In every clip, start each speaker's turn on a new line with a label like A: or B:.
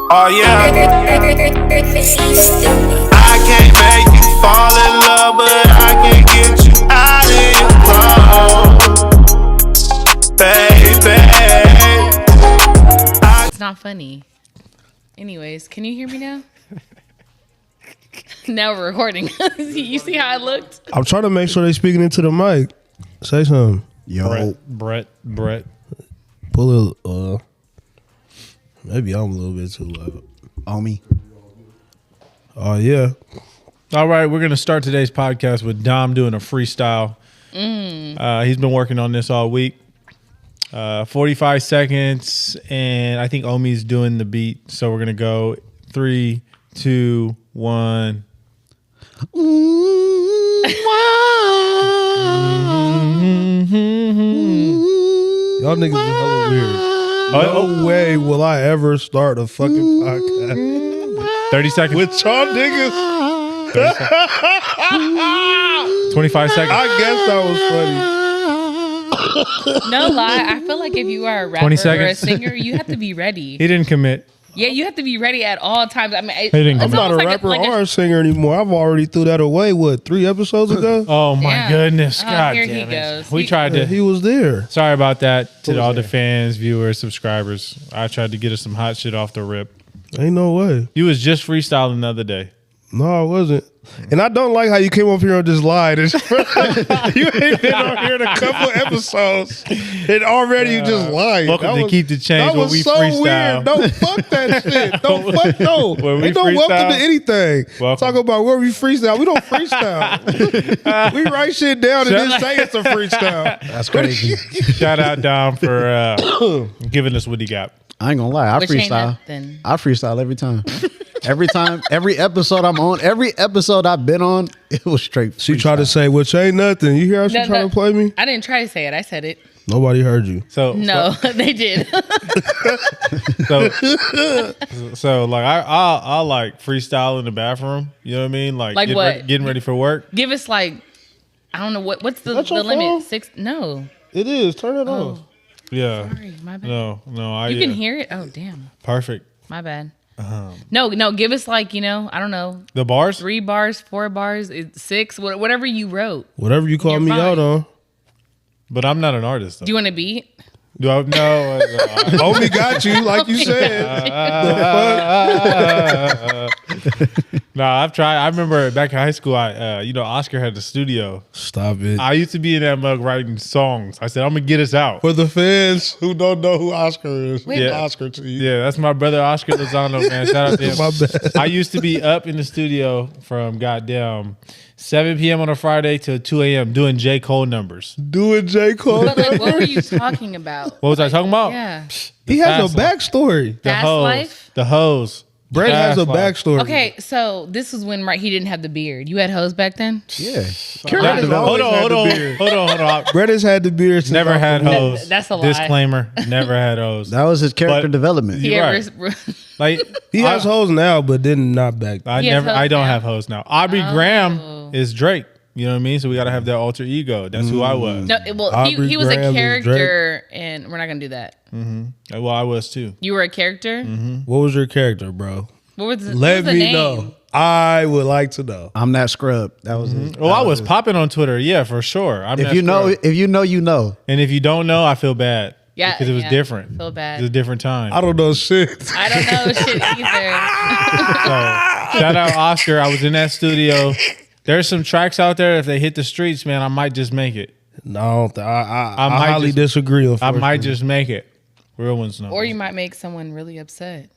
A: Oh yeah. I can't make you fall in love, but I can get you out of your clothes, baby.
B: It's not funny. Anyways, can you hear me now? Now we're recording. You see how I looked?
C: I'm trying to make sure they speaking into the mic. Say something.
D: Yo,
E: Brett.
C: Pull it. Maybe I'm a little bit too loud.
D: on me.
C: Oh yeah.
E: All right, we're going to start today's podcast with Dom doing a freestyle. He's been working on this all week. 45 seconds, and I think Omi's doing the beat. So we're going to go 3, 2, 1.
C: Y'all niggas are hella weird. No way will I ever start a fucking podcast
E: 30 seconds.
C: with y'all niggas.
E: 25 seconds.
C: I guess that was funny.
B: No lie. I feel like if you are a rapper
E: 20
B: or a
E: seconds.
B: singer, you have to be ready.
E: He didn't commit.
B: Yeah, you have to be ready at all times. I mean,
E: didn't
B: it's
E: come
C: I'm not
B: almost
C: a
B: like
C: rapper
B: like
C: or a singer anymore. I've already threw that away. What, 3 episodes ago?
E: Oh, my
B: Yeah.
E: goodness.
B: Oh,
E: God
B: here
E: damn
B: he
E: it.
B: goes.
E: We tried to.
C: He was there.
E: Sorry about that to
C: was
E: all the
C: there?
E: fans, viewers, subscribers. I tried to get us some hot shit off the rip.
C: Ain't no way.
E: You was just freestyling the other day.
C: No, I wasn't. And I don't like how you came up here and just lied. You ain't been on here in a couple episodes, and already you just lied.
E: Welcome to Keep the Change,
C: That
E: where
C: was
E: we
C: so
E: freestyle.
C: weird. No, fuck that shit. Don't fuck no.
E: Where we
C: Ain't no welcome
E: freestyle?
C: to anything.
E: Welcome.
C: Talk about where we freestyle. We don't freestyle. We write shit down and then say it's a freestyle.
D: That's crazy.
E: Shout out Dom for giving us what he got.
D: I ain't gonna lie. I
B: Which ain't
D: freestyle.
B: nothing.
D: I freestyle every time. Every episode I'm on, every episode I've been on, it was straight.
C: She tried to say, which ain't nothing. You hear how she
B: No,
C: trying
B: no.
C: to play me?
B: I didn't try to say it. I said it.
C: Nobody heard you.
E: So
B: No, they did.
E: so like I'll like freestyle in the bathroom. You know what I mean? Like
B: Like what?
E: Getting ready for work.
B: Give us like, I don't know what's the
C: That's your
B: limit.
C: phone?
B: 6? No.
C: It is. Turn it off.
E: Yeah.
B: Sorry, my bad.
E: No.
B: You can hear it. Oh damn,
E: Perfect.
B: my bad. No. Give us like I don't know,
E: The bars.
B: 3 bars, 4 bars, 6, whatever you wrote.
C: Whatever you call
B: You're
C: me
B: fine.
C: out on.
E: But I'm not an artist though.
B: Do you want to beat?
E: Do I? No.
C: Homie got you, like you said.
E: No, I've tried. I remember back in high school, Oscar had the studio.
C: Stop it.
E: I used to be in that mug writing songs. I said, I'm gonna get us out.
C: For the fans who don't know who Oscar is,
B: Wait,
E: Yeah.
C: Oscar to you.
E: Yeah, that's my brother Oscar Lozano, man. Shout out to him.
C: My bad.
E: I used to be up in the studio from goddamn 7 p.m. on a Friday till 2 a.m. doing J. Cole numbers.
C: Doing J. Cole.
B: But like, what were you talking about?
E: What was I talking about?
B: Yeah.
C: He has a
E: Fast
C: backstory.
E: The
B: Fast
E: hose.
B: life?
E: The hose.
C: Brett has a
E: Fast life.
C: backstory.
B: Okay, so this was when he didn't have the beard. You had hoes back then?
D: Yeah.
C: Brett has
E: Hold
C: always had
E: on.
C: the beard.
E: Hold on.
C: Brett has had the beard since
E: Never
C: I
E: had
C: was-
E: hose.
B: That's a lie.
E: Disclaimer. Never had hose.
D: That was his character
E: But-
D: development.
E: You're right. Like
C: He has hoes now, but then not back then.
B: He has hoes
E: I don't
B: now.
E: have hoes now. Aubrey Graham is Drake. You know what I mean? So we gotta have that alter ego. That's who I was.
B: No, well,
C: Aubrey
B: he was
C: Graham
B: a
C: is
B: character, and we're not gonna do that.
E: Well, I was too.
B: You were a character.
C: What was your character, bro?
B: What was the,
C: Let
B: what was the
C: me
B: name?
C: know. I would like to know.
D: I'm that scrub. That was it.
E: Well, I was popping on Twitter. Yeah, for sure. I'm
D: If
E: that
D: you know,
E: scrub.
D: if you know, you know.
E: And if you don't know, I feel bad.
B: Yeah,
E: Because it was
B: yeah,
E: different.
B: feel bad.
E: It was a different time.
C: I don't know shit.
B: I don't know shit either.
E: So, shout out Oscar. I was in that studio. There's some tracks out there. If they hit the streets, man, I might just make it.
C: No, I don't I
E: might
C: highly
E: just-
C: disagree.
E: I might just make it. Real ones know.
B: Or you might make someone really upset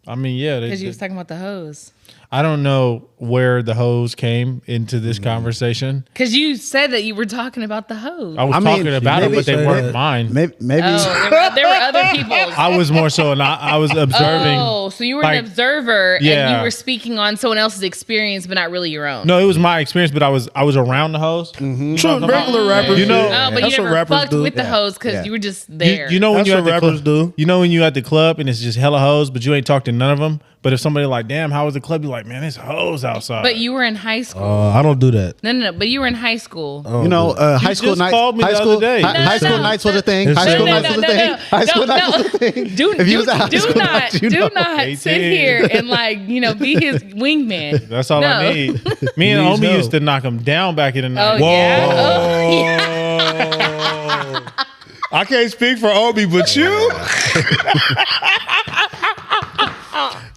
E: I mean, yeah.
B: because you was talking about the hose.
E: I don't know where the hose came into this conversation.
B: Because you said that you were talking about the hose.
E: I was
D: I mean,
E: talking about it,
D: maybe
E: but they
C: say
E: weren't
C: that.
E: mine.
D: Maybe
B: There were other people's.
E: I was more so, and I was observing.
B: Oh, so you were
E: like,
B: an observer and
E: yeah.
B: you were speaking on someone else's experience, but not really your own.
E: No, it was my experience, but I was around the hose.
C: True, regular rappers.
E: You know-
C: do.
B: Oh, but
C: That's
B: you
C: what
B: never
C: rappers
B: fucked
C: do.
B: with the hose because
D: Yeah.
B: you were just there.
E: You know when
C: That's
E: you
C: what
E: at the
C: rappers
E: club,
C: do.
E: You know when you at the club and it's just hella hoes, but you ain't talked to none of them. But if somebody like, damn, how was the club? be like, man, there's hoes outside.
B: But you were in high school.
C: I don't do that.
B: No. But you were in high school.
D: You know, high school
E: just
D: nights.
E: called me
D: High
E: the
D: school,
E: other day.
D: high school nights was a thing.
C: No,
D: High school
C: no,
D: nights was a thing. High school nights was a thing.
B: Do
D: If you was at high school
B: not
D: nights, you
B: do
D: know.
B: not
E: 18.
B: sit here and be his wingman.
E: That's all
B: No.
E: I need. Me and
C: Needs
E: Omi
C: help.
E: used to knock him down back in the night.
B: Oh,
C: Whoa.
B: yeah.
C: I can't speak for Obi, but you.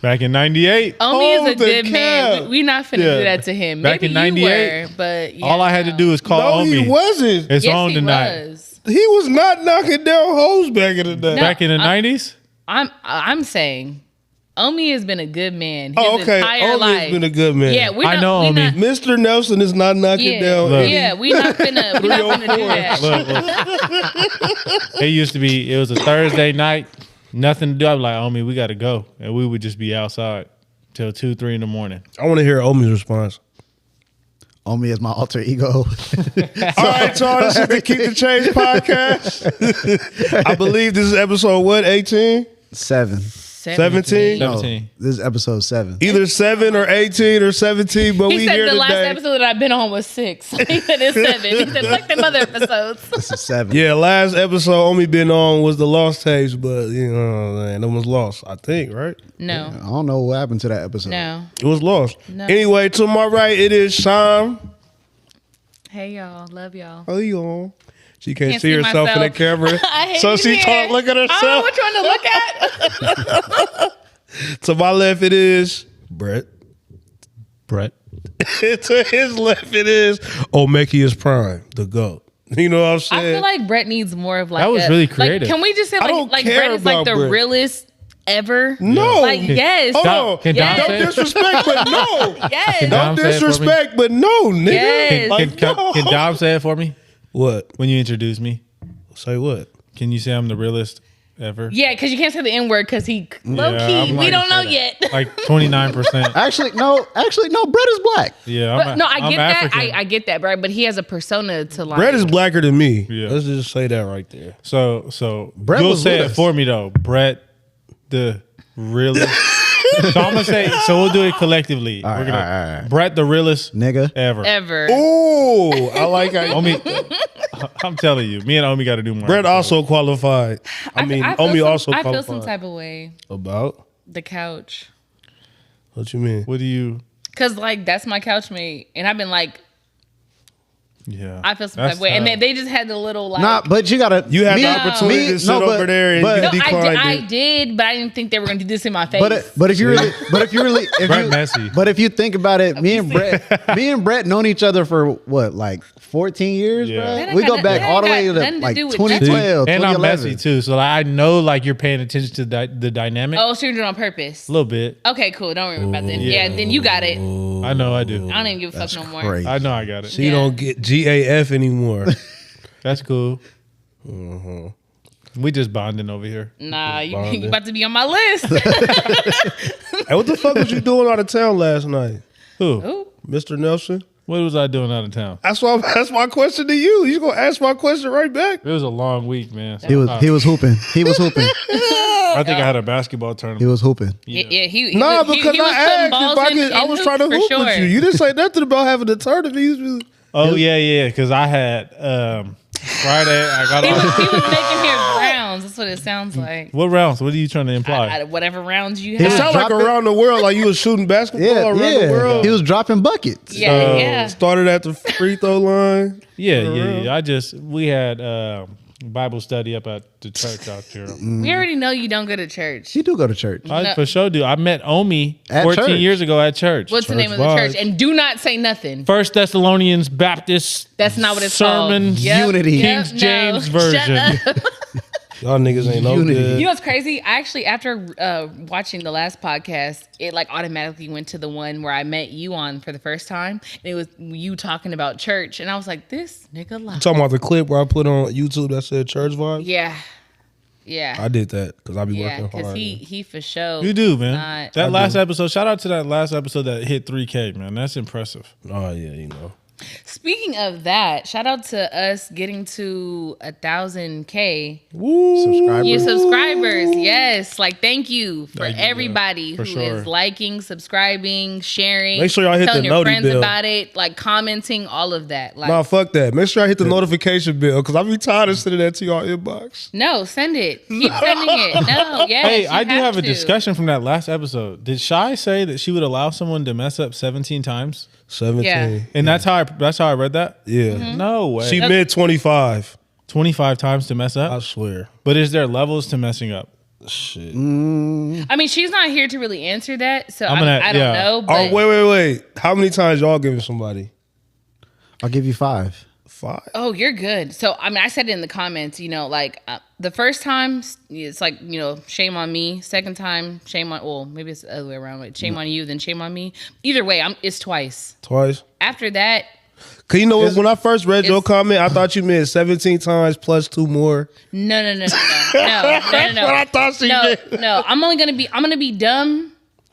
E: Back in 98.
B: Omi is a
C: Hold the
B: good man.
C: cap.
B: We not finna
E: Yeah.
B: do that to him.
E: Back
B: Maybe
E: in 98,
B: you were, but yeah,
E: all I had to
B: no.
E: do was call
C: No,
E: Omi.
C: he wasn't.
E: It's
B: Yes,
E: on
B: he
E: tonight.
B: was.
C: He was not knocking down hoes back in the day.
B: No.
E: Back in the 90s?
B: I'm saying, Omi has been a good man. His
C: Oh, okay.
B: entire
C: Omi
B: life.
C: has been a good man.
B: Yeah, we
E: I
B: not,
E: know
B: we
E: Omi.
B: not-
C: Mr. Nelson is not knocking
B: Yeah,
C: down.
E: Look.
C: any-
B: yeah, we not finna do that.
E: Look. It used to be, it was a Thursday night, nothing to do. I'd be like, Omi, we got to go. And we would just be outside till 2, 3 in the morning.
C: I want to hear Omi's response.
D: Omi is my alter ego.
C: All right, y'all. This is the Keep the Change podcast. I believe this is episode what? 18?
D: 7.
C: 17?
D: No,
E: 17.
D: this is episode 7.
C: Either 7 or 18 or 17, but
B: He
C: we
B: said
C: here
B: the last
C: today.
B: episode that I've been on was 6. He said it's 7. He said like them other episodes.
D: This is 7.
C: Yeah, last episode Omi been on was the lost tapes, but you know, man, it was lost. I think, right?
B: No,
D: I don't know what happened to that episode.
B: no.
C: It was lost.
B: No.
C: Anyway, to my right, it is Sham.
B: Hey y'all, love y'all.
C: Oh, you on? She can't,
B: Can't
C: see
B: see
C: herself in the
B: myself.
C: camera,
B: I hate
C: so she
B: it.
C: can't look at
B: I don't know
C: herself.
B: which one to look at.
C: To my left, it is Brett.
E: Brett.
C: To his left, it is Omekius Prime, the GOAT. You know what I'm
B: I
C: saying?
B: feel like Brett needs more of like
E: That was
B: a-
E: really
B: like,
E: creative.
B: can we just say
C: don't
B: like
C: care
B: Brett is like
C: about
B: the
C: Brett.
B: realest ever?
C: No.
B: Like yes.
C: Hold
E: Dom-
C: on.
E: can Dom
B: Yes.
E: say
C: No
E: it?
C: disrespect, but no.
B: Yes.
E: Can
C: No
E: Dom say it for me?
C: disrespect, but no, nigga.
B: Yes.
C: Like,
E: Can Dom say it for me
C: What?
E: when you introduce me?
C: Say what?
E: Can you say I'm the realest ever?
B: Yeah, because you can't say the N word because he low
E: Yeah,
B: key.
E: I'm
B: We
E: not
B: don't know
E: gonna say
B: yet.
E: Like 29%.
D: Actually, no. Brett is black.
E: Yeah.
B: But, no, I
E: I'm
B: get that.
E: African.
B: I get that, right? But he has a persona to like.
C: Brett is blacker than me.
E: Yeah.
C: Let's just say that right there.
E: So
D: Brett
E: you'll
D: was
E: say
D: with
E: it
D: us.
E: for me though. Brett, the realest. So I'm gonna say. So we'll do it collectively.
D: All right,
E: We're gonna
D: all right.
E: Brett, the realest
D: Nigga.
E: ever.
C: Ooh, I like how
E: Omi, I'm telling you, me and Omi got to do more.
C: Brett
E: episodes.
C: also qualified. I mean,
B: feel
C: Omi
B: some-
C: also
B: I
C: qualified.
B: feel some type of way.
C: About?
B: The couch.
C: What you mean?
E: What do you?
B: Cause like that's my couch mate, and I've been like,
E: Yeah.
B: I feel some
E: That's
B: type of way, and
E: tough.
B: they just had the little like.
D: Nah, but you gotta.
C: You had
D: me-
C: the opportunity to sit
D: no, but-
C: over there and
D: but-
C: you
B: no,
C: declined
B: I
C: it.
B: did, but I didn't think they were gonna do this in my face.
D: But if you really, if
E: Brett
D: you,
E: messy.
D: but if you think about it, me and Brett known each other for what, like 14 years,
E: Yeah.
D: bro.
B: That
D: We
B: ain't
D: go
B: got-
D: back
B: that
D: all the
B: ain't
D: way
B: got
D: to
B: nothing to
D: like
B: do with
D: 2012,
E: And I'm
D: 2011.
E: messy too, so like, I know like you're paying attention to the dynamic
B: oh, so you're doing it on purpose.
E: a little bit.
B: Okay, cool. Don't worry about that. Yeah, then you got it.
E: I know I do.
B: I don't even give a fuck no more.
D: Crazy.
E: I know I got it.
C: She
B: Yeah.
C: don't get GAF anymore.
E: That's cool. We just bonding over here.
B: Nah, you
C: Bonding.
B: about to be on my list.
C: Hey, what the fuck was you doing out of town last night,
E: Who?
B: Ooh.
C: Mr. Nelson?
E: What was I doing out of town?
C: That's my question to you. You gonna ask my question right back?
E: It was a long week, man.
D: He was hooping. He was hooping.
E: I think I had a basketball
D: He
E: tournament.
D: was hooping.
B: Yeah, he
C: Nah,
B: was,
C: because
B: he was
C: I
B: putting
C: asked
B: balls
C: if I
B: in-
C: could. I
B: in
C: was
B: hoops
C: trying to
B: for
C: hoop
B: sure.
C: with you. You didn't say nothing about having a tournament. You just-
E: Oh yeah, because I had Friday. I got
B: He was,
E: off.
B: he was making his rounds. That's what it sounds like.
E: What rounds? What are you trying to imply?
B: Whatever rounds you
C: It
B: have.
C: sounded like
D: dropping-
C: around the world, like you was shooting basketball
D: Yeah,
C: around the
D: yeah.
C: world.
D: He was dropping buckets.
B: Yeah, yeah.
C: Started at the free throw line.
E: Yeah. We had Bible study up at the church out here.
B: We already know you don't go to church.
D: He do go to church.
E: I
B: No.
E: for sure do. I met Omi
D: At
E: 14
D: church.
E: years ago at church.
B: What's the name of the
C: vibes.
B: church? And do not say nothing.
E: First Thessalonians Baptist
B: That's not what it's
E: Sermon
B: called. Yep,
D: Unity.
B: yep,
E: King James
B: no. Shut
E: Version.
B: up.
C: Y'all niggas ain't no
D: Unity.
C: good.
B: You know what's crazy? I actually, after watching the last podcast, it like automatically went to the one where I met you on for the first time. And it was you talking about church. And I was like, this nigga lied.
C: Talking about the clip where I put on YouTube that said church vibes.
B: Yeah. Yeah.
C: I did that because I be
B: Yeah.
C: working
B: Because
C: hard.
B: he for sure.
E: You do, man.
B: Not-
E: That last episode, shout out to that last episode that hit 3K, man. That's impressive.
C: Oh yeah, you know.
B: Speaking of that, shout out to us getting to 1,000K subscribers. Yes, like thank you for
E: Thank you,
B: everybody
E: for
B: who
E: sure.
B: is liking, subscribing, sharing.
C: Make sure y'all hit
B: telling
C: the
B: your
C: noti
B: friends
C: bell.
B: about it, like commenting, all of that. Like,
C: Nah, fuck that. Make sure I hit the notification bell because I be tired of sending that to y'all inbox.
B: no, send it. Keep sending it. No, yes.
E: Hey,
B: you
E: I do have a
B: to.
E: discussion from that last episode. Did Shy say that she would allow someone to mess up 17 times?
C: 17.
B: Yeah.
E: And that's how I read that?
C: Yeah.
B: Mm-hmm.
E: No way.
C: She meant 25.
E: 25 times to mess
C: I
E: up?
C: swear.
E: But is there levels to messing up?
C: Shit.
B: I mean, she's not here to really answer that, so
E: I'm
B: I
E: gonna-
B: don't
E: yeah.
B: know. But
C: Wait. How many times y'all giving somebody?
D: I'll give you 5.
C: 5.
B: Oh, you're good. So, I mean, I said it in the comments, like the first time, it's like, shame on me. Second time, shame on, well, maybe it's the other way around. Like, shame on you, then shame on me. Either way, it's twice.
C: Twice?
B: After that,
C: Cause you know what? When I first read your
B: it's-
C: comment, I thought you meant 17 times plus 2 more.
B: no.
C: What I thought she meant.
B: No, I'm gonna be dumb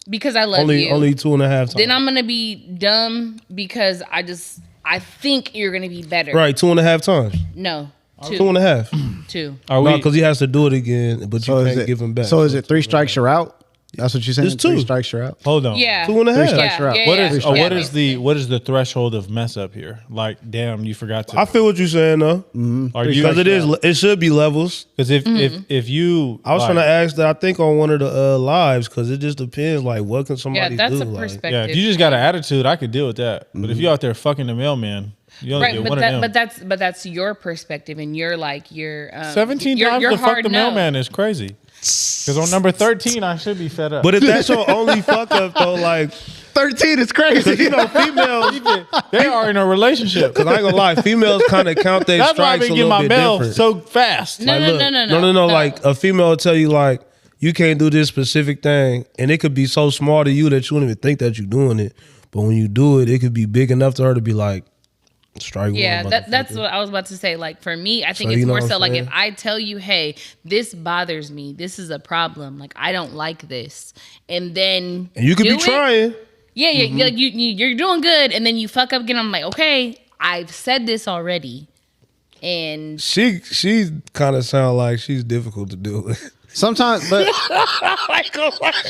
B: because I love you.
C: Only 2.5 times.
B: Then I'm gonna be dumb because I think you're gonna be better.
C: Right, 2.5 times.
B: No,
C: 2.5.
B: 2.
E: Are
C: No,
E: we?
C: because he has to do it again, but you can't give him back.
D: So is it 3 strikes you're out? That's what you're saying?
C: It's 2.
D: 3 strikes you're out?
E: Hold on.
B: Yeah.
C: 2.5.
D: 3 strikes you're out.
B: Yeah,
E: What
B: yeah,
E: is
B: yeah.
E: what is the threshold of mess up here? Like, damn, you forgot to.
C: I feel what you're saying though,
E: Are you?
C: because it should be levels.
E: Because if you,
C: I was trying to ask that. I think on one of the lives, because it just depends. Like, what can
B: Yeah,
C: somebody
B: that's
C: do?
B: a
C: Like,
B: perspective.
E: Yeah, if you just got an attitude, I could deal with that. But if you out there fucking the mailman, you only
B: Right,
E: get
B: but
E: one of them.
B: but that's your perspective, and you're like
E: 17
B: you're,
E: times
B: you're
E: to fuck
B: hard
E: the
B: no.
E: mailman is crazy. Because on number 13, I should be fed up.
C: but if that's your only fuck up though, like,
D: 13 is crazy.
C: you know, females.
E: they are in a relationship.
C: Because I ain't gonna lie, females kind of count their
E: That's why I've
C: strikes a
E: been getting
C: little
E: my
C: bit
E: mail
C: different.
E: so fast.
B: No,
C: Like, look, no. Like a female will tell you like you can't do this specific thing, and it could be so small to you that you don't even think that you're doing it. But when you do it, it could be big enough to her to be like, strike
B: Yeah,
C: one.
B: that's
C: motherfucker.
B: what I was about to say. Like for me, I think
C: So
B: it's
C: you know
B: more
C: what
B: so
C: I'm
B: like
C: saying?
B: if I tell you, hey, this bothers me, this is a problem, like I don't like this, and then
C: And you could
B: do
C: be
B: it.
C: trying.
B: Yeah, like you're doing good, and then you fuck up again. I'm like, okay, I've said this already, and
C: She kind of sound like she's difficult to deal with.
D: Sometimes, but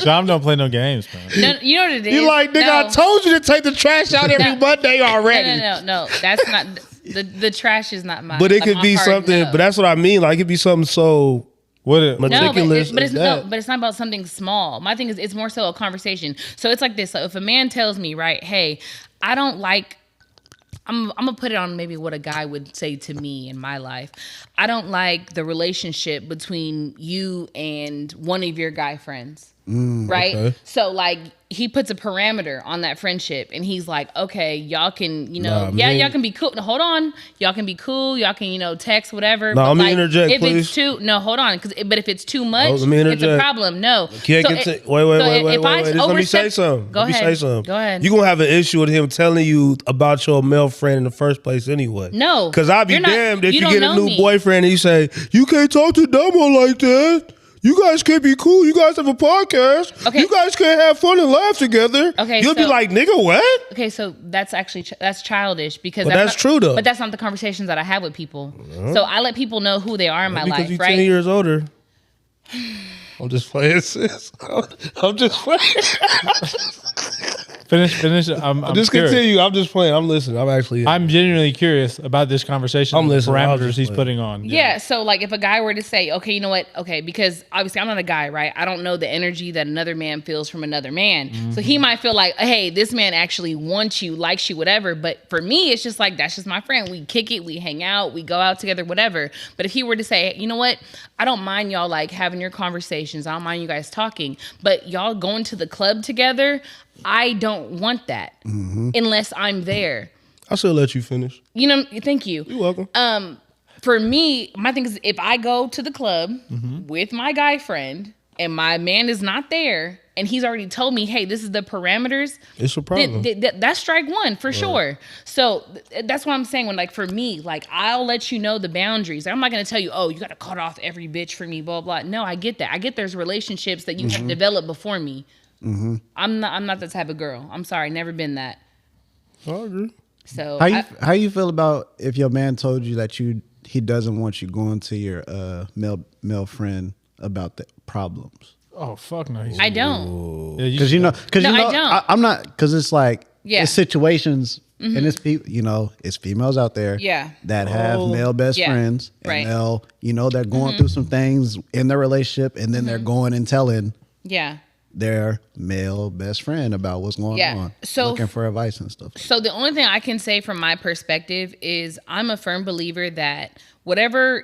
E: Sean don't play no games, man.
B: no, you know what it is.
C: You like, nigga, I
B: No.
C: told you to take the trash out every
B: No.
C: Monday already.
B: No. That's not the trash is not mine.
C: But it
B: Like,
C: could
B: my
C: be
B: hard
C: something.
B: no.
C: But that's what I mean. Like it could be something so
E: What it,
C: But-
B: No,
C: ridiculous
B: but
C: as
B: it's
C: that.
B: no, but it's not about something small. My thing is, it's more so a conversation. So it's like this. So if a man tells me, right, hey, I don't like. I'm gonna put it on maybe what a guy would say to me in my life. I don't like the relationship between you and one of your guy friends. Right?
C: okay.
B: So like he puts a parameter on that friendship and he's like, okay, y'all can,
C: Nah,
B: yeah,
C: man.
B: y'all can be cool. No, hold on. Y'all can be cool. Y'all can, text, whatever.
C: Nah,
B: But,
C: let me
B: like,
C: interject,
B: if
C: please.
B: it's too, no, hold on. But if it's too much,
C: let me
B: it's a
C: interject.
B: problem. No.
C: Can't
B: So
C: get
B: it-
C: to, wait.
B: so
C: Just
B: if I
C: let me say
B: overstep-
C: something.
B: Go
C: Let me
B: ahead.
C: say something.
B: Go ahead.
C: You're going to have an issue with him telling you about your male friend in the first place anyway.
B: No.
C: Because I'd be
B: You're not-
C: damned if
B: you
C: you
B: don't
C: get a
B: know
C: new
B: me.
C: boyfriend and you say, you can't talk to Damo like that. You guys can't be cool. You guys have a podcast.
B: Okay.
C: You guys can't have fun and laugh together.
B: Okay,
C: You'll be
B: so-
C: like, nigga, what?
B: Okay, so that's actually that's childish because
C: But that's
B: not-
C: true, though.
B: But that's not the conversations that I have with people. So I let people know who they are in my
C: Because
B: life,
C: you're
B: right?
C: 10 years older. I'm just playing, sis. I'm just playing.
E: Finish. I'm
C: Just
E: curious.
C: continue. I'm just playing. I'm listening. I'm actually.
E: I'm genuinely curious about this conversation.
C: I'm
E: and the
C: listening. I was
E: parameters
C: just
E: he's
C: playing.
E: putting on.
B: Yeah, so like if a guy were to say, okay, you know what? Okay, because obviously I'm not a guy, right? I don't know the energy that another man feels from another man. So he might feel like, hey, this man actually wants you, likes you, whatever. But for me, it's just like, that's just my friend. We kick it, we hang out, we go out together, whatever. But if he were to say, you know what? I don't mind y'all like having your conversations. I don't mind you guys talking. But y'all going to the club together, I don't want that unless I'm there.
C: I should let you finish.
B: Thank you.
C: You're welcome.
B: For me, my thing is if I go to the club with my guy friend and my man is not there and he's already told me, hey, this is the parameters,
C: It's a problem.
B: that's strike one for sure. So that's what I'm saying when, like, for me, like, I'll let you know the boundaries. I'm not going to tell you, oh, you got to cut off every bitch for me, blah, blah. No, I get that. I get there's relationships that you have developed before me. I'm not that type of girl. I'm sorry, never been that.
C: I agree.
B: So
D: How you feel about if your man told you that he doesn't want you going to your male friend about the problems?
E: Oh fuck no!
B: I don't.
E: Yeah,
D: Because
B: No, I don't.
D: I'm not, because it's like
B: Yeah.
D: it's situations and it's people, it's females out there
B: Yeah.
D: that have male best
B: Yeah.
D: friends, and
B: Right.
D: they're going through some things in their relationship, and then they're going and telling
B: Yeah.
D: their male best friend about what's going
B: Yeah.
D: on,
B: So-
D: looking for advice and stuff.
B: So the only thing I can say from my perspective is I'm a firm believer that whatever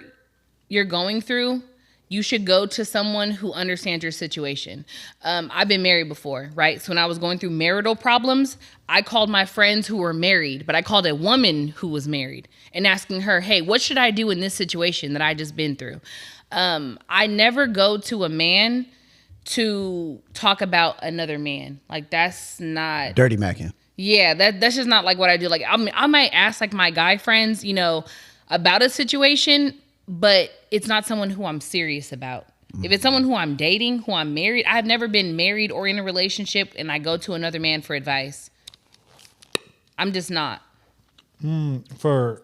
B: you're going through, you should go to someone who understands your situation. I've been married before, right? So when I was going through marital problems, I called my friends who were married, but I called a woman who was married and asking her, hey, what should I do in this situation that I just been through? I never go to a man to talk about another man. Like, that's not...
D: Dirty Mackin.
B: Yeah, that's just not like what I do. Like, I might ask like my guy friends, about a situation, but it's not someone who I'm serious about. If it's someone who I'm dating, who I'm married, I've never been married or in a relationship, and I go to another man for advice. I'm just not.
E: For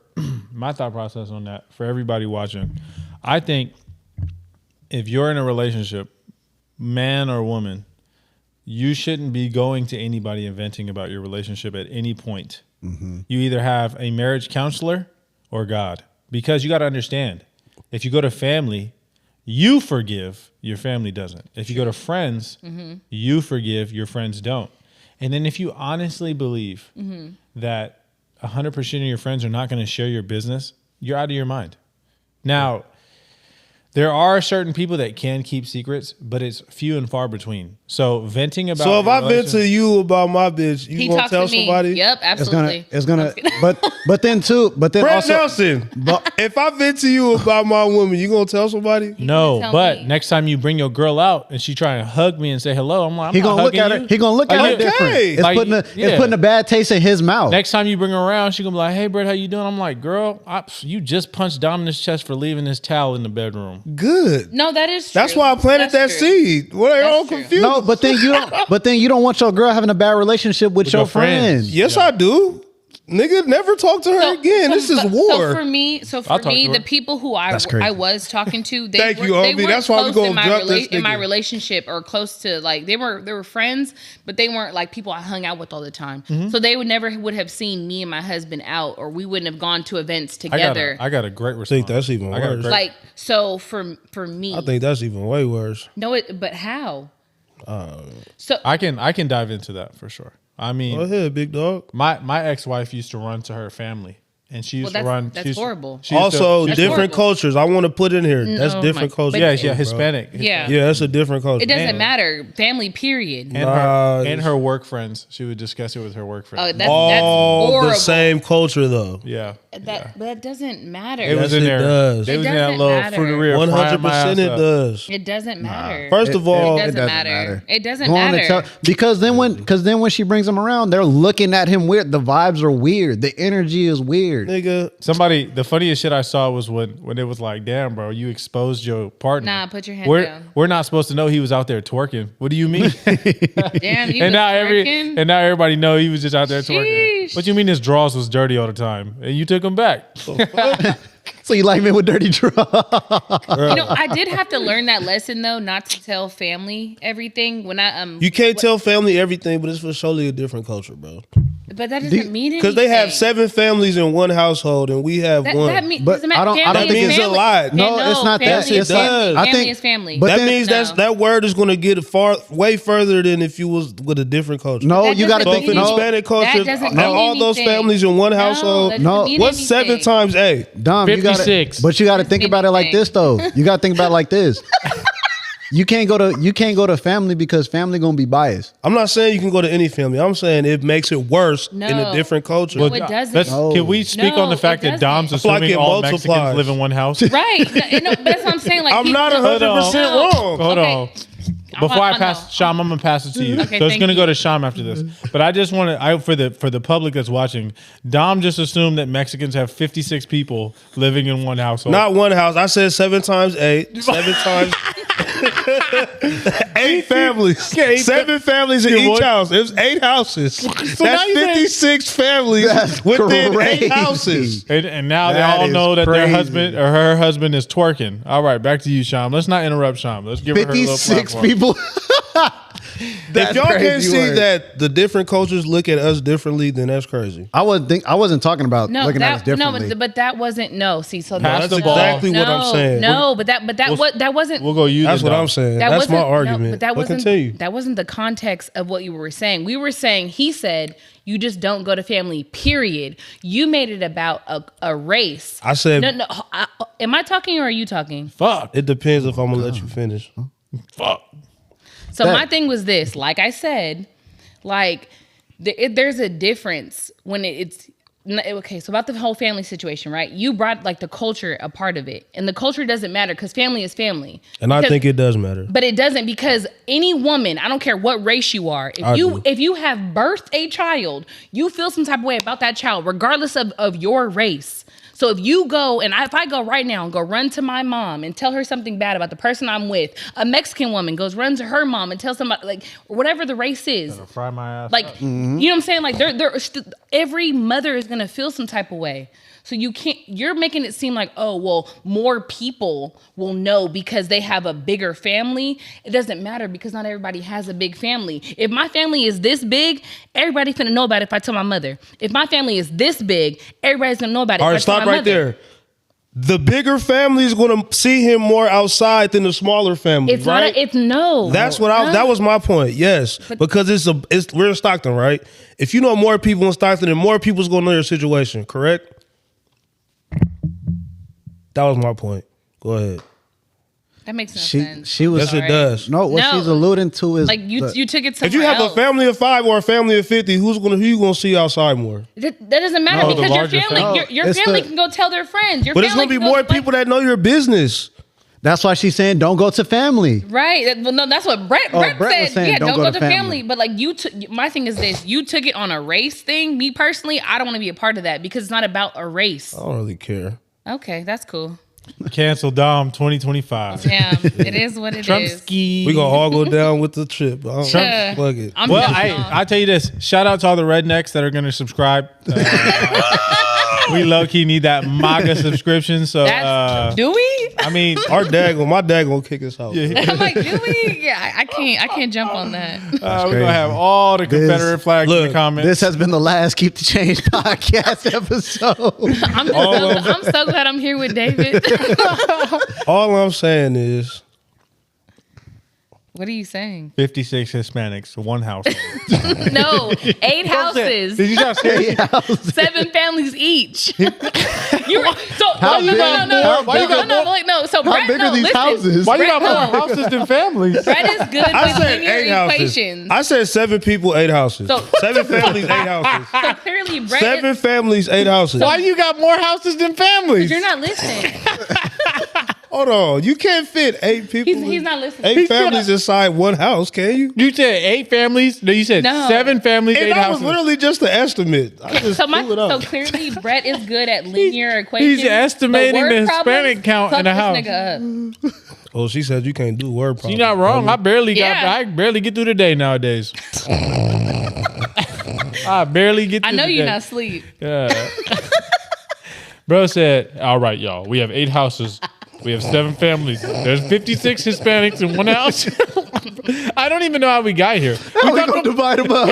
E: my thought process on that, for everybody watching, I think if you're in a relationship, man or woman, you shouldn't be going to anybody and venting about your relationship at any point. You either have a marriage counselor or God, because you got to understand, if you go to family, you forgive, your family doesn't. If you go to friends, you forgive, your friends don't. And then if you honestly believe that 100% of your friends are not going to share your business, you're out of your mind. Now, there are certain people that can keep secrets, but it's few and far between. So venting about...
C: So if
E: your
C: I vent
E: relationship-
C: to you about my bitch, you
B: He
C: gonna
B: talks
C: tell
B: to me.
C: somebody?
B: Yep, absolutely.
D: It's gonna, but then
C: Brett
D: also,
C: Nelson, if I vent to you about my woman, you gonna tell somebody?
E: No,
B: tell
E: but
B: me.
E: next time you bring your girl out and she try and hug me and say hello, I'm like, I'm
D: he
E: not
D: gonna look
E: hugging
D: at her.
E: you.
D: He gonna look at her
E: Like,
D: different.
C: okay.
D: It's
E: Like,
D: it's
E: yeah.
D: putting a bad taste in his mouth.
E: Next time you bring her around, she gonna be like, hey, Brett, how you doing? I'm like, girl, you just punched Dom in his chest for leaving his towel in the bedroom.
C: Good.
B: No, that is true.
C: That's why I planted that
B: That's true.
C: seed. What are y'all
B: That's true.
C: confused?
D: No, but then you don't. But then you don't want your girl having a bad relationship with your
E: your friends.
D: friends.
C: Yes, I do. Nigga, never talk to her again. This is war.
B: So for me,
E: I'll talk to her.
B: the people who I
D: crazy.
B: was talking to, they
C: Thank
B: were,
C: you,
B: they
C: Obi.
B: weren't
C: That's why we
B: close
C: gonna
B: in my
C: drop this
B: in my
C: nigga.
B: relationship, or close to, like, they were friends, but they weren't like people I hung out with all the time.
E: Mm-hmm.
B: So they would have seen me and my husband out, or we wouldn't have gone to events
E: I
B: together.
E: got a great response.
C: think that's even
E: I got a
C: worse.
E: great-
B: Like, so for me,
C: I think that's even way worse.
B: no, but how? So
E: I can dive into that for sure. I mean,
C: Go ahead, big dog.
E: my ex-wife used to run to her family, and she used
B: Well,
E: to run.
B: that's
E: she used-
B: horrible.
E: she used to-
C: Also,
B: That's
C: different
B: horrible.
C: cultures. I want to put in here. That's
B: No,
C: different
B: my-
C: culture.
E: yeah,
B: but-
E: yeah,
C: bro.
E: Hispanic.
B: Yeah.
C: Yeah, that's a different culture.
B: it doesn't
E: And-
B: matter. Family, period.
E: And
C: Nah,
E: her and her work friends. She would discuss it with her work
B: Oh,
E: friends.
B: that's
C: All
B: horrible.
C: the same culture, though.
E: yeah.
B: But that doesn't matter.
E: It was
C: Yes,
E: in
C: it
E: there.
C: does.
E: They
B: It
E: was in that
B: doesn't
E: little
B: matter.
E: fruiteria.
C: 100% it does.
B: It doesn't matter.
C: First of all,
B: it doesn't
D: doesn't
B: matter.
D: matter.
B: It doesn't
D: Go on and
B: matter.
D: because then when she brings him around, they're looking at him weird. The vibes are weird. The energy is weird.
C: nigga,
E: Somebody, the funniest shit I saw was when it was like, damn, bro, you exposed your partner.
B: Nah, put your hand
E: we're,
B: down.
E: We're not supposed to know he was out there twerking. What do you mean?
B: Damn, you
E: and now
B: twerking?
E: and now everybody know he was just out there twerking.
B: Sheesh.
E: What you mean his drawers was dirty all the time? And you took him back.
D: So you like men with dirty drugs?
B: I did have to learn that lesson though, not to tell family everything. When I
C: you can't tell family everything, but it's for surely a different culture, bro.
B: but that doesn't mean anything.
C: Because they have 7 families in one household, and we have
B: That,
C: one.
B: that mean,
D: But
B: doesn't matter.
D: I don't
B: Family
D: think
B: is
C: it's a
B: family.
C: lot.
D: No, it's not that.
B: family
D: It's
B: is
C: like-
B: family.
D: I
B: Family
D: think-
B: is family.
D: but
C: that
D: then-
C: means that word is going to get way further than if you was with a different culture.
D: No,
B: That
D: you got to
B: doesn't
C: So
D: think.
C: for
B: mean-
D: No,
C: Hispanic culture,
B: That doesn't
C: and
B: mean
C: all those
B: anything.
C: families in one
B: No,
C: household,
B: that doesn't mean
C: what's 7
B: anything.
C: times 8?
D: Dom, you got
E: 56.
D: But you got to
B: Doesn't
D: think
B: mean
D: about it like
B: anything.
D: this, though. You got to think about it like this. You can't go to family because family gonna be biased.
C: I'm not saying you can go to any family. I'm saying it makes it worse in a
B: No.
C: different culture.
B: No, it doesn't.
E: Can we speak
B: No,
E: on the fact
B: it
E: that Dom's
C: doesn't. I feel like
E: assuming
C: it
E: all
C: multiplies.
E: Mexicans live in one house?
B: Right. No, but that's what I'm saying. Like,
C: I'm
B: people
C: not
B: don't-
C: 100%
B: No.
C: wrong.
E: Hold
B: Okay.
E: on. Before I pass,
B: know.
E: Sham, I'm gonna pass it to you.
B: Okay,
E: so it's
B: thank
E: gonna
B: you.
E: go to Sham after this. But I just want to, for the public that's watching, Dom just assumed that Mexicans have 56 people living in one household.
C: Not one house. I said 7 times 8. 7 times 8 8 families.
E: Yeah, 8
C: 7 families in
E: Yeah,
C: each
E: what?
C: house. It was 8 houses.
E: now
C: That's
E: you saying-
C: 56 families
D: That's
C: within
D: crazy.
C: 8 houses.
E: And now they
D: That
E: all
D: is
E: know that their
D: crazy.
E: husband or her husband is twerking. All right, back to you, Sham. Let's not interrupt Sham. Let's give her a little
D: 56
E: platform.
D: people. That's
C: If y'all can't
D: crazy
C: see
D: work.
C: that the different cultures look at us differently, then that's crazy.
D: I wasn't talking about
B: No,
D: looking at us
B: that no,
D: differently.
B: but that wasn't no. See, so
E: Pass
B: that's
E: the
C: That's
E: ball.
C: exactly what I'm saying.
B: No, but that wasn't.
E: We'll go you.
C: That's
E: then,
C: what
E: Dom.
C: I'm saying.
B: That
C: That's my
B: wasn't- no,
C: argument.
B: but that
C: But
B: wasn't
C: continue.
B: that wasn't the context of what you were saying. We were saying he said you just don't go to family. Period. You made it about a race.
C: I said-
B: no. Am I talking or are you talking?
E: Fuck.
C: It depends if I'm gonna let you finish.
E: Fuck.
B: So
D: That-
B: my thing was this, like I said, like there's a difference when it's okay. So about the whole family situation, right? You brought like the culture a part of it, and the culture doesn't matter because family is family.
C: And I
B: Because-
C: think it does matter.
B: but it doesn't because any woman, I don't care what race you are,
C: I do.
B: if you have birthed a child, you feel some type of way about that child, regardless of your race. So if you go and if I go right now and go run to my mom and tell her something bad about the person I'm with, a Mexican woman goes run to her mom and tell somebody like whatever the race is,
E: Fry my ass.
B: like
E: up.
B: you know what I'm saying, like every mother is gonna feel some type of way. So you're making it seem like, oh, well, more people will know because they have a bigger family. It doesn't matter because not everybody has a big family. If my family is this big, everybody's gonna know about it if I tell my mother. If my family is this big, everybody's gonna know about it
C: All
B: if
C: right,
B: I tell
C: stop
B: my
C: right
B: mother.
C: there. The bigger family is going to see him more outside than the smaller family,
B: It's
C: right?
B: not. It's no.
C: That's what
B: No.
C: that was my point. Yes, because we're in Stockton, right? If you know more people in Stockton, then more people's going to know your situation. Correct? That was my point. Go ahead.
B: That makes no sense.
D: she was
C: Yes, it
B: Sorry.
C: does.
D: no. What
B: No.
D: she's alluding to is
B: Like you took it somewhere
C: If you have
B: else.
C: a family of 5 or a family of 50, who you going to see outside more?
B: That doesn't matter
E: No, the
B: because your
E: larger
B: family,
E: family.
B: your
D: It's
B: family
D: the-
B: can go tell their friends. Your
C: But it's
B: family
C: going to be
B: can go,
C: more
B: like,
C: people that know your business.
D: That's why she's saying don't go to family.
B: Right. Well, no, that's what Brett
D: Brett
B: said.
D: was saying,
B: Yeah,
D: don't
B: don't
D: go
B: go
D: to
B: to
D: family.
B: family. But like my thing is this: you took it on a race thing. Me personally, I don't want to be a part of that because it's not about a race.
C: I don't really care.
B: Okay, that's cool.
E: Cancel Dom 2025.
B: Yeah, it is what it is.
E: Trumpski.
C: We going to all go down with the trip. Fuck it.
B: I'm
E: Well,
B: jumping off.
E: I'll tell you this. Shout out to all the rednecks that are going to subscribe. We low key need that MAGA subscription. So,
B: Do we?
E: I mean,
C: my dad gonna kick us out.
B: I'm like, do we? Yeah, I can't jump on that.
E: we're going to have all the Confederate flags in the
C: Look,
E: comments.
D: This has been the last Keep the Change podcast episode.
B: I'm so glad I'm here with David.
C: All I'm saying is,
B: What are you saying?
E: 56 Hispanics, one household.
B: No, 8 houses.
E: Did you just say
B: 7 families each. You were, so
D: How
B: no,
D: big-
B: no, no, no,
D: how
B: no,
D: big
B: no,
D: are-
B: no, like, no. So
D: How
B: Brett,
D: big
B: no,
D: are these
B: listen.
D: houses?
E: Why you got
B: Brett,
E: more houses than families?
B: Brett is good
C: I
B: with
C: said
B: linear
C: 8 houses.
B: equations.
C: I said 7 people, 8 houses.
B: So-
C: 7 families, 8 houses.
B: So clearly, Brett
C: 7 families, 8 houses.
E: Why you got more houses than families?
B: you're not listening.
C: Hold on, you can't fit 8 people.
B: He's not listening.
C: 8 families inside one house, can you?
E: You said 8 families? No, you said
B: No.
E: 7 families,
C: And
E: 8
C: that was
E: houses.
C: literally just the estimate. I just
B: So,
C: threw it
B: so
C: up.
B: clearly, Brett is good at linear equations.
E: he's estimating
B: But word
E: the Hispanic
B: problems,
E: count in
B: fuck
E: the
B: this
E: house.
B: nigga up.
C: Oh, she said you can't do word problems.
E: You're not wrong. I barely
B: Yeah.
E: I barely get through the day nowadays. I barely get through
B: I know
E: the
B: you're
E: day.
B: not asleep.
E: Yeah. Bro said, all right, y'all, we have 8 houses. We have 7 families. There's 56 Hispanics in one house. I don't even know how we got here.
D: How we gonna divide them up?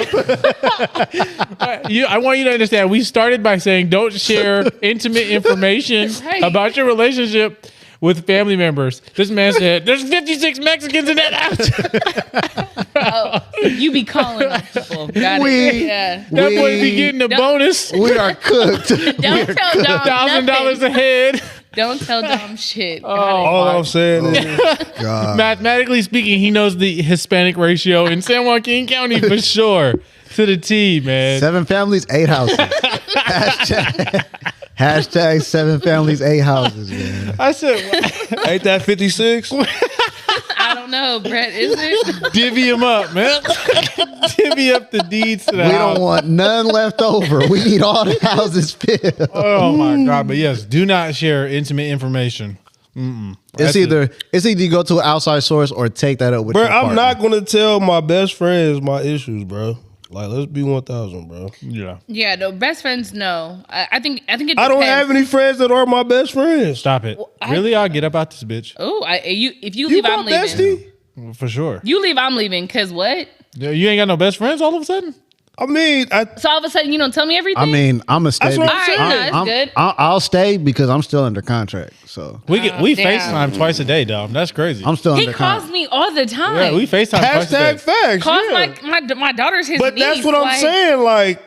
E: I want you to understand, we started by saying don't share intimate information
B: Right.
E: about your relationship with family members. This man said, there's 56 Mexicans in that house.
B: You be calling on people. Got it.
D: We-
B: Yeah.
E: That boy be
D: We-
E: getting a
B: Don't-
E: bonus.
D: We are cooked.
B: Don't tell Dom
E: $1,000
B: nothing.
E: a head.
B: Don't tell Dom shit. Got
C: All I'm saying is,
E: Mathematically speaking, he knows the Hispanic ratio in San Joaquin County for sure. To the T, man.
D: 7 families, 8 houses. Hashtag 7 families, 8 houses, man.
E: I said,
C: ain't that 56?
B: I don't know, Brett. Is it?
E: divvy him up, man. Divvy up the deeds to the
D: We
E: house.
D: don't want none left over. We need all the houses filled.
E: Oh my God. But yes, do not share intimate information
D: It's either you go to an outside source or take that up with
C: Bro,
D: your
C: I'm
D: partner.
C: not gonna tell my best friends my issues, bro. Like, let's be 1,000, bro.
E: Yeah.
B: Yeah, no, best friends, no. I think it depends.
C: I don't have any friends that are my best friends.
E: Stop it.
B: I-
E: Really? I'll get up out this bitch.
B: Oh, if you
C: You
B: leave,
C: my
B: I'm leaving.
C: bestie?
E: For sure.
B: You leave, I'm leaving. Cause what?
E: Yeah, you ain't got no best friends all of a sudden?
C: I mean,
B: So all of a sudden you don't tell me everything.
D: I mean, I'm a stay.
C: That's what I'm
B: all right,
C: saying.
B: no, it's good.
D: I'll stay because I'm still under contract. So
E: We
B: damn.
E: FaceTime twice a day, dog. That's crazy.
D: I'm still
B: He
D: under
B: calls
D: contract.
B: me all the time.
E: Yeah, we FaceTime twice a day.
C: hashtag facts.
B: calls
C: Yeah.
B: my daughter's his
C: But
B: niece.
C: that's what I'm
B: like,
C: saying. Like,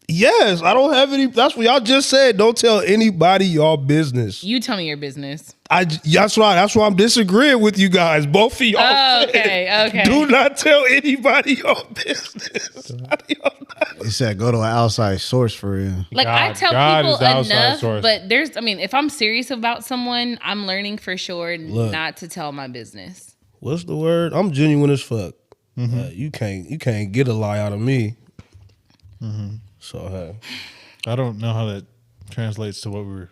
C: yes, I don't have any. That's what y'all just said. Don't tell anybody y'all business.
B: You tell me your business.
C: That's why I'm disagreeing with you guys. Both of y'all.
B: Oh,
C: said,
B: okay.
C: Do not tell anybody your business. How do y'all not-
D: He said go to an outside source for real.
B: Like I
E: God-
B: tell
E: God is
B: people
E: the outside
B: enough,
E: source.
B: but if I'm serious about someone, I'm learning for sure
C: Look.
B: not to tell my business.
C: What's the word? I'm genuine as fuck. You can't get a lie out of me. So hey,
E: I don't know how that translates to what we were.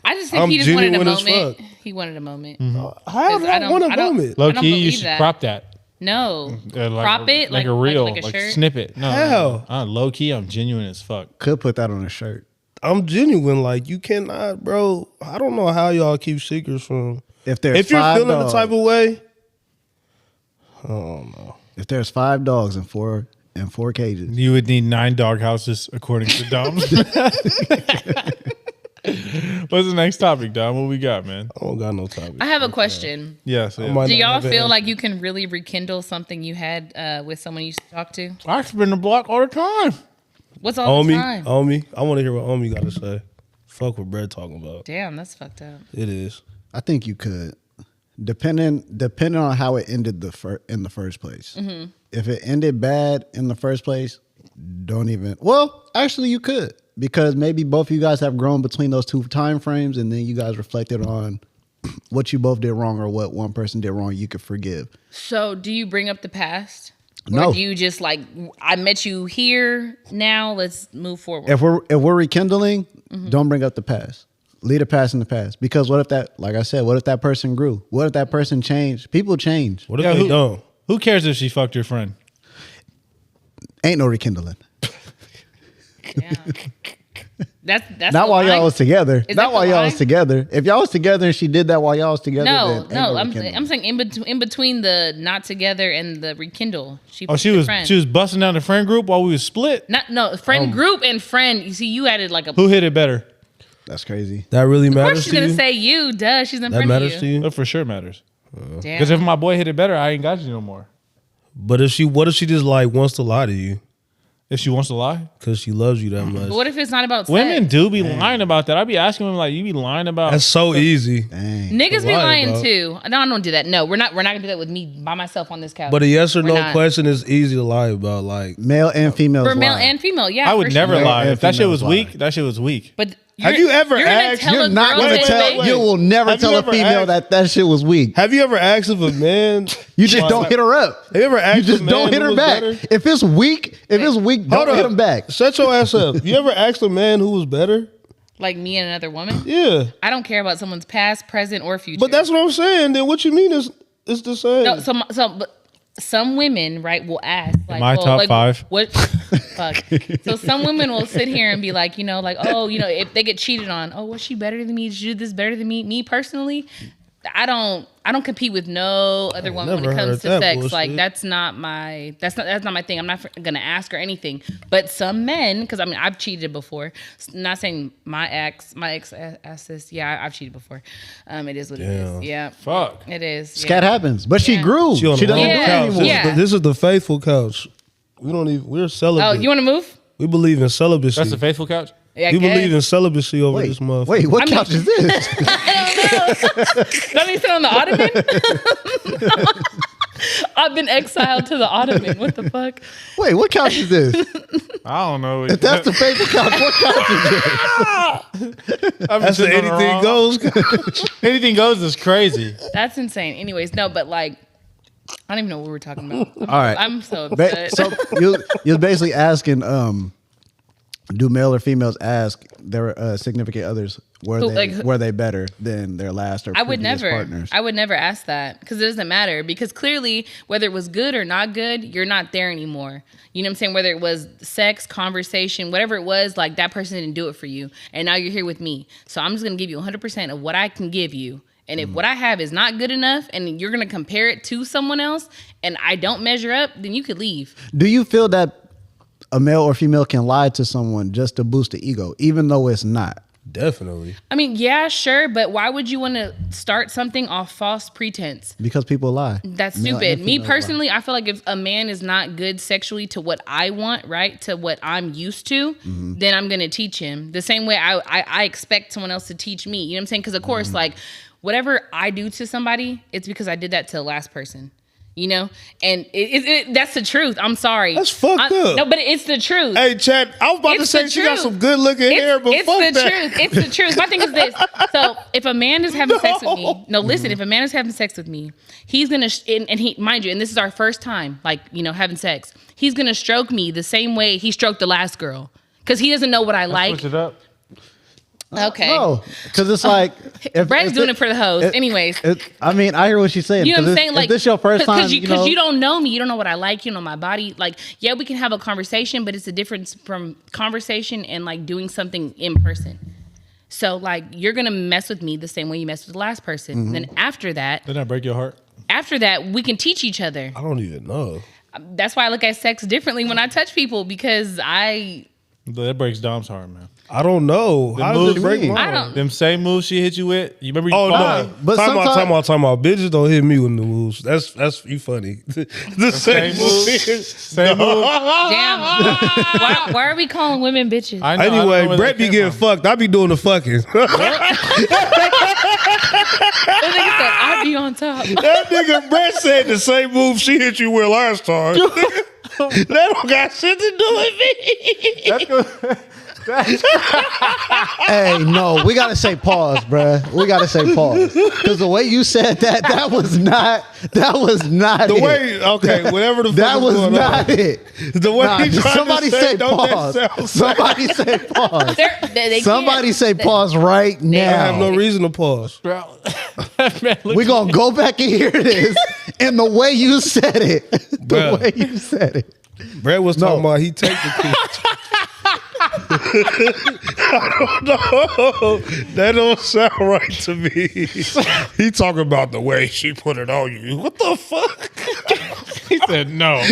B: I just think
C: I'm
B: he just wanted a
C: genuine as
B: moment.
C: fuck.
B: He wanted a moment.
C: how did I want a moment?
E: Low
B: I don't
E: key, you
B: believe
E: should
B: that.
E: crop that.
B: No,
E: Like
B: crop it
E: like a reel,
B: like a
E: like
B: shirt.
E: snippet. No,
C: How?
E: Low key, I'm genuine as fuck.
D: Could put that on a shirt.
C: I'm genuine. Like you cannot, bro. I don't know how y'all keep secrets from.
D: If there's
C: If you're
D: five
C: feeling
D: dogs,
C: the type of way, I don't know.
D: if there's 5 dogs and four cages,
E: You would need 9 dog houses, according to Dom. What's the next topic, Dom? What we got, man?
C: I don't got no topic.
B: I have a question.
E: Yes.
C: I might
B: Do
C: not
B: y'all
C: have an
B: feel
C: answer.
B: like you can really rekindle something you had with someone you used to talk to?
E: I spin the block all the time.
B: What's all the time?
C: Omi, I want to hear what Omi got to say. Fuck what Brett talking about.
B: Damn, that's fucked up.
C: It is.
D: I think you could, depending on how it ended in the first place.
B: Mm-hmm.
D: If it ended bad in the first place, don't even. Well, actually, you could because maybe both of you guys have grown between those 2 time frames, and then you guys reflected on what you both did wrong or what one person did wrong. You could forgive.
B: So, do you bring up the past?
D: No.
B: Or do you just like, I met you here, now let's move forward?
D: If we're rekindling,
B: Mm-hmm.
D: don't bring up the past. Leave the past in the past. Because what if that, like I said, what if that person grew? What if that person changed? People change.
C: What if
E: Yeah,
C: they don't?
E: Who cares if she fucked your friend?
D: Ain't no rekindling.
B: Yeah. That's
D: Not
B: the
D: while
B: line?
D: y'all was together.
B: Is
D: Not
B: that
D: while
B: the
D: y'all
B: line?
D: was together. If y'all was together and she did that while y'all was together,
B: No,
D: then ain't
B: no,
D: rekindling.
B: I'm saying in between the not together and the rekindle.
E: Oh,
B: fucked
E: she
B: your
E: was
B: friend.
E: she was busting down the friend group while we was split.
B: friend group and friend. You see, you added like a.
E: Who hit it better?
D: That's crazy.
C: That really
B: Of course,
C: matters
B: she's
C: to
B: gonna
C: you?
B: say you. Duh, she's in
C: That
B: front
C: matters
B: of
C: to
B: you.
C: you?
E: That for sure matters.
B: Damn.
E: Because if my boy hit it better, I ain't got you no more.
C: But what if she just like wants to lie to you
E: If she wants to lie,
C: because she loves you that much?
B: But what if it's not about
E: women
B: sex?
E: do be lying about that. I be asking them like, you be lying about.
C: That's so easy.
D: Dang.
B: Niggas be
C: lie
B: lying
C: about.
B: too. No, I don't do that. No, we're not gonna do that with me by myself on this couch.
C: But a yes or
B: We're
C: no
B: not.
C: question is easy to lie about. Like,
D: Male and female.
B: for male and female. Yeah,
E: I would
B: for
E: never
B: sure.
E: lie.
D: Yeah,
E: If that shit was
D: females
E: weak,
D: lie.
E: that shit was weak.
B: But
C: Have you ever
B: you're gonna
C: asked-
B: tell
D: You're
B: a
D: not
B: girl
D: gonna
B: to
D: tell.
B: make-
D: You will never
C: Have you
D: tell a
C: ever
D: female
C: asked-
D: that shit was weak.
C: have you ever asked if a man?
D: You just don't hit her up.
C: Have you ever asked
D: You just
C: a man
D: don't hit
C: who
D: her
C: was
D: back.
C: better?
D: If it's weak, don't
C: Hold
D: hit
C: up.
D: him back.
C: Shut your ass up. You ever asked a man who was better?
B: like me and another woman.
C: Yeah.
B: I don't care about someone's past, present, or future.
C: But that's what I'm saying. Then what you mean is it's the same.
B: no. But some women, right, will ask like,
E: My
B: well,
E: top
B: like,
E: 5.
B: What? Fuck. So some women will sit here and be like, like, oh, if they get cheated on, oh, was she better than me? Did you do this better than me? Me personally, I don't compete with no other woman when
C: never
B: it comes
C: heard
B: to
C: that
B: sex.
C: bullshit.
B: Like that's not my thing. I'm not gonna ask or anything. But some men, because I mean I've cheated before. Not saying my ex asked this. Yeah, I've cheated before. It is what it
C: Damn.
B: is. Yeah,
E: Fuck.
B: it is.
D: Scat
B: yeah.
D: happens, but she
B: Yeah.
D: grew.
C: She on the
D: doesn't
C: wrong
D: do it
B: Yeah.
C: couch.
D: anymore.
C: This is the faithful couch. We're celibate.
B: Oh, you want to move?
C: We believe in celibacy.
E: That's the faithful couch.
B: Yeah, I
C: we
B: guess.
C: believe in celibacy over this motherfucker.
D: Wait, what
B: I mean-
D: couch is this?
B: Don't you sit on the ottoman? I've been exiled to the ottoman. What the fuck?
D: Wait, what couch is this?
E: I don't know.
D: If that's the faithful couch, what couch is this?
C: That's the anything goes couch.
E: Anything goes is crazy.
B: That's insane. Anyways, no, but like, I don't even know what we're talking about.
D: All right.
B: I'm so
D: Ba-
B: upset.
D: so you're basically asking do male or females ask their significant others were they better than their last or
B: I would
D: previous
B: never.
D: partners?
B: I would never ask that because it doesn't matter. Because clearly, whether it was good or not good, you're not there anymore. You know what I'm saying? Whether it was sex, conversation, whatever it was, like that person didn't do it for you, and now you're here with me. So I'm just gonna give you 100% of what I can give you. And if what I have is not good enough, and you're gonna compare it to someone else, and I don't measure up, then you could leave.
D: Do you feel that a male or female can lie to someone just to boost the ego, even though it's not?
C: Definitely.
B: I mean, yeah, sure, but why would you want to start something off false pretense?
D: Because people lie.
B: That's
D: Male
B: stupid.
D: and
B: Me
D: female lie.
B: personally, I feel like if a man is not good sexually to what I want, right, to what I'm used to, then I'm going to teach him. The same way I expect someone else to teach me. You know what I'm saying? Because, of course, like, whatever I do to somebody, it's because I did that to the last person. You know? And that's the truth. I'm sorry.
C: That's fucked up.
B: No, but it's the truth.
C: Hey, Chad, I was about to
B: It's
C: say
B: the
C: she got
B: truth.
C: some good looking hair, but
B: It's
C: fuck
B: the
C: that.
B: truth. It's the truth. My thing is this. So if a man is having sex with me, listen, if a man is having sex with me, he's gonna and he, mind you, and this is our first time, like, you know, having sex. He's gonna stroke me the same way he stroked the last girl, because he doesn't know what I like.
E: Switch it up.
B: Okay,
D: No, because it's like
B: Brad's doing it for the hoes. Anyways.
D: I mean, I hear what she's saying.
B: You know what I'm
D: 'cause
B: saying? Like,
D: if this your first time,
B: because you don't know me, you don't know what I like, you know my body. Like, yeah, we can have a conversation, but it's a difference from conversation and like doing something in person. So like, you're gonna mess with me the same way you messed with the last person. Then after that,
E: Didn't that break your heart?
B: we can teach each other.
C: I don't even know.
B: That's why I look at sex differently when I touch people, because
E: That breaks Dom's heart, man.
C: I don't know. How does
E: moves-
C: it break
D: I
C: mine?
B: I don't.
E: Them same moves she hit you with. You remember?
C: Oh no!
D: But
C: Time
D: sometimes-
C: out. Bitches don't hit me with the moves. That's you funny. The same
E: moves. Same move.
B: Damn. why are we calling women bitches?
E: I know, I don't know
C: Anyway,
E: where
C: Brett
E: that
C: be
E: came
C: getting
E: from.
C: fucked. I be doing the fucking.
B: That nigga said, I be on top.
C: That nigga Brett said the same move she hit you with last time. That don't got shit to do with me.
D: Hey, no, we gotta say pause, bruh. We gotta say pause because the way you said that was not
C: The
D: it.
C: way, okay, whatever the fuck
D: That
C: is
D: was
C: going
D: not
C: on.
D: it.
C: The way
D: Nah,
C: he tried
D: somebody
C: to
D: say
C: don't that
D: pause.
C: sound
D: Somebody say pause.
B: They
D: Somebody
B: can't.
D: say pause right
C: I have no
D: now.
C: reason to pause.
D: We're gonna go back and hear this and the way you said it. The
C: Bruh.
D: way you said it.
C: Brett was talking about he take the key. I don't know. That don't sound right to me. He talking about the way she put it on you. What the fuck?
E: He said no.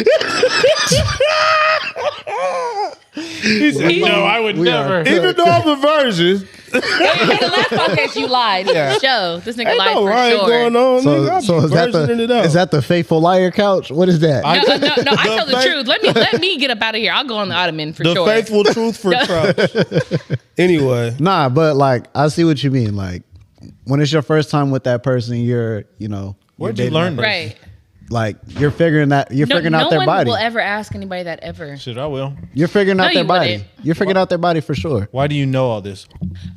E: He said no. I would
D: we
E: never.
D: are-
C: Even though I'm a virgin,
B: The last podcast you lied.
D: Yeah.
B: Show. This nigga
C: ain't
B: lied
C: no
B: for
C: right
B: sure.
C: going on. nigga. I
D: So
C: be
D: is that
C: virgining it out.
D: is that the faithful liar couch? What is that?
B: No, I tell the
C: faith-
B: truth. Let me get up out of here. I'll go on the ottoman for
C: the
B: sure.
C: faithful truth for Trout? Anyway,
D: Nah, but like I see what you mean. Like when it's your first time with that person, you're
E: Where'd
D: you're
E: you
D: dating
E: learn
D: that
E: this?
B: Right.
D: person. Like you're figuring out
B: No
D: their
B: one
D: body.
B: will ever ask anybody that ever.
E: Shit, I will.
D: You're figuring out
B: No,
D: their
B: you
D: body.
B: wouldn't.
D: You're figuring out their body for sure.
E: Why do you know all this?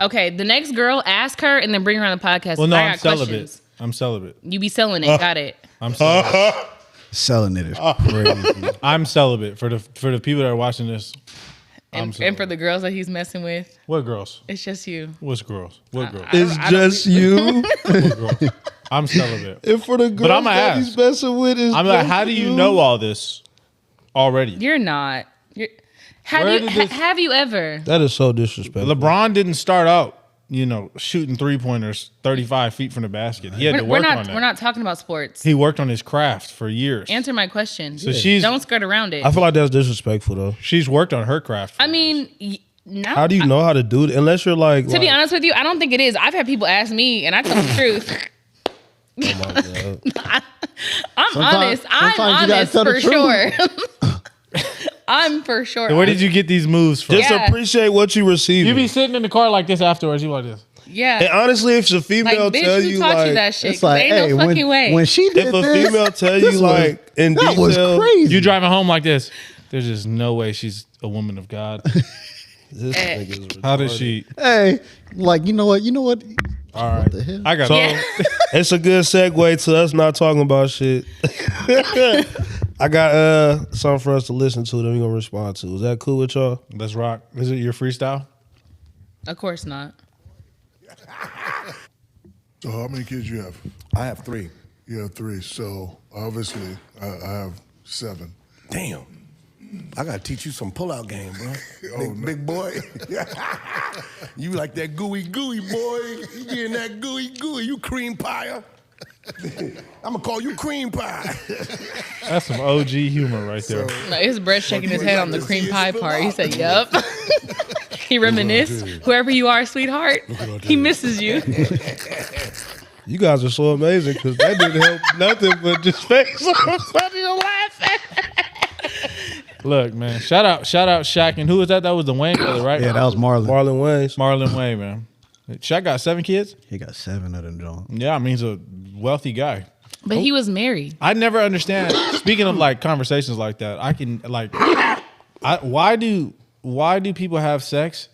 B: Okay, the next girl, ask her and then bring her on the podcast.
E: Well, no,
B: I
E: I'm
B: got
E: celibate.
B: questions.
E: I'm celibate.
B: You be selling it. Got it.
E: I'm celibate.
D: Selling it is crazy.
E: I'm celibate for the people that are watching this.
B: And for the girls that he's messing with,
E: What girls?
B: it's just you.
E: What's girls? What girls?
C: it's
B: I don't
C: just you.
E: What girls? I'm celibate.
C: And for the girls
E: I'ma
C: that
E: ask.
C: he's messing with, is
E: I'm like,
C: just
E: how do you know all this already?
B: You're not.
E: Where did this-
B: Have you ever?
C: That is so disrespectful.
E: LeBron didn't start out, shooting 3-pointers 35 feet from the basket. He had to
B: We're
E: work on
B: not.
E: that.
B: We're not talking about sports.
E: He worked on his craft for years.
B: Answer my question.
E: So she's
B: Don't skirt around it.
C: I feel like that's disrespectful though.
E: she's worked on her craft. For
B: I mean, no.
C: How do you know how to do it unless you're like?
B: To be honest with you, I don't think it is. I've had people ask me, and I tell the truth.
C: oh my god.
B: I'm honest. I'm
D: sometimes you gotta
B: honest
D: tell the
B: for sure. I'm for sure.
E: Where did you get these moves from?
C: Just
B: Yeah.
C: appreciate what you receive.
E: You be sitting in the car like this afterwards. You like this.
B: Yeah.
C: And honestly, if a
B: Like,
C: female
B: bitch,
C: tell
B: who
C: you
B: taught
C: like,
B: you that shit?
D: It's like,
B: ain't
D: hey,
B: no fucking way.
D: when she did
C: if a
D: this,
C: female tell
D: this
C: you
D: was-
C: like in
D: that was
C: detail,
D: crazy.
E: You driving home like this. There's just no way she's a woman of God.
C: This nigga's
E: How did
C: retarded.
E: she?
D: Hey, like you know what?
E: All right.
D: the hell?
E: I got
C: So
B: Yeah.
C: it's a good segue to us not talking about shit. I got something for us to listen to that we gonna respond to. Is that cool with y'all?
E: Let's rock. Is it your freestyle?
B: Of course not.
F: So how many kids you have?
G: I have 3.
F: You have 3. So obviously I have 7.
G: Damn. I gotta teach you some pull-out game, bro.
F: Oh,
G: Big boy. You like that gooey boy. You getting that gooey. You cream pie. I'm gonna call you cream pie.
E: That's some OG humor right there.
B: No, his breath shaking his head on the cream pie part. He said, "Yup." He reminisced. Whoever you are, sweetheart, he misses you.
C: You guys are so amazing because that didn't help nothing but just make so funny to laugh at.
E: Look, man. Shout out Shaq. And who was that? That was the Wayne brother, right?
D: Yeah, that was Marlon.
C: Marlon Wayans.
E: Marlon Wayne, man. Shaq got 7 kids?
D: He got 7 of them, John.
E: Yeah, I mean, he's a wealthy guy.
B: But he was married.
E: I never understand. Speaking of like conversations like that, I can like, why do people have sex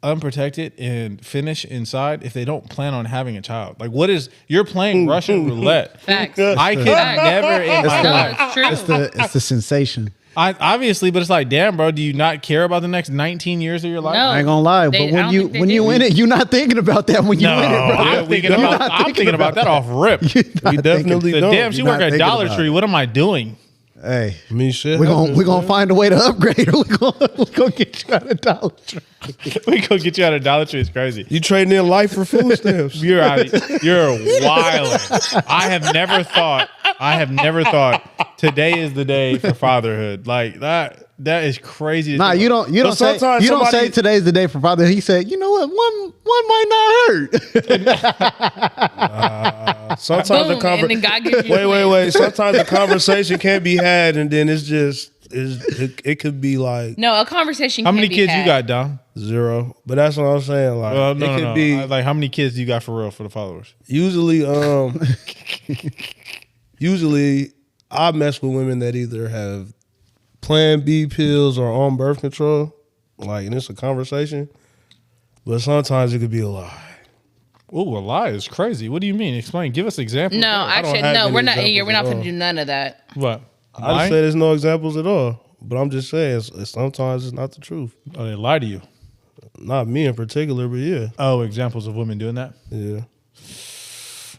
E: unprotected and finish inside if they don't plan on having a child? Like, what is you're playing Russian roulette?
B: Facts.
E: I could
B: Facts.
E: never in my
B: No,
E: life.
B: it's true.
D: It's the sensation.
E: I obviously, but it's like, damn, bro, do you not care about the next 19 years of your life?
B: No.
D: I ain't gonna lie,
B: They-
D: but
B: I don't think they
D: when you
B: do.
D: in it, you're not thinking about that when you in it, bro.
E: I'm thinking about that off rip.
C: We definitely
E: The
C: don't.
E: damn, she
D: You're
E: work
D: not
E: at
D: thinking
E: Dollar
D: about
E: Tree.
D: it.
E: What am I doing?
D: Hey,
C: I mean, shit.
D: we're gonna find a way to upgrade her. We're gonna get you out of Dollar Tree.
E: We go get you out of Dollar Tree. It's crazy.
C: You trading in life for food stamps.
E: You're wild. I have never thought today is the day for fatherhood. Like that is crazy. to
D: Nah,
E: think
D: you
E: about.
D: don't say
C: sometimes
D: you don't say
C: somebody-
D: today's the day for father. He said, you know what, one might not hurt.
C: Sometimes
B: Boom,
C: the
B: and then God gives you a
C: wait. Sometimes the conversation can't be had, and then it's just it could be like
B: No, a conversation.
E: How
B: can
E: many
B: be
E: kids
B: had.
E: you got, Dom?
C: 0. But that's what I'm saying. Like
E: Well,
C: it
E: no,
C: could
E: no.
C: be
E: Like, how many kids do you got for real for the followers?
C: usually I mess with women that either have Plan B pills or on birth control. Like, and it's a conversation. But sometimes it could be a lie.
E: Ooh, a lie is crazy. What do you mean? Explain. Give us examples.
B: No,
C: don't
B: actually,
C: have
B: no.
C: any
B: We're not.
C: examples
B: We're not
C: at
B: going
C: all.
B: to do none of that.
E: What?
C: I
E: Lie?
C: just say there's no examples at all. But I'm just saying, sometimes it's not the truth.
E: Oh, they lie to you.
C: Not me in particular, but yeah.
E: Oh, examples of women doing that.
C: Yeah.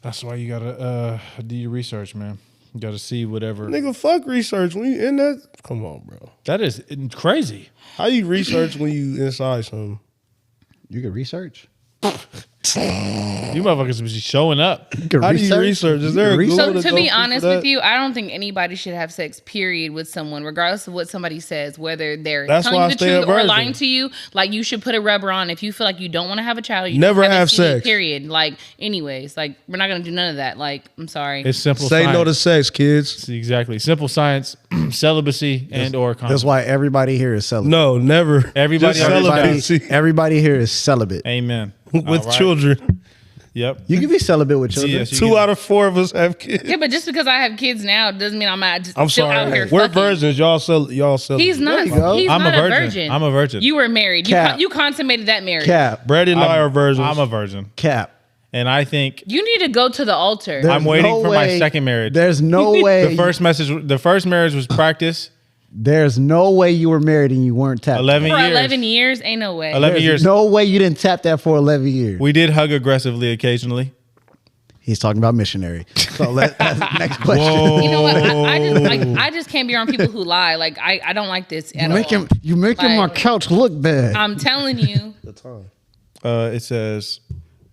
E: That's why you gotta do your research, man. You gotta see whatever.
C: Nigga, fuck research. When you in that, come on, bro.
E: That is crazy.
C: How you research when you inside something?
D: You can research.
E: You motherfuckers be showing up.
D: You can
C: How do you research? Is there a Google
B: So
C: to
B: to
C: go
B: be
C: to
B: honest
C: for
B: with
C: that?
B: you, I don't think anybody should have sex, period, with someone, regardless of what somebody says, whether they're
C: That's
B: telling
C: why
B: you
C: I
B: the
C: stay a
B: truth or
C: virgin.
B: lying to you. Like, you should put a rubber on if you feel like you don't want to have a child. You
C: Never
B: don't
C: have
B: STD,
C: sex.
B: period. Like, anyways, like, we're not gonna do none of that. Like, I'm sorry.
E: It's simple.
C: Say
E: science.
C: no to sex, kids.
E: Exactly. Simple science, celibacy, and or condom.
D: That's why everybody here is celibate.
C: No, never.
E: Everybody
C: Just
E: on this
C: celibacy
D: Everybody here is celibate.
E: Amen.
C: with
E: All right.
C: children.
E: Yep.
D: You can be celibate with children.
E: Yes, you
C: 2
E: can.
C: out of 4 of us have kids.
B: Yeah, but just because I have kids now doesn't mean I'm not just
C: I'm
B: still out
C: sorry.
B: here
C: We're
B: fucking.
C: virgins. Y'all celebrate.
B: He's not.
D: you go.
B: He's
E: I'm
B: not
E: a
B: a
E: virgin.
B: virgin.
E: I'm a virgin.
B: You were married.
D: Cap.
B: You consummated that marriage.
D: Cap.
C: Brad and I are virgins.
E: I'm a virgin,
D: Cap.
E: and I think
B: You need to go to the altar.
D: There's
E: I'm waiting
D: no
E: for my
D: way-
E: second marriage.
D: There's no way.
E: The first marriage was practice.
D: There's no way you were married and you weren't tapped.
E: 11
B: For
E: years.
B: 11 years, ain't no way.
E: 11
D: There's
E: years.
D: no way you didn't tap that for 11 years.
E: We did hug aggressively occasionally.
D: He's talking about missionary. So that's next question.
B: You know what? I just can't be around people who lie. Like, I don't like this at all.
D: You're making my
B: Like-
D: couch look bad.
B: I'm telling you.
E: It says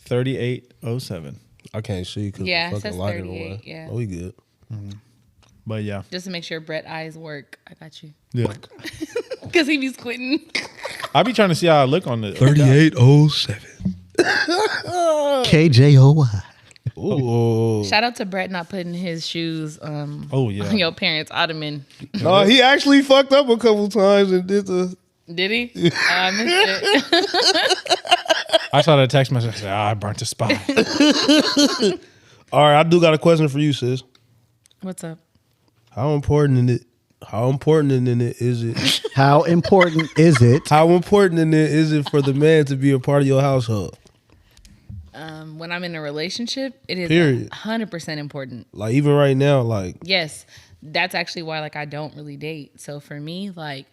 E: 3807.
C: I can't see because
B: Yeah, it
C: the fucking
B: says
C: light in the
B: 38,
C: way.
B: yeah.
C: Oh, we good.
E: But yeah.
B: Just to make sure Brett eyes work. I got you.
E: Yeah.
B: Because he be squinting.
E: I be trying to see how I look on the
C: 3807.
D: KJOY.
C: Ooh.
B: Shout out to Brett not putting his shoes
E: Oh, yeah.
B: on your parents' ottoman.
C: No, he actually fucked up a couple times and did the.
B: Did he? I missed it.
E: I saw that text message. I said, I burnt a spot.
C: All right, I do got a question for you, sis.
B: What's up?
C: How important How important in it is it?
D: How important is it?
C: How important in it is it for the man to be a part of your household?
B: When I'm in a relationship, it is
C: Period.
B: 100% important.
C: Like even right now, like
B: Yes, that's actually why like I don't really date. So for me, like,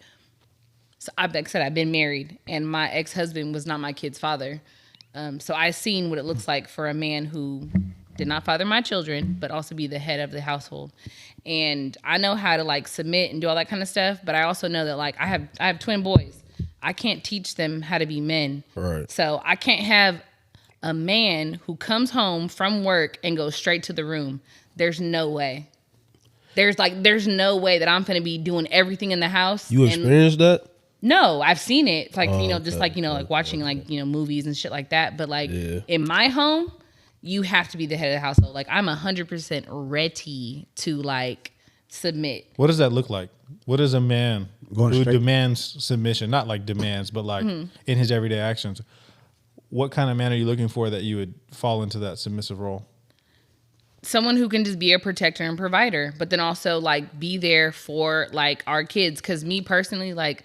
B: like I said, I've been married, and my ex-husband was not my kid's father. So I seen what it looks like for a man who did not father my children, but also be the head of the household. And I know how to like submit and do all that kind of stuff, but I also know that like I have twin boys. I can't teach them how to be men.
C: Right.
B: So I can't have a man who comes home from work and goes straight to the room. There's no way. There's no way that I'm going to be doing everything in the house.
C: you experienced that?
B: No, I've seen it. It's like, just
C: okay,
B: like, like watching like, movies and shit like that. But like in my home, you have to be the head of the household. Like I'm 100% ready to like submit.
E: What does that look like? What is a man
D: Going
E: who
D: straight-
E: demands submission? Not like demands, but like in his everyday actions. What kind of man are you looking for that you would fall into that submissive role?
B: Someone who can just be a protector and provider, but then also like be there for like our kids. Cause me personally, like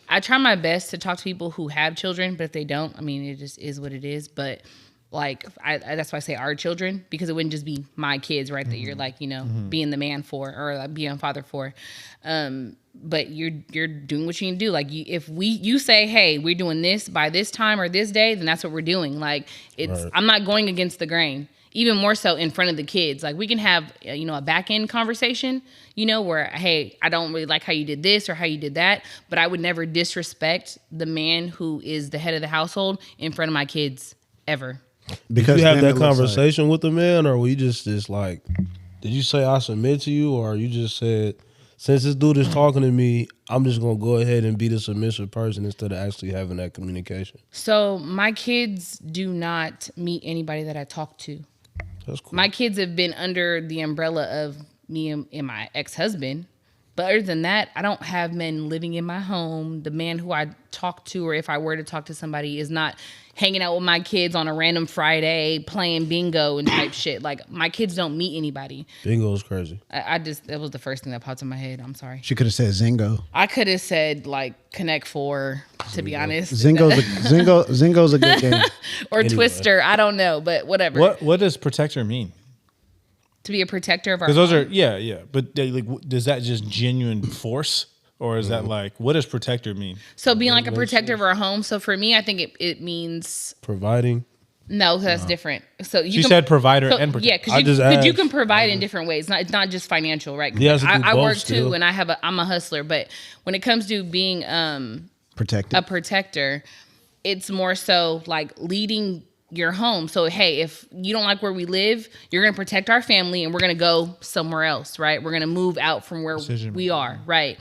B: I try my best to talk to people who have children, but if they don't, I mean, it just is what it is. But like, that's why I say our children, because it wouldn't just be my kids, right? That you're like, being the man for, or like being a father for. But you're doing what you need to do. Like if you say, hey, we're doing this by this time or this day, then that's what we're doing. Like I'm not going against the grain. Even more so in front of the kids. Like we can have, a back end conversation, where, hey, I don't really like how you did this or how you did that, but I would never disrespect the man who is the head of the household in front of my kids ever.
D: Because
C: Did you have
D: then
C: that
D: it looks
C: conversation with the man, or were you just like, did you say I submit to you, or you just said, since this dude is talking to me, I'm just gonna go ahead and be the submissive person instead of actually having that communication?
B: So my kids do not meet anybody that I talk to.
C: That's cool.
B: My kids have been under the umbrella of me and my ex-husband. But other than that, I don't have men living in my home. The man who I talk to, or if I were to talk to somebody, is not hanging out with my kids on a random Friday playing bingo and type shit. Like my kids don't meet anybody.
C: Bingo is crazy.
B: That was the first thing that popped in my head. I'm sorry.
D: She could have said Zingo.
B: I could have said like Connect Four, to be honest.
D: Zingo's a good game.
B: Or Twister. I don't know, but whatever.
E: What does protector mean?
B: To be a protector of our
E: Because those
B: home.
E: are yeah. But does that just genuine force, or is that like what does protector mean?
B: So being like a protector of our home. So for me, I think it means
C: Providing.
B: no, that's different. So you
E: She said provider and protector.
B: Yeah,
C: I just
B: because you
C: asked.
B: can provide in different ways. It's not just financial, right?
C: He has to do
B: I
C: both
B: work
C: still.
B: too, and I'm a hustler. But when it comes to being
D: Protected.
B: a protector, it's more so like leading your home. So hey, if you don't like where we live, you're gonna protect our family, and we're gonna go somewhere else, right? We're gonna move out from where we are, right?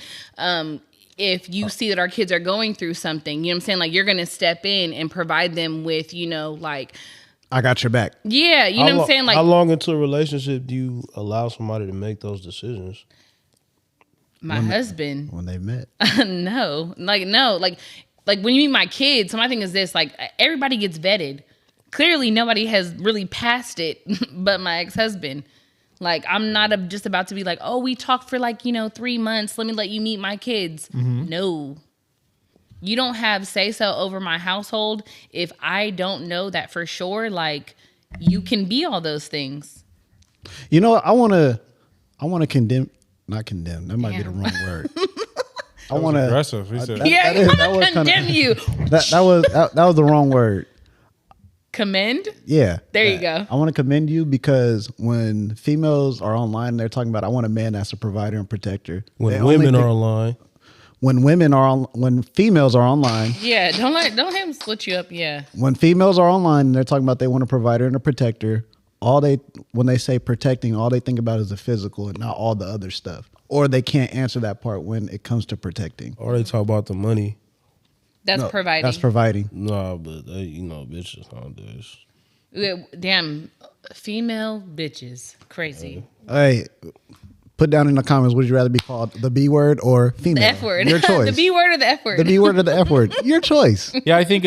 B: If you see that our kids are going through something, you know what I'm saying? Like you're gonna step in and provide them with, like
D: I got your back.
B: yeah, you know what I'm saying? Like
C: how long into a relationship do you allow somebody to make those decisions?
B: my husband.
D: When they met.
B: No, like when you meet my kids, so my thing is this, like everybody gets vetted. Clearly nobody has really passed it but my ex-husband. Like I'm not just about to be like, oh, we talked for like, 3 months. Let me let you meet my kids. No, you don't have say so over my household. If I don't know that for sure, like you can be all those things.
D: You know what? I want to condemn, not condemn. That might be the
B: Damn.
D: wrong word. I want to
E: aggressive. He said.
B: Yeah,
D: that
B: you
D: that
B: want
D: was
B: to
D: kinda-
B: condemn you.
D: that was the wrong word.
B: Commend?
D: Yeah.
B: There you go.
D: I want to commend you because when females are online, they're talking about, I want a man that's a provider and protector. They
C: When
D: only
C: women
D: think-
C: are online,
D: when females are online,
B: Yeah, don't let him split you up. Yeah.
D: when females are online and they're talking about they want a provider and a protector, when they say protecting, all they think about is the physical and not all the other stuff. Or they can't answer that part when it comes to protecting.
C: or they talk about the money.
B: That's
D: No,
B: providing.
D: That's providing.
C: Nah, but they, bitches nowadays.
B: Yeah, damn, female bitches. Crazy.
D: Hey, Put down in the comments, would you rather be called the B word or female?
B: The F word.
D: Your choice.
B: The B word or the F word.
D: The B word or the F word. Your choice.
E: Yeah, I think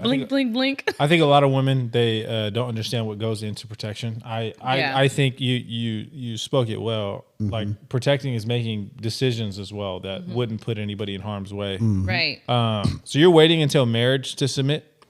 B: Blink, blink, blink.
E: I think a lot of women they don't understand what goes into protection.
B: Yeah.
E: I think you spoke it well. Like protecting is making decisions as well that wouldn't put anybody in harm's way.
B: Right.
E: So you're waiting until marriage to submit?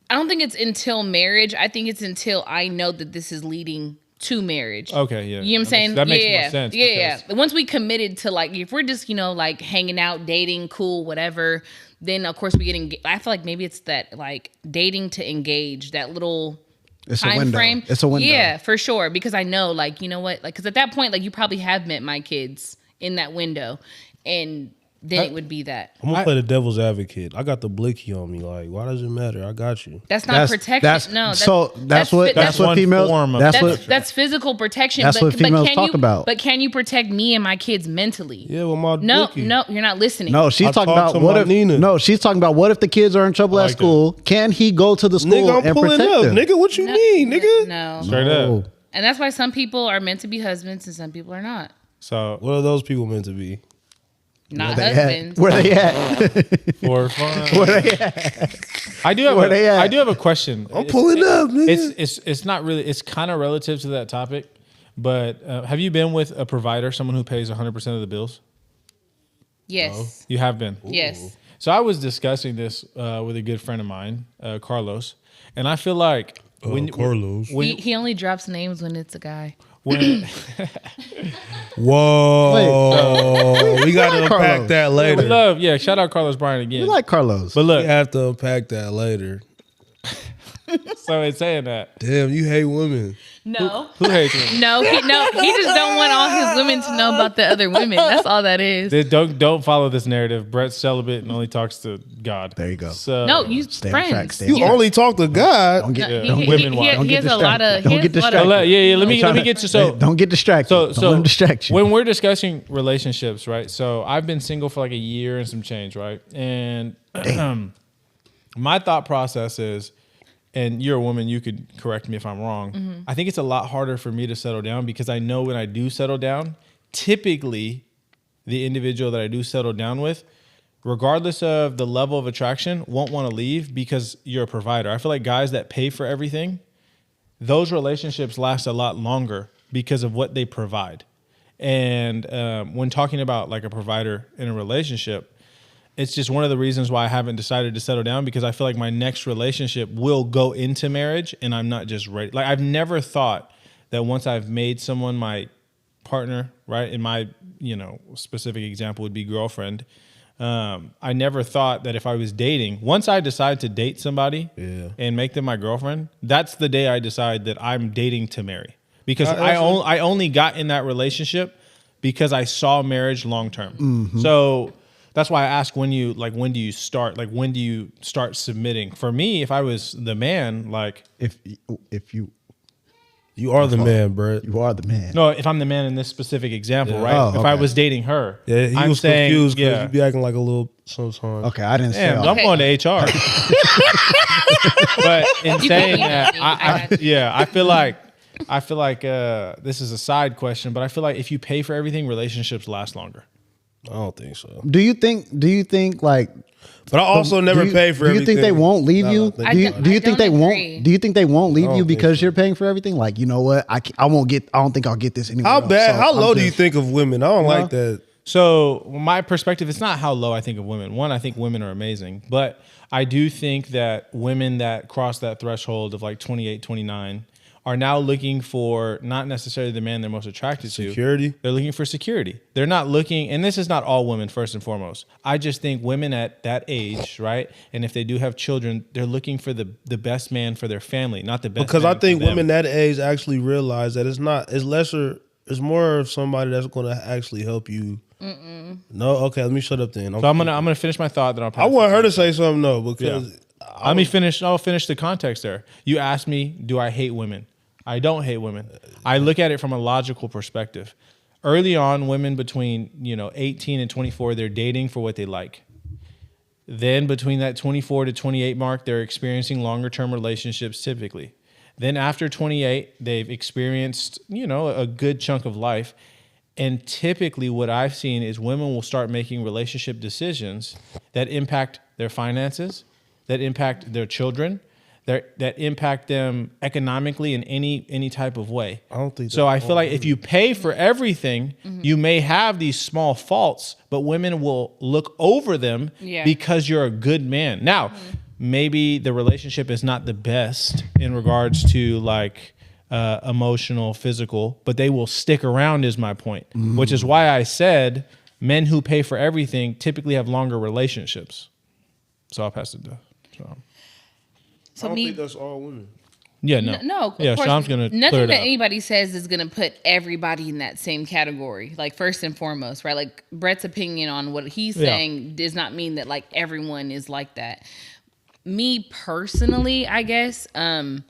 B: I don't think it's until marriage. I think it's until I know that this is leading to marriage.
E: Okay, yeah.
B: You know what I'm saying?
E: That makes
B: yeah,
E: more sense.
B: Yeah. Once we committed to like, if we're just, like hanging out, dating, cool, whatever, then of course we get engaged. I feel like maybe it's that like dating to engage, that little
D: It's a
B: time
D: window.
B: frame.
D: It's a window.
B: Yeah, for sure. Because I know, like, you know what? Like, because at that point, like, you probably have met my kids in that window, and then it would be that.
C: I'm gonna play the devil's advocate. I got the blicky on me. Like, why does it matter? I got you.
B: That's not protection.
D: That's what
E: one
D: females.
E: form of
B: That's physical protection.
D: That's what females talk about.
B: But can you protect me and my kids mentally?
C: Yeah, with my
B: No,
C: blicky.
B: no, you're not listening.
D: No, she's
C: I
D: talking
C: talked
D: about
C: to
D: what
C: my
D: if
C: Nina.
D: No, she's talking about what if the kids are in trouble at
E: like
D: school? Can he go to the school
C: Nigga, I'm
D: and
C: pulling
D: protect
C: up.
D: them?
C: Nigga, what you mean, nigga?
B: No.
E: Straight
D: Oh.
E: up.
B: And that's why some people are meant to be husbands and some people are not.
E: So
C: What are those people meant to be?
B: Not
D: They
B: husbands.
D: at? Where they at?
E: for fun.
D: Where they at?
E: I do have
D: Where they at?
E: I do have a question.
C: I'm pulling up, nigga.
E: It's not really. It's kind of relative to that topic. But have you been with a provider, someone who pays 100% of the bills?
B: Yes.
E: You have been.
B: Yes.
E: So I was discussing this with a good friend of mine, Carlos, and I feel like
C: Carlos.
B: He only drops names when it's a guy.
E: when
C: Whoa. we got to
D: like
C: unpack
D: Carlos.
C: that
E: we
C: later.
E: love, Carlos Bryant again.
D: You like Carlos?
E: But
C: We
E: look,
C: have to unpack that later.
E: so it's saying that
C: Damn, you hate women.
B: No.
E: who hates him?
B: No, he just don't want all his women to know about the other women. That's all that is.
E: Don't follow this narrative. Brett's celibate and only talks to God.
D: There you go.
E: So
B: No, you
D: Stay on track,
B: friends.
D: stay on
C: You only talk to God.
D: Don't get,
B: No,
D: don't
B: he,
D: get,
B: he, he,
E: Don't
B: he
D: get
B: has a lot of.
D: distracted.
B: he
D: Don't
B: has
D: get
B: a lot of-
D: distracted.
E: Yeah. Let me
D: Trying
E: get you. So
D: don't get distracted.
E: So
D: Don't let them distract you.
E: when we're discussing relationships, right? So I've been single for like a year and some change, right? And my thought process is, and you're a woman, you could correct me if I'm wrong. I think it's a lot harder for me to settle down because I know when I do settle down, typically the individual that I do settle down with, regardless of the level of attraction, won't want to leave because you're a provider. I feel like guys that pay for everything, those relationships last a lot longer because of what they provide. And when talking about like a provider in a relationship, it's just one of the reasons why I haven't decided to settle down because I feel like my next relationship will go into marriage and I'm not just ready. Like I've never thought that once I've made someone my partner, right? In my, specific example would be girlfriend. I never thought that if I was dating, once I decide to date somebody and make them my girlfriend, that's the day I decide that I'm dating to marry. Because I only got in that relationship because I saw marriage long term. So that's why I ask when do you start? Like when do you start submitting? For me, if I was the man, like
D: if you
C: are the man, Brett.
D: you are the man.
E: no, if I'm the man in this specific example, right?
D: Oh,
E: If I
D: okay.
E: was dating her,
C: Yeah, he
E: I'm
C: was
E: saying,
C: confused because
E: yeah.
C: you be acting like a little sometimes.
D: Okay, I didn't say.
E: Damn,
D: all
E: I'm
B: Okay.
E: going to HR. But in saying that, I feel like this is a side question, but I feel like if you pay for everything, relationships last longer.
C: I don't think so.
D: Do you think like?
C: But I also never pay for
D: Do you
C: everything.
D: think they won't leave
C: Now
D: you?
C: that I
D: Do you,
C: think
D: do you
B: I
D: think they
B: don't
D: won't?
B: agree.
D: Do you think they won't leave
C: don't
D: you
C: think
D: because
C: so.
D: you're paying for everything? Like, you know what? I don't think I'll get this anywhere.
C: How
D: else,
C: bad?
D: so
C: How
D: I'm
C: low do you
D: just-
C: think of women? I don't like that.
E: So my perspective, it's not how low I think of women. One, I think women are amazing, but I do think that women that cross that threshold of like 28, 29 are now looking for not necessarily the man they're most attracted to.
C: Security?
E: They're looking for security. They're not looking, and this is not all women first and foremost. I just think women at that age, right? And if they do have children, they're looking for the best man for their family, not the best
C: Because
E: man
C: I think
E: for them.
C: women that age actually realize that it's more of somebody that's going to actually help you. No, okay, let me shut up then.
E: So I'm gonna finish my thought. Then I'll.
C: I want her to say something though, because
E: Let me finish. I'll finish the context there. You asked me, do I hate women? I don't hate women. I look at it from a logical perspective. Early on, women between 18 and 24, they're dating for what they like. Then between that 24 to 28 mark, they're experiencing longer term relationships typically. Then after 28, they've experienced, a good chunk of life. And typically what I've seen is women will start making relationship decisions that impact their finances, that impact their children, that impact them economically in any type of way.
C: I don't think
E: so. I feel like if you pay for everything, you may have these small faults, but women will look over them because you're a good man. Now, maybe the relationship is not the best in regards to like emotional, physical, but they will stick around is my point, which is why I said men who pay for everything typically have longer relationships. So I'll pass it to Sean.
B: So
C: I don't think that's all women.
E: Yeah, no.
B: No, of
E: yeah,
B: course,
E: Sean's going to clear
B: nothing
E: it
B: that
E: up.
B: anybody says is going to put everybody in that same category. Like, first and foremost, right? Like, Brett's opinion on what he's saying does not mean that, like, everyone is like that. Me personally, I guess, I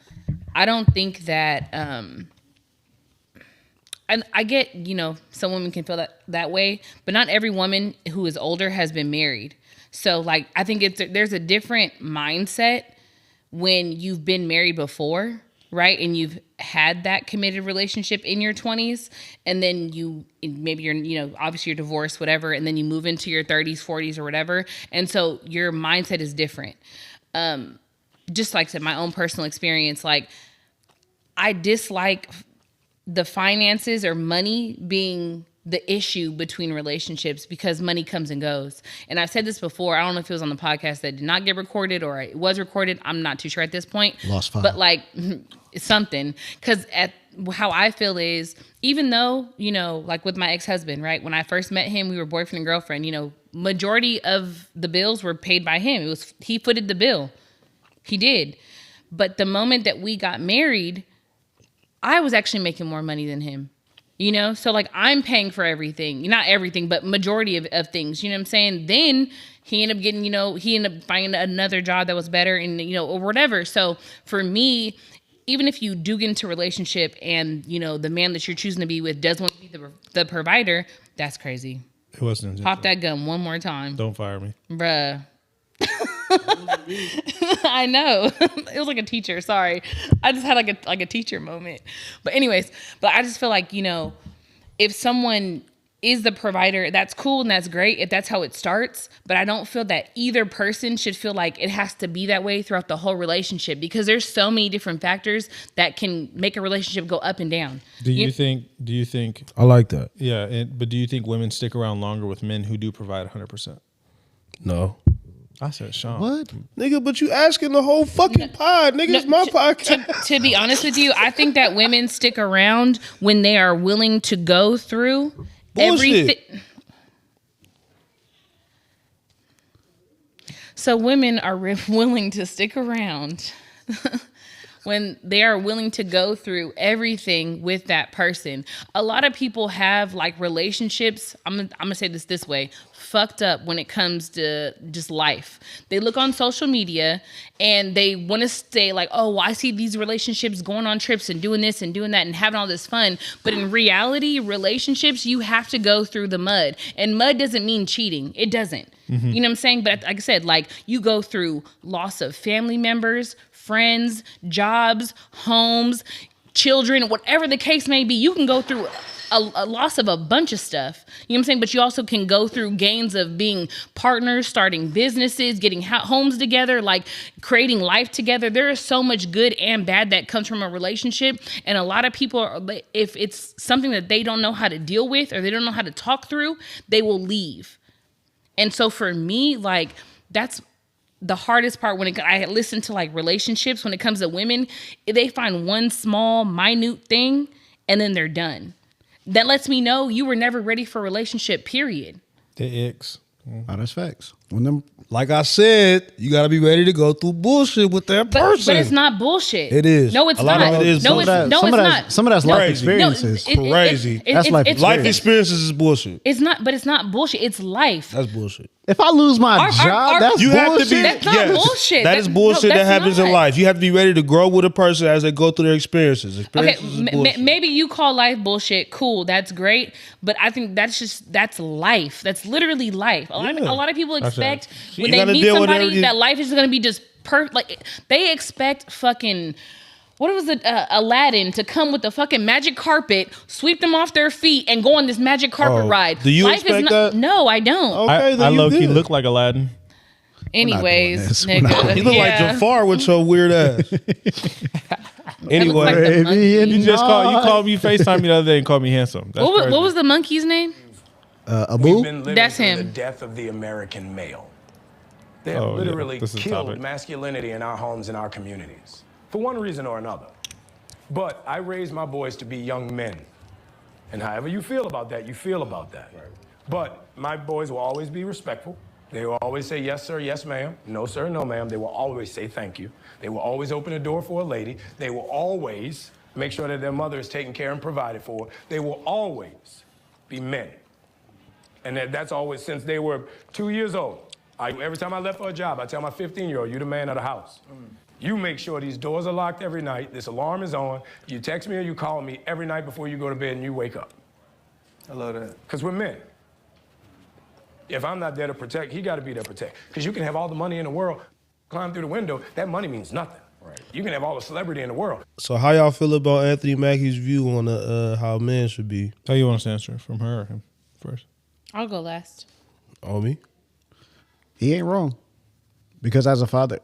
B: don't think that, and I get, some women can feel that way, but not every woman who is older has been married. So, like, I think there's a different mindset when you've been married before, right? And you've had that committed relationship in your 20s, and then maybe you're, obviously you're divorced, whatever, and then you move into your 30s, 40s, or whatever. And so your mindset is different. Just like I said, my own personal experience, like, I dislike the finances or money being the issue between relationships because money comes and goes. And I've said this before. I don't know if it was on the podcast that did not get recorded or it was recorded. I'm not too sure at this point.
D: Lost file.
B: But like it's something. Because how I feel is, even though, like with my ex-husband, right? When I first met him, we were boyfriend and girlfriend. Majority of the bills were paid by him. He footed the bill. He did. But the moment that we got married, I was actually making more money than him. So like I'm paying for everything, not everything, but majority of things, you know what I'm saying? Then he ended up getting, he ended up finding another job that was better and, or whatever. So for me, even if you do get into a relationship and, the man that you're choosing to be with does want to be the provider, that's crazy.
E: It wasn't.
B: Pop that gun one more time.
E: Don't fire me.
B: Bruh. I know. It was like a teacher. Sorry. I just had like a teacher moment. But anyways, I just feel like, if someone is the provider, that's cool and that's great if that's how it starts. But I don't feel that either person should feel like it has to be that way throughout the whole relationship because there's so many different factors that can make a relationship go up and down.
E: Do you think
C: I like that.
E: Yeah, but do you think women stick around longer with men who do provide 100%?
C: No.
E: I said Sean.
D: What?
C: Nigga, but you asking the whole fucking pod. Nigga, it's my podcast.
B: To be honest with you, I think that women stick around when they are willing to go through everything. So women are willing to stick around when they are willing to go through everything with that person. A lot of people have like relationships. I'm gonna say this way. Fucked up when it comes to just life. They look on social media and they want to stay like, oh, well, I see these relationships going on trips and doing this and doing that and having all this fun. But in reality, relationships, you have to go through the mud. And mud doesn't mean cheating. It doesn't. Mm-hmm. You know what I'm saying? But like I said, like you go through loss of family members, friends, jobs, homes, children, whatever the case may be. You can go through a loss of a bunch of stuff. You know what I'm saying? But you also can go through gains of being partners, starting businesses, getting homes together, like creating life together. There is so much good and bad that comes from a relationship. And a lot of people, if it's something that they don't know how to deal with or they don't know how to talk through, they will leave. And so for me, like that's the hardest part when I listen to like relationships, when it comes to women, they find one small, minute thing and then they're done. That lets me know you were never ready for a relationship, period.
E: The X.
D: Oh, that's facts. When them,
C: Like I said, you got to be ready to go through bullshit with that person.
B: But it's not bullshit.
C: It is.
B: No, it's
C: A lot
B: not.
C: of it is
B: No, it's
C: bullshit.
B: not.
D: Some of that's life
C: Crazy.
D: experiences.
C: Crazy.
D: That's life
B: it's-
C: Life
B: it's-
C: experiences is bullshit.
B: It's not, but it's not bullshit. It's life.
C: That's bullshit.
D: If I lose my
B: Our-
D: job, that's
C: You have to
D: bullshit.
C: be.
B: That's not bullshit.
C: That is
B: No,
C: bullshit that
B: that's
C: happens in
B: not.
C: life. You have to be ready to grow with a person as they go through their experiences.
B: Okay,
C: Experiences is bullshit.
B: maybe you call life bullshit. Cool, that's great. But I think that's life. That's literally life. A lot of people expect when
C: You
B: they
C: gotta
B: meet
C: deal with
B: somebody
C: everything.
B: that life is going to be just perfect. Like they expect fucking what was it, Aladdin to come with the fucking magic carpet, sweep them off their feet, and go on this magic carpet ride.
C: do you
B: Life
C: expect
B: is
C: that?
B: No, I don't.
C: Okay,
E: I
C: then you
E: low-key
C: good.
E: look like Aladdin.
B: Anyways,
D: this.
B: nigga,
C: You look like Jafar with your weird ass. Anyway,
B: like the monkey.
E: You just called me FaceTime me the other day and called me handsome. That's
B: What
E: crazy.
B: was the monkey's name?
D: Abu?
H: Been living
B: That's
H: through
B: him.
H: The death of the American male. They have
E: Oh, yeah.
H: literally
E: This is the
H: killed
E: topic.
H: masculinity in our homes and our communities for one reason or another. But I raised my boys to be young men. And however you feel about that, you feel about that. But my boys will always be respectful. They will always say, yes, sir, yes, ma'am. No, sir, no, ma'am. They will always say thank you. They will always open the door for a lady. They will always make sure that their mother is taken care and provided for. They will always be men. And that's always since they were 2 years old. Every time I left for a job, I tell my 15-year-old, you're the man of the house. You make sure these doors are locked every night, this alarm is on, you text me or you call me every night before you go to bed and you wake up.
I: I love that.
H: Because we're men. If I'm not there to protect, he got to be there to protect. Because you can have all the money in the world, climb through the window, that money means nothing. Right. You can have all the celebrity in the world.
C: so how y'all feel about Anthony Mackie's view on how men should be?
E: How you want us to answer? From her or him first?
B: I'll go last.
C: On me?
D: He ain't wrong. Because as a father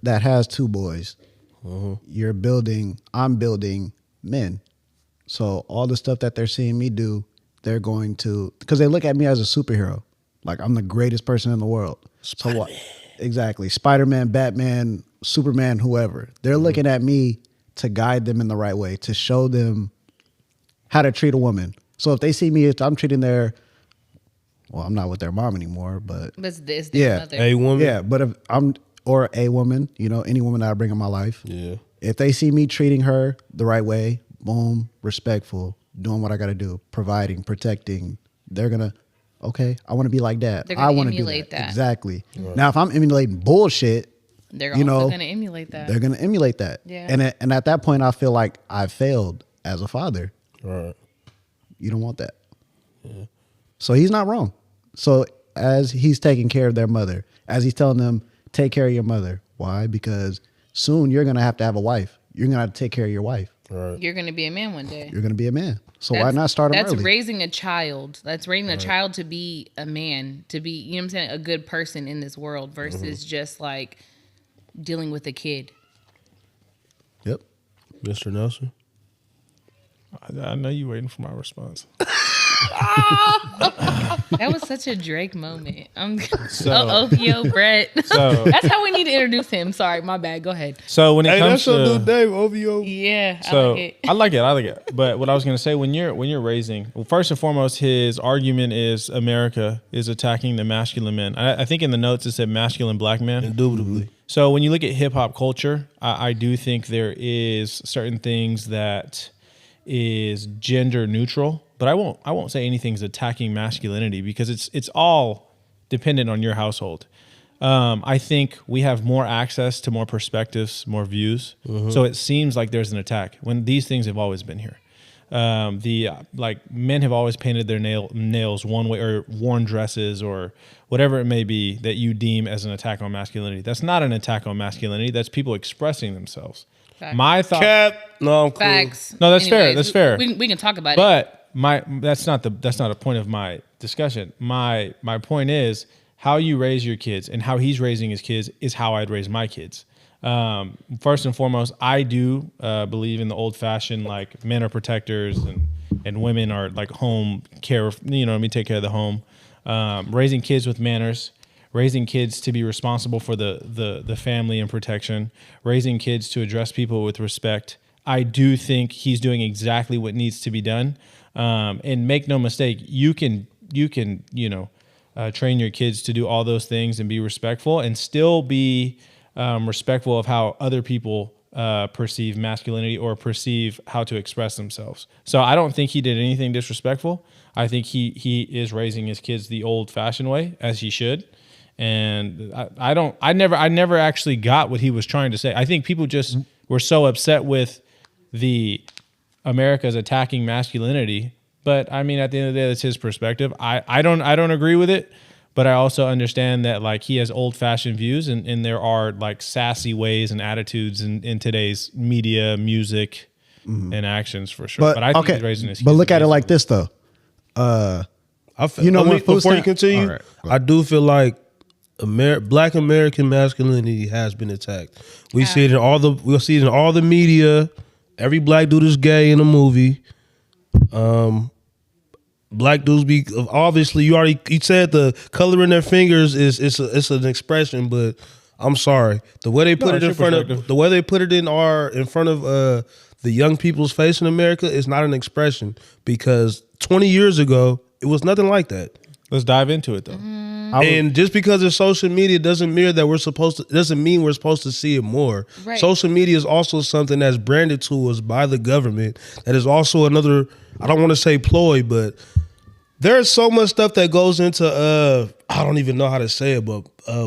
D: that has two boys, I'm building men. So all the stuff that they're seeing me do, they're going to, because they look at me as a superhero. Like I'm the greatest person in the world. So what? Exactly. Spider-Man, Batman, Superman, whoever. They're looking at me to guide them in the right way, to show them how to treat a woman. So if they see me, if I'm treating I'm not with their mom anymore, but
B: But it's
D: Yeah.
B: their mother.
C: A woman?
D: yeah, but if or a woman, any woman that I bring in my life.
C: Yeah.
D: If they see me treating her the right way, boom, respectful, doing what I got to do, providing, protecting, they're going to, okay, I want to be like that.
B: They're
D: I
B: gonna
D: want to do
B: emulate that.
D: Exactly. Now, if I'm emulating bullshit,
B: They're
D: you
B: also
D: know,
B: going to emulate that.
D: they're going to emulate that.
B: Yeah.
D: And at that point, I feel like I failed as a father.
C: Right.
D: You don't want that. So he's not wrong. So as he's taking care of their mother, as he's telling them, take care of your mother. Why? Because soon you're going to have a wife. You're going to have to take care of your wife.
C: Right.
B: You're going to be a man one day.
D: You're going to be a man. So why not start him
B: That's
D: early?
B: raising a child. That's raising a child to be a man, to be, you know what I'm saying, a good person in this world versus just like dealing with a kid.
D: Yep.
C: Mr. Nelson?
E: I know you waiting for my response.
B: That was such a Drake moment.
E: So-
B: OVO Brett.
E: So-
B: That's how we need to introduce him. Sorry, my bad. Go ahead.
E: So when it
C: Hey,
E: comes
C: that's your
E: to
C: new name, OVO.
B: Yeah,
E: So
B: I like it.
E: I like it. But what I was going to say, when you're raising, well, first and foremost, his argument is America is attacking the masculine men. I think in the notes it said masculine black man.
C: Indubitably.
E: So when you look at hip hop culture, I do think there is certain things that is gender neutral, but I won't say anything's attacking masculinity because it's all dependent on your household. I think we have more access to more perspectives, more views. So it seems like there's an attack when these things have always been here. Men have always painted their nails one way or worn dresses or whatever it may be that you deem as an attack on masculinity. That's not an attack on masculinity. That's people expressing themselves.
B: Facts.
E: My thought,
C: Cap. No, I'm cool.
B: Facts.
E: No, that's fair.
B: Anyways,
E: That's fair.
B: We can talk about it.
E: but that's not a point of my discussion. My point is how you raise your kids and how he's raising his kids is how I'd raise my kids. First and foremost, I do believe in the old fashioned, like men are protectors and women are like home care, take care of the home. Raising kids with manners, raising kids to be responsible for the family and protection, raising kids to address people with respect. I do think he's doing exactly what needs to be done. And make no mistake, you can train your kids to do all those things and be respectful and still be respectful of how other people perceive masculinity or perceive how to express themselves. So I don't think he did anything disrespectful. I think he is raising his kids the old-fashioned way, as he should. And I never actually got what he was trying to say. I think people just were so upset with the America's attacking masculinity. But I mean, at the end of the day, that's his perspective. I don't agree with it, But I also understand that like he has old fashioned views, and there are like sassy ways and attitudes in today's media, music, and actions for sure. But I think he's raising his kids.
D: But look at it like this though.
C: You know,
D: when
C: before you
D: Food
C: continue,
D: Stamp- All right.
C: I do feel like Black American masculinity has been attacked. We see it in we'll see it in all the media. Every black dude is gay in a movie. Black dudes be obviously you said the color in their fingers is an expression, but I'm sorry, the way they put it in front of the young people's face in America is not an expression, because 20 years ago it was nothing like that.
E: Let's dive into it though.
C: And just because it's social media doesn't mean we're supposed to see it more.
B: Right.
C: Social media is also something that's branded to us by the government. That is also another, I don't want to say ploy, but there's so much stuff that goes into I don't even know how to say it, but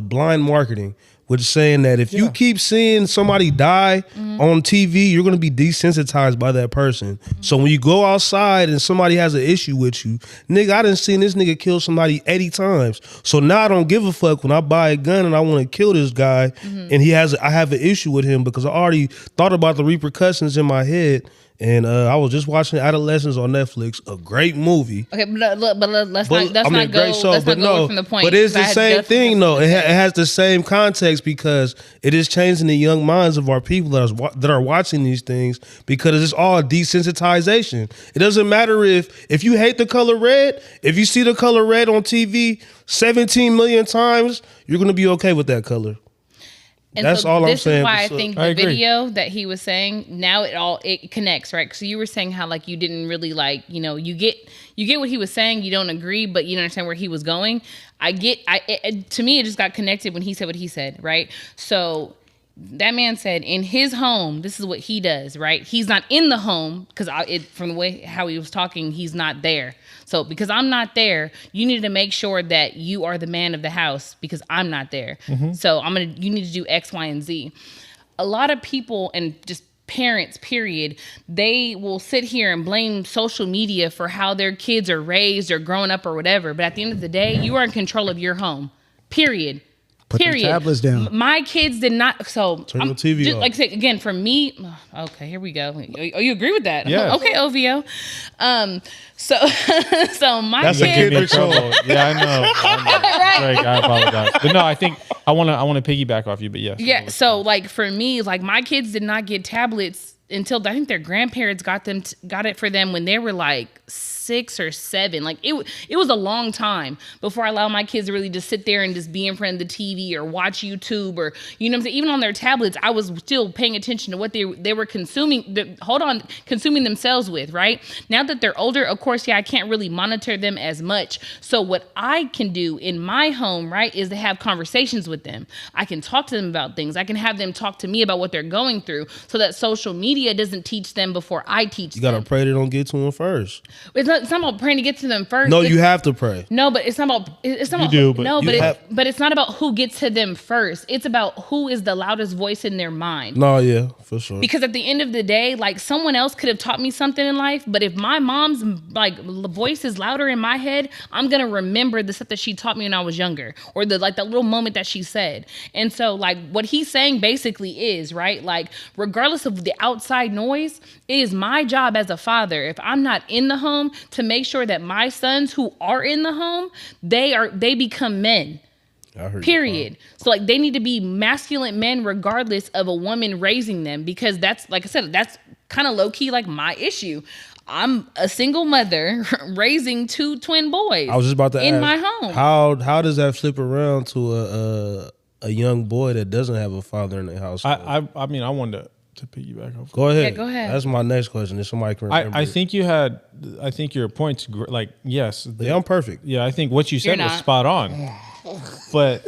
C: blind marketing, which is saying that if you keep seeing somebody die on TV, you're going to be desensitized by that person. So when you go outside and somebody has an issue with you, nigga, I done seen this nigga kill somebody 80 times. So now I don't give a fuck when I buy a gun and I want to kill this guy and I have an issue with him because I already thought about the repercussions in my head. And I was just watching Adolescence on Netflix, a great movie.
B: Okay, but let's not go from the point.
C: But it's the same thing, though. It has the same context, because it is changing the young minds of our people that are watching these things, because it's all desensitization. It doesn't matter if you hate the color red. If you see the color red on TV 17 million times, you're going to be okay with that color.
B: And
C: that's all I'm saying.
B: This is why I think the video that he was saying, now it connects, right? So you were saying how like you didn't really like, you get what he was saying, you don't agree, but you don't understand where he was going. To me, it just got connected when he said what he said, right? So that man said in his home, this is what he does, right? He's not in the home, because from the way how he was talking, he's not there. So because I'm not there, you need to make sure that you are the man of the house, because I'm not there. So you need to do X, Y, and Z. A lot of people, and just parents, period, they will sit here and blame social media for how their kids are raised or growing up or whatever. But at the end of the day, you are in control of your home, period.
D: Put the tablets down.
B: My kids did not. So
C: turn your TV off.
B: Like I said, again, for me, okay, here we go. Oh, you agree with that?
E: Yeah.
B: Okay, OVO. So my
C: That's
B: kids.
C: a kid trouble.
E: Yeah, I know. Greg, I apologize, but no, I think I want to piggyback off you. But yes.
B: Yeah. So like for me, like my kids did not get tablets until I think their grandparents got it for them when they were like 6 or 7. Like it was a long time before I allowed my kids to really just sit there and just be in front of the TV or watch YouTube, or you know what I'm saying. Even on their tablets, I was still paying attention to what they were consuming. Consuming themselves with. Right now that they're older, of course, I can't really monitor them as much. So what I can do in my home, right, is to have conversations with them. I can talk to them about things. I can have them talk to me about what they're going through, so that social media doesn't teach them before I teach them.
C: You gotta pray they don't get to them first.
B: It's not about praying to get to them first.
C: No, you have to pray.
B: No, but it's not about. It's not.
E: You
B: about,
E: do, but
B: no,
C: you
B: but it's not about who gets to them first. It's about who is the loudest voice in their mind.
C: No, yeah, for sure.
B: Because at the end of the day, like someone else could have taught me something in life, but if my mom's like voice is louder in my head, I'm gonna remember the stuff that she taught me when I was younger, or that little moment that she said. And so, like what he's saying basically is right. Like regardless of the outside noise, it is my job as a father, if I'm not in the home, to make sure that my sons who are in the home, they become men. Period. So like they need to be masculine men regardless of a woman raising them, because that's, like I said, that's kind of low key like my issue. I'm a single mother raising 2 twin boys.
C: I was just about to
B: in
C: ask,
B: my home.
C: How does that flip around to a young boy that doesn't have a father in the house?
E: I mean, I wanted to piggyback off.
C: Go ahead.
B: Yeah, go ahead.
C: That's my next question. If somebody can remember.
E: I think your point's like, yes.
C: Yeah, I'm perfect.
E: Yeah, I think what you said was spot on. But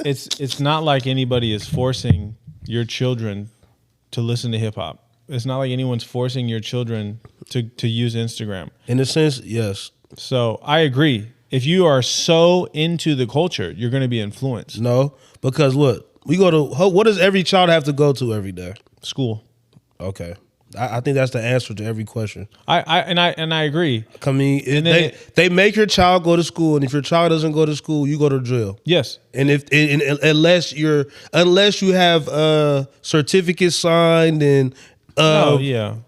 E: it's not like anybody is forcing your children to listen to hip hop. It's not like anyone's forcing your children to use Instagram.
C: In a sense, yes.
E: So I agree. If you are so into the culture, you're going to be influenced.
C: No, because look, we go to, what does every child have to go to every day?
E: School.
C: Okay. I think that's the answer to every question.
E: I agree.
C: I mean,
E: And then
C: they make your child go to school, and if your child doesn't go to school, you go to jail.
E: Yes.
C: And unless you have certificates signed and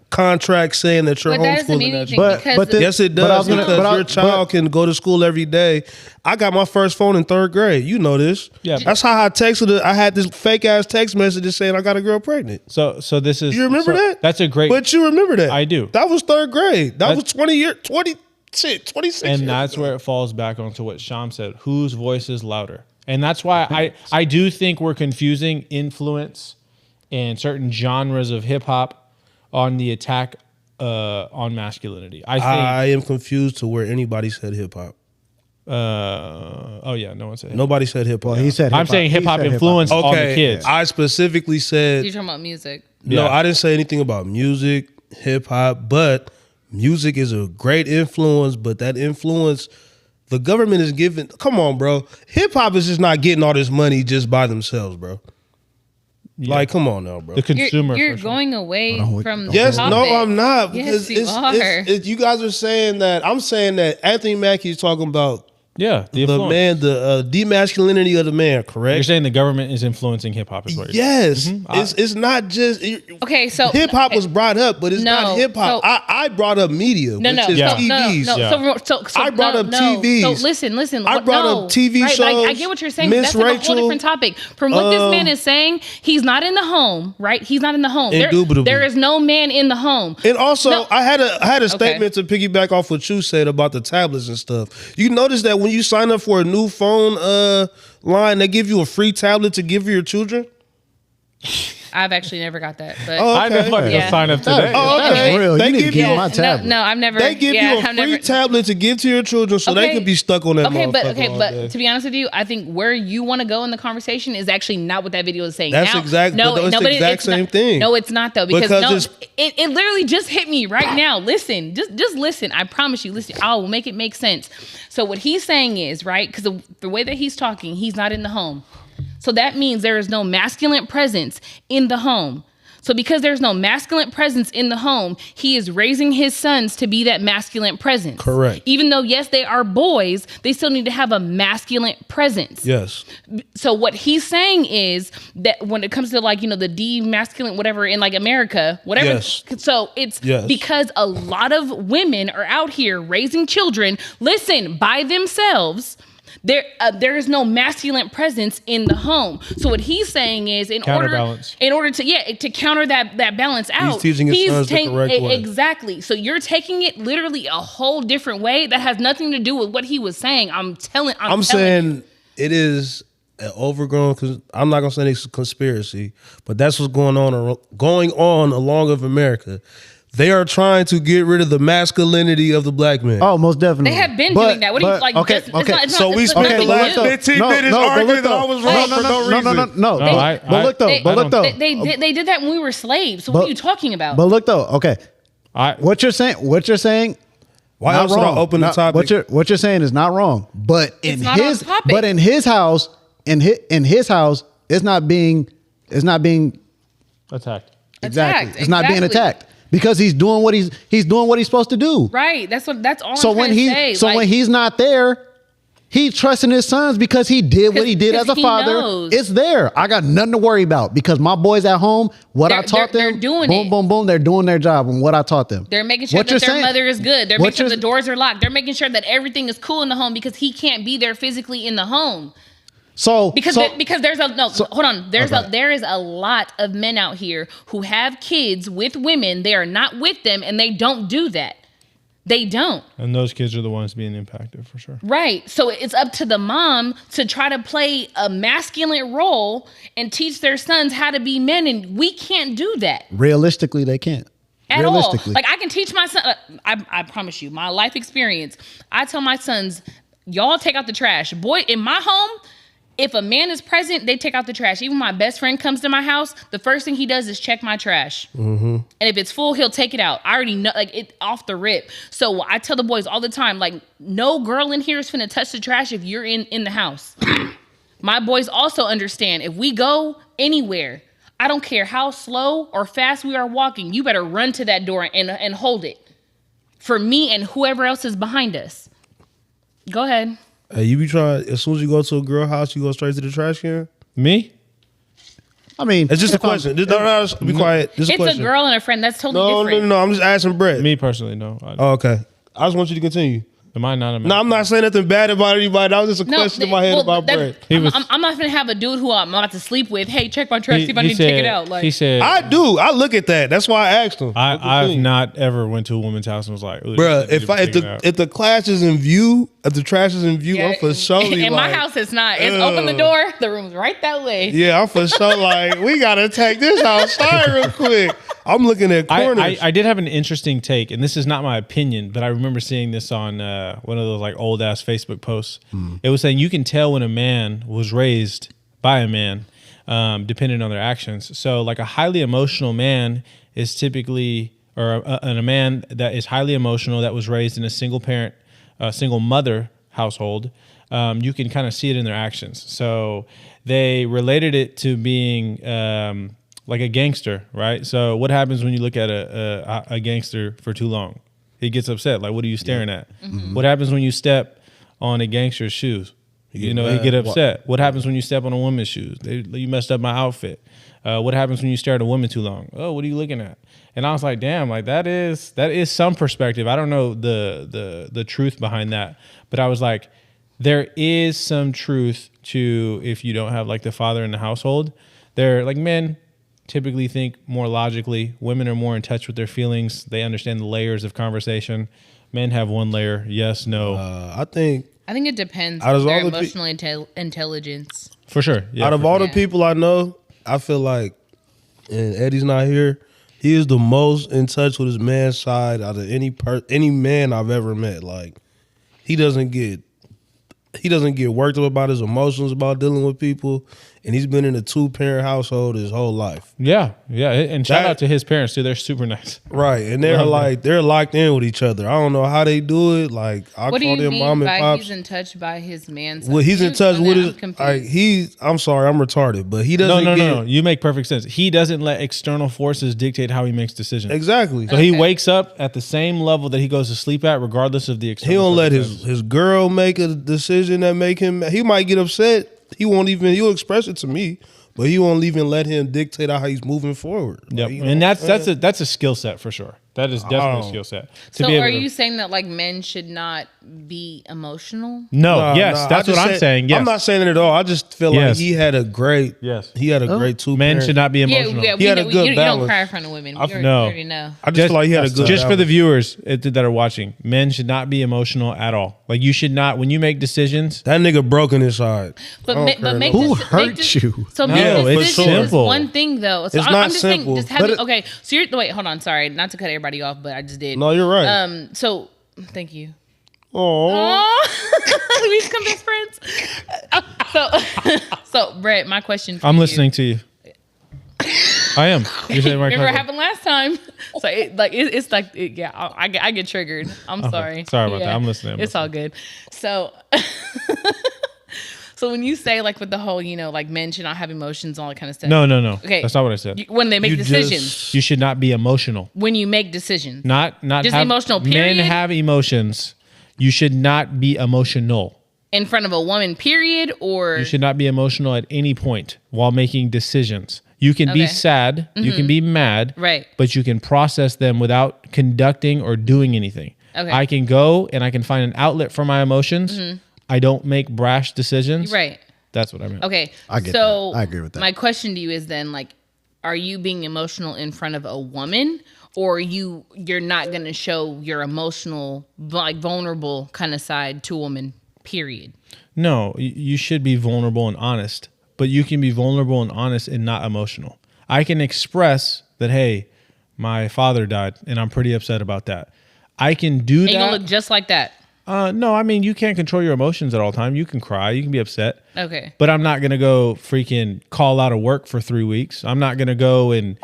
C: contract saying that you're
B: But that doesn't
C: homeschooling
B: mean
C: that
B: anything
C: child.
B: because
C: Yes, it
D: but I
C: does
D: was gonna-
C: because
D: but I-
C: your child can go to school every day. I got my first phone in 3rd grade. You know this.
E: Yeah.
C: That's how I texted. I had this fake ass text message saying I got a girl pregnant.
E: So this is.
C: You remember that?
E: That's a great.
C: But you remember that?
E: I do.
C: That was 3rd grade. That was 26
E: and
C: years
E: that's
C: ago.
E: where it falls back onto what Sham said. Whose voice is louder? And that's why I do think we're confusing influence and certain genres of hip hop on the attack on masculinity. I think.
C: I am confused to where anybody said hip hop.
E: Oh yeah, no one said.
C: Nobody said hip hop.
D: Well, he said.
E: I'm
D: hip-hop.
E: saying hip hop
D: He said
E: influence on the
C: Okay,
E: kids.
C: I specifically said
B: you're talking about music.
C: no.
E: Yeah.
C: I didn't say anything about music, hip hop, but music is a great influence. But that influence, the government is giving. Come on, bro. Hip hop is just not getting all this money just by themselves, bro. Like, come on now, bro.
E: The consumer.
B: You're
E: for sure.
B: going away from the
C: Yes,
B: topic.
C: no, I'm not.
B: Yes,
C: Because
B: you are.
C: you guys are saying that. I'm saying that Anthony Mackie is talking about
E: Yeah, the
C: the
E: influence.
C: man, the demasculinity of the man, correct?
E: You're saying the government is influencing hip hop, is what you're saying.
C: Yes, it's not just
B: Okay, so
C: hip hop was brought up, but it's
B: No,
C: not hip hop.
B: so-
C: I brought up media,
B: No, no,
C: which is
E: Yeah.
B: so,
C: TVs.
B: no, no,
E: Yeah.
B: so
C: I brought
B: no,
C: up
B: no.
C: TVs.
B: So listen.
C: I brought
B: no.
C: up TV
B: right, like, I
C: shows,
B: get what you're saying.
C: Miss
B: That's like a
C: Rachel,
B: whole different topic. From what this man is saying, he's not in the home, right? He's not in the home.
C: Indubitably.
B: There is no man in the home.
C: And also,
B: No.
C: I had a statement to piggyback off what you said about the tablets and stuff. You notice that when you sign up for a new phone line, they give you a free tablet to give your children.
B: I've actually never got that. But
C: Oh,
E: I didn't fucking
B: Yeah.
E: sign up today.
C: Oh,
D: That's
C: okay.
D: real.
C: They
D: You need to
C: give
D: get
C: you
D: my
C: a-
D: tablet.
B: no, I've never.
C: They give
B: yeah,
C: you a
B: I've
C: free
B: never,
C: tablet to give to your children so they
B: Okay.
C: can be stuck on that
B: Okay,
C: motherfucker all day.
B: but to be honest with you, I think where you want to go in the conversation is actually not what that video is saying.
C: That's
B: now,
C: exact-
B: No,
C: but it's
B: no,
C: the
B: but
C: exact
B: it's
C: same
B: not,
C: thing.
B: No, it's not though because
C: Because
B: no,
C: it's-
B: it literally just hit me right now. Listen, just listen. I promise you. Listen, I will make it make sense. So what he's saying is right because the way that he's talking, he's not in the home. So that means there is no masculine presence in the home. So because there's no masculine presence in the home, he is raising his sons to be that masculine presence.
C: Correct.
B: Even though, yes, they are boys, they still need to have a masculine presence.
C: Yes.
B: So what he's saying is that when it comes to like, the demasculine, whatever in like America, whatever.
C: Yes.
B: So it's
C: Yes.
B: because a lot of women are out here raising children, listen, by themselves. There is no masculine presence in the home. So what he's saying is
E: Counterbalance.
B: in order to counter that balance out,
C: teaching his sons the correct way.
B: exactly. So you're taking it literally a whole different way that has nothing to do with what he was saying. I'm telling
C: saying it is an overgrown. Because I'm not gonna say it's a conspiracy, but that's what's going on along of America. They are trying to get rid of the masculinity of the black man.
D: Oh, most definitely.
B: They have been
D: But-
B: doing that. What do you
D: but-
B: like?
D: Okay,
B: it's
D: okay.
B: not, it's
C: So
B: not,
C: we
B: it's
C: spent
B: nothing
C: the
B: new.
C: last 15 minutes
D: but
C: arguing
D: look
C: that I
D: though.
C: was wrong for no reason.
D: No.
E: I-
D: But look though.
B: They-
D: But look though.
B: They did that when we were slaves. So what are you talking about?
D: But look though. Okay.
E: I-
D: What you're saying.
C: Why
D: not
C: else would I
D: wrong.
C: open the
D: Not-
C: topic?
D: What you're saying is not wrong. But in
B: not on
D: his
B: topic.
D: but in his house, in his house, it's not being
E: attacked.
D: exactly.
B: Attacked,
D: It's not being
B: exactly.
D: attacked because he's doing what he's doing what he's supposed to do.
B: Right. That's all.
D: So
B: I'm
D: when
B: trying to say.
D: so
B: Like,
D: when he's not there, he's trusting his sons because he did what he did as a
B: he
D: father.
B: knows.
D: It's there. I got nothing to worry about because my boys at home, what I taught
B: they're
D: them,
B: doing
D: boom,
B: it.
D: boom, boom, they're doing their job and what I taught them.
B: they're making sure
D: What
B: that
D: you're
B: their
D: saying-
B: mother is good. They're
D: what
B: making sure
D: you're-
B: the doors are locked. They're making sure that everything is cool in the home because he can't be there physically in the home.
D: So
B: Because there's hold on. There is a lot of men out here who have kids with women. They are not with them and they don't do that. They don't.
E: And those kids are the ones being impacted for sure.
B: Right. So it's up to the mom to try to play a masculine role and teach their sons how to be men. And we can't do that
D: realistically, they can't.
B: at all.
D: Realistically.
B: Like I can teach my son, I promise you, my life experience. I tell my sons, y'all take out the trash. Boy, in my home, if a man is present, they take out the trash. Even my best friend comes to my house, the first thing he does is check my trash. And if it's full, he'll take it out. I already know, like it off the rip. So I tell the boys all the time, like, no girl in here is finna touch the trash if you're in the house. My boys also understand if we go anywhere, I don't care how slow or fast we are walking. You better run to that door and hold it for me and whoever else is behind us. Go ahead.
C: Hey, you be trying, as soon as you go to a girl house, you go straight to the trash can?
E: Me?
D: I mean,
C: It's just a
D: if I'm-
C: question. Just, be quiet. Just a
B: It's
C: question.
B: a girl and a friend. That's totally different.
C: No. I'm just asking Brett.
E: Me personally, no.
C: Oh, okay. I just want you to continue.
E: Am I not a man?
C: No, I'm not saying nothing bad about anybody. That was just a question in my head about Brett.
B: I'm not gonna have a dude who I'm about to sleep with. Hey, check my trash. See if I need to check it out. Like
E: he said,
C: I do. I look at that. That's why I asked him.
E: I've not ever went to a woman's house and was like, ooh,
C: Bruh,
E: this shit need to be taken out.
C: if the class is in view, if the trash is in view,
B: yeah,
C: I'm for sure.
B: in my house, it's not. It's open the door. The room's right that way.
C: Yeah, I'm for sure. Like, we gotta take this outside real quick. I'm looking at corners.
E: I did have an interesting take, and this is not my opinion, but I remember seeing this on one of those like old ass Facebook posts. It was saying you can tell when a man was raised by a man, depending on their actions. So, like a highly emotional man is typically, or a man that is highly emotional that was raised in a single parent, single mother household. You can kind of see it in their actions. So they related it to being like a gangster, right? So what happens when you look at a gangster for too long? He gets upset. Like, what are you staring at? Mm-hmm. What happens when you step on a gangster's shoes? You know, he get upset. What happens when you step on a woman's shoes? You messed up my outfit. What happens when you stare at a woman too long? Oh, what are you looking at? And I was like, damn, like that is some perspective. I don't know the truth behind that, but I was like, there is some truth to if you don't have like the father in the household. They're like men typically think more logically. Women are more in touch with their feelings. They understand the layers of conversation. Men have one layer. Yes, no.
C: I think
B: it depends
C: out
B: on
C: of
B: their
C: all the
B: emotional intelligence.
E: For sure. Yeah,
C: out of all the people I know, I feel like, and Eddie's not here, he is the most in touch with his man's side out of any man I've ever met. Like, he doesn't get worked up about his emotions about dealing with people, and he's been in a 2-parent household his whole life.
E: Yeah. And shout out to his parents too. They're super nice.
C: Right, and they're locked in with each other. I don't know how they do it. Like, I
B: What do
C: call
B: you
C: them
B: mean
C: mom and
B: by
C: pops.
B: he's in touch by his man's?
C: Well, he's in touch with his.
B: confused.
C: I'm sorry, I'm retarded, but he doesn't.
E: No. You make perfect sense. He doesn't let external forces dictate how he makes decisions.
C: Exactly.
E: So he wakes up at the same level that he goes to sleep at, regardless of the external.
C: He don't let
E: circumstances.
C: his girl make a decision that make him. He might get upset. He'll express it to me, but he won't even let him dictate how he's moving forward.
E: Yep.
C: Like, you know
E: And
C: what I'm
E: that's
C: saying?
E: a skill set for sure. That is definitely a skill set.
B: So are you saying that like men should not be emotional?
E: No, yes,
C: Nah,
E: that's
C: I
E: what
C: just
E: I'm
C: said-
E: saying. Yes.
C: I'm not saying it at all. I just feel
E: Yes.
C: like he had a great.
E: Yes.
C: He had a great 2.
E: Men should not be emotional.
B: Yeah,
C: He had a good
B: you don't
C: balance.
B: cry in front of women. We
E: No.
B: already know.
C: I just feel like he had a good.
E: Just for the
C: balance.
E: viewers that are watching, men should not be emotional at all. Like you should not, when you make decisions.
C: That nigga broken his side.
B: But
C: I don't
B: make
C: care.
D: Who
B: this,
D: hurt
B: make this,
D: you?
B: So
E: No,
B: make
E: it's
B: this decision is
E: simple.
B: one thing though. So
C: It's
B: I'm
C: not
B: just
C: simple,
B: saying, just
C: but
B: having okay. So you're wait, hold on, sorry, not to cut everybody off, but I just did.
C: No, you're right.
B: So thank you.
C: Oh,
B: We become best friends. So Brett, my question for
E: I'm
B: you.
E: listening to you. I am. You're saying right
B: Remember what
E: now.
B: happened last time? So it's like I get triggered. I'm sorry.
E: Sorry about that. I'm listening.
B: It's all good. So so when you say like with the whole like men should not have emotions, all that kind of stuff.
E: No.
B: Okay.
E: That's not what I said.
B: When they make
C: You
B: decisions.
C: just-
E: You should not be emotional.
B: When you make decisions.
E: Not
B: Just
E: have,
B: emotional,
E: Men
B: period?
E: have emotions. You should not be emotional.
B: In front of a woman, period, or
E: You should not be emotional at any point while making decisions. You can be
B: Okay.
E: sad, you can be mad,
B: Right.
E: but you can process them without conducting or doing anything.
B: Okay.
E: I can go and I can find an outlet for my emotions. I don't make brash decisions.
B: right.
E: That's what I meant.
B: Okay.
D: I get
B: so
D: that. I agree with that.
B: My question to you is then like, are you being emotional in front of a woman, or you're not gonna show your emotional, like vulnerable kind of side to a woman, period?
E: No, you should be vulnerable and honest, but you can be vulnerable and honest and not emotional. I can express that, hey, my father died and I'm pretty upset about that. I can do
B: And you're gonna
E: that.
B: look just like that.
E: No, I mean, you can't control your emotions at all time. You can cry, you can be upset.
B: Okay.
E: But I'm not gonna go freaking call out of work for 3 weeks. I'm not gonna go and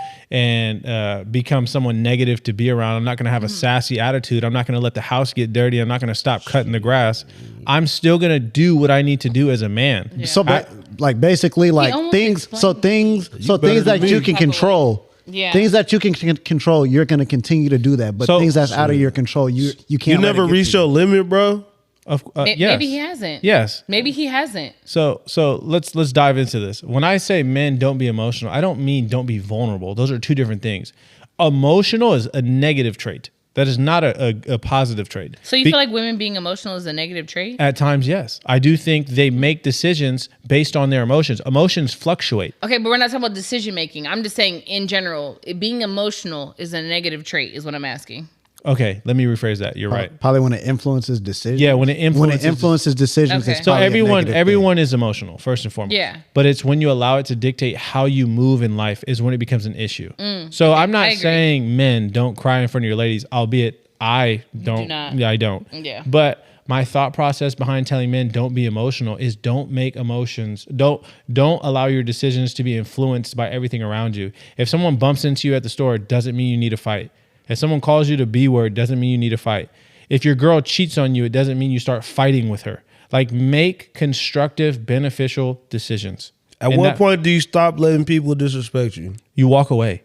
E: become someone negative to be around. I'm not gonna have a sassy attitude. I'm not gonna let the house get dirty. I'm not gonna stop cutting the grass. I'm still gonna do what I need to do as a man.
D: So, but like basically like
B: almost
D: things. So
B: explained
D: things. So
C: better
D: things
C: than
D: that you
C: me.
D: can control.
B: Yeah.
D: Things that you can control, you're going to continue to do that. But
E: So-
D: things that's out of your control, you can't.
C: You
D: let
C: never
D: it get
C: reached
D: to you.
C: your limit, bro.
E: Yes.
B: Maybe he hasn't.
E: Yes.
B: Maybe he hasn't.
E: So let's dive into this. When I say men don't be emotional, I don't mean don't be vulnerable. Those are two different things. Emotional is a negative trait. That is not a positive trait.
B: So you feel like women being emotional is a negative trait?
E: At times, yes. I do think they make decisions based on their emotions. Emotions fluctuate.
B: Okay, but we're not talking about decision making. I'm just saying in general, being emotional is a negative trait, is what I'm asking.
E: Okay, let me rephrase that. You're right.
D: Probably when it influences decisions.
E: Yeah, when it influences
D: decisions.
B: Okay.
D: It's
E: So
D: probably a negative
E: everyone is emotional first and foremost.
B: Yeah.
E: But it's when you allow it to dictate how you move in life is when it becomes an issue. So I'm
B: I
E: not
B: agree.
E: saying men don't cry in front of your ladies, albeit I don't.
B: not.
E: Yeah, I don't.
B: Yeah.
E: But my thought process behind telling men don't be emotional is don't make emotions. Don't allow your decisions to be influenced by everything around you. If someone bumps into you at the store, it doesn't mean you need to fight. If someone calls you the B word, doesn't mean you need to fight. If your girl cheats on you, it doesn't mean you start fighting with her. Like, make constructive, beneficial decisions.
C: At
E: And
C: what
E: that-
C: point do you stop letting people disrespect you?
E: you walk away.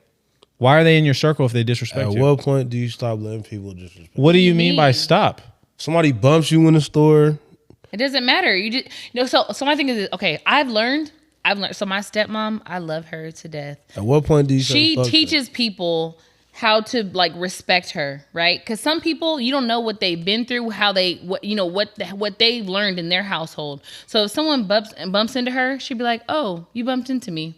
E: Why are they in your circle if they disrespect
C: At
E: you?
C: what point do you stop letting people disrespect you?
E: What do you mean by stop?
C: Somebody bumps you in the store.
B: It doesn't matter. You just so my thing is, okay, I've learned. So my stepmom, I love her to death.
C: At what point do you say
B: She
C: fuck that?
B: teaches people how to like respect her, right? Because some people, you don't know what they've been through, what they've learned in their household. So if someone bumps into her, she'd be like, "Oh, you bumped into me,"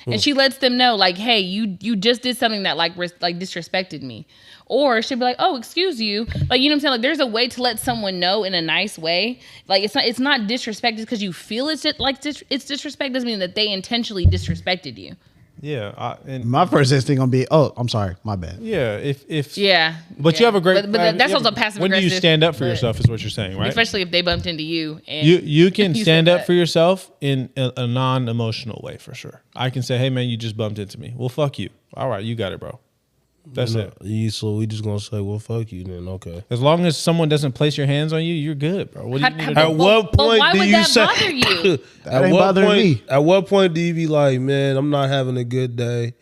B: and she lets them know, like, "Hey, you just did something that like disrespected me," or she'd be like, "Oh, excuse you," like, you know what I'm saying? Like, there's a way to let someone know in a nice way. Like, it's not disrespect just because you feel it's just like it's disrespect doesn't mean that they intentionally disrespected you.
E: Yeah.
D: My first instinct gonna be, oh, I'm sorry, my bad.
E: Yeah. If
B: Yeah,
E: But
B: yeah.
E: you have a great.
B: But that's also passive
E: When do
B: aggressive.
E: you stand up for
B: but-
E: yourself? Is what you're saying, right?
B: Especially if they bumped into you. And
E: You can
B: you
E: stand
B: said
E: up
B: that.
E: for yourself in a non-emotional way for sure. I can say, "Hey man, you just bumped into me." Well, fuck you. All right, you got it, bro. That's it.
C: So we just gonna say, well, fuck you then. Okay.
E: As long as someone doesn't place your hands on you, you're good, bro. What do you need to do?
C: At what
B: but
C: point
B: why
C: do
B: would
C: you
B: that
C: say?
B: bother you?
D: That ain't bothering me.
C: At what point do you be like, man, I'm not having a good day.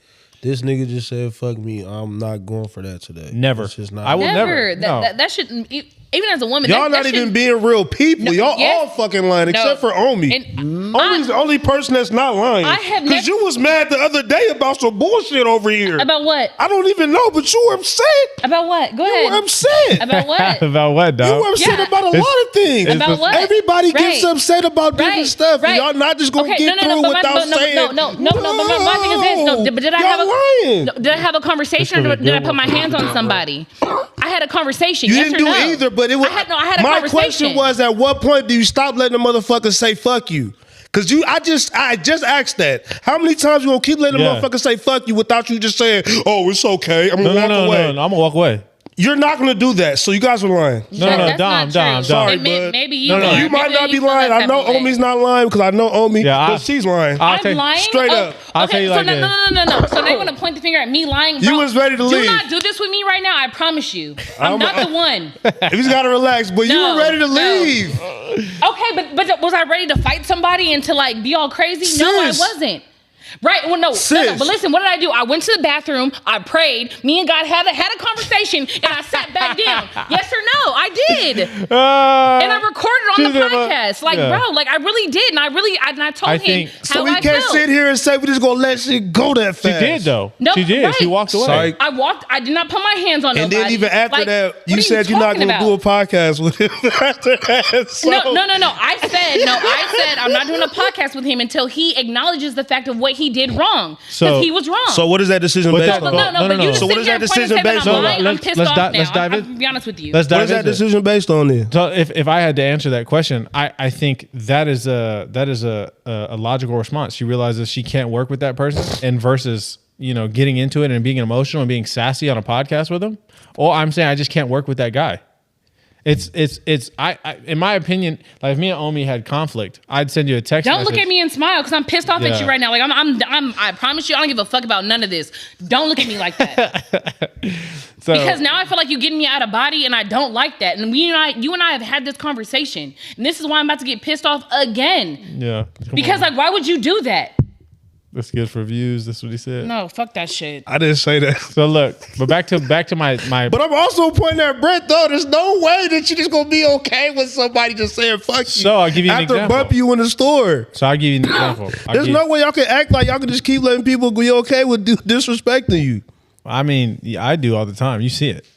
C: This nigga just said, fuck me. I'm not going for that today.
E: Never.
C: It's just not.
E: I will never.
B: Never.
E: No.
B: That shouldn't. Even as a woman,
C: Y'all
B: that
C: not even
B: shouldn't-
C: being real people.
B: No,
C: Y'all
B: yes.
C: all fucking lying,
B: No.
C: except for Omi.
B: And
C: Omi's the only person that's not lying.
B: I have
C: Because
B: never-
C: you was mad the other day about some bullshit over here.
B: About what?
C: I don't even know, but you were upset.
B: About what? Go
C: You
B: ahead.
C: were upset.
B: About what?
E: About what, dog?
C: You were upset
B: Yeah.
C: about a lot of things.
B: About what?
C: Everybody gets
B: Right.
C: upset about different
B: Right.
C: stuff.
B: Right.
C: And y'all not just gonna
B: Okay,
C: get through
B: but
C: without saying.
B: no. But my thing is this. No, but did I
C: Y'all
B: have a
C: lying.
B: no, did I have a conversation or did I put my hands on somebody? I had a conversation.
C: You
B: yes
C: didn't
B: or
C: do
B: no?
C: either, but it was.
B: I had a
C: my
B: conversation.
C: question was, at what point do you stop letting the motherfucker say fuck you? Cause I just asked that. How many times you gonna keep letting the
E: Yeah.
C: motherfucker say fuck you without you just saying, oh, it's okay, I'm gonna walk away?
E: No. I'm gonna walk away.
C: You're not gonna do that. So you guys are lying.
E: No,
B: That's
E: Dom.
B: not true.
C: Sorry,
B: Maybe
C: bud.
B: you.
E: No,
B: are.
C: You might
B: Maybe
C: not be
B: you feel
C: lying.
B: that
C: I know
B: type of way.
C: Omi's not lying because I know Omi,
E: Yeah,
C: but she's lying.
B: I'm lying.
C: Straight up.
E: I'll tell you
B: so
E: like
B: no,
E: this.
B: no. So they want to point the finger at me lying. Bro.
C: You was ready to
B: Do
C: leave.
B: not do this with me right now. I promise you. I'm not the one.
C: He's gotta relax, but you
B: No,
C: were ready to
B: no.
C: leave.
B: Okay, but was I ready to fight somebody and to like be all crazy? No, I
C: Sis.
B: wasn't. Right? Well, no.
C: Sis.
B: But listen, what did I do? I went to the bathroom. I prayed. Me and God had a conversation, and I sat back down. Yes or no? I did, and I recorded on the podcast. Like, bro, like I really did, and I told
E: I
B: him
E: think-
B: how
C: So we
B: I
C: can't
B: felt.
C: sit here and say we just gonna let shit go that
E: She
C: fast.
E: did though.
B: No,
E: she did.
B: right.
E: She walked away.
C: Sorry.
B: I walked. I did not put my hands on
C: And
B: nobody.
C: then even after
B: Like,
C: that,
B: what
C: you
B: are
C: said you're not
B: talking
C: gonna do a
B: about?
C: podcast with him after that. So.
B: No. I said I'm not doing a podcast with him until he acknowledges the fact of what he did wrong.
E: So-
B: Because he was wrong.
C: So what is that decision
E: But
C: based
E: that-
C: on?
B: No, but you
C: So
B: sit
C: what is
B: here
C: that
B: and point and
C: decision
B: say that
C: based
B: I'm
C: on?
B: lying. I'm
E: Let's-
B: pissed
E: let's
B: off
E: di-
B: now.
E: let's dive
B: I'm
E: in.
B: gonna be honest with you.
E: Let's
C: What
E: dive
C: is that
E: into it.
C: decision based on then?
E: So if I had to answer that question, I think that is a logical response. She realizes she can't work with that person, and versus getting into it and being emotional and being sassy on a podcast with him. Or I'm saying I just can't work with that guy. I in my opinion, like if me and Omi had conflict, I'd send you a text.
B: Don't look at me and smile because I'm pissed off at you right now. Like I promise you, I don't give a fuck about none of this. Don't look at me like that. Because now I feel like you're getting me out of body, and I don't like that. And you and I have had this conversation, and this is why I'm about to get pissed off again.
E: Yeah.
B: Because like, why would you do that?
E: That's good for views. That's what he said.
B: No, fuck that shit.
C: I didn't say that.
E: So look, but back to my.
C: But I'm also pointing at Brett though. There's no way that you're just gonna be okay with somebody just saying fuck you.
E: So I'll give you an
C: after
E: example.
C: bumping you in the store.
E: So I'll give you an example.
C: There's no way y'all can act like y'all can just keep letting people be okay with disrespecting you.
E: I mean, yeah, I do all the time. You see it.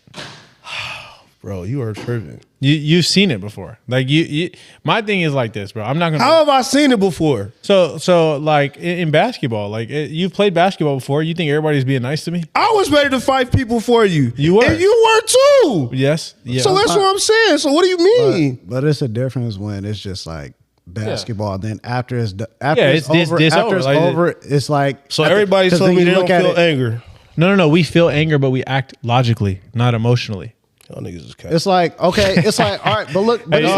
C: Bro, you are tripping.
E: You've seen it before. Like you my thing is like this, bro. I'm not gonna.
C: How have I seen it before?
E: So like in basketball, like you've played basketball before. You think everybody's being nice to me?
C: I was ready to fight people for you.
E: You were.
C: And you were too.
E: Yes. Yeah.
C: So that's what I'm saying. So what do you mean?
D: But it's a difference when it's just like basketball. Then after it's over, it's like
C: So everybody's telling me they don't feel anger.
E: No. We feel anger, but we act logically, not emotionally.
C: Y'all niggas is
D: It's like, okay, it's like, all right, but look, but it's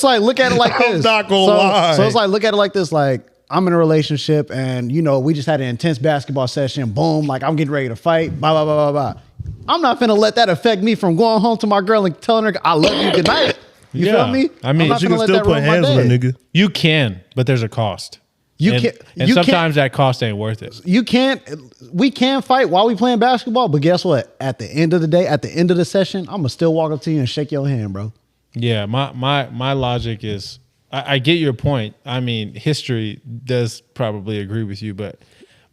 D: like, look at it like this.
C: I'm not gonna lie.
D: So it's like, look at it like this. Like, I'm in a relationship, and we just had an intense basketball session. Boom, like I'm getting ready to fight. Blah blah blah blah blah. I'm not finna let that affect me from going home to my girl and telling her I love you, good night. You feel me?
E: I mean,
C: you can still put hands on a nigga.
E: You can, but there's a cost. And sometimes that cost ain't worth it.
D: We can fight while we playing basketball, but guess what? At the end of the day, at the end of the session, I'm gonna still walk up to you and shake your hand, bro.
E: Yeah, my logic is, I get your point. I mean, history does probably agree with you, but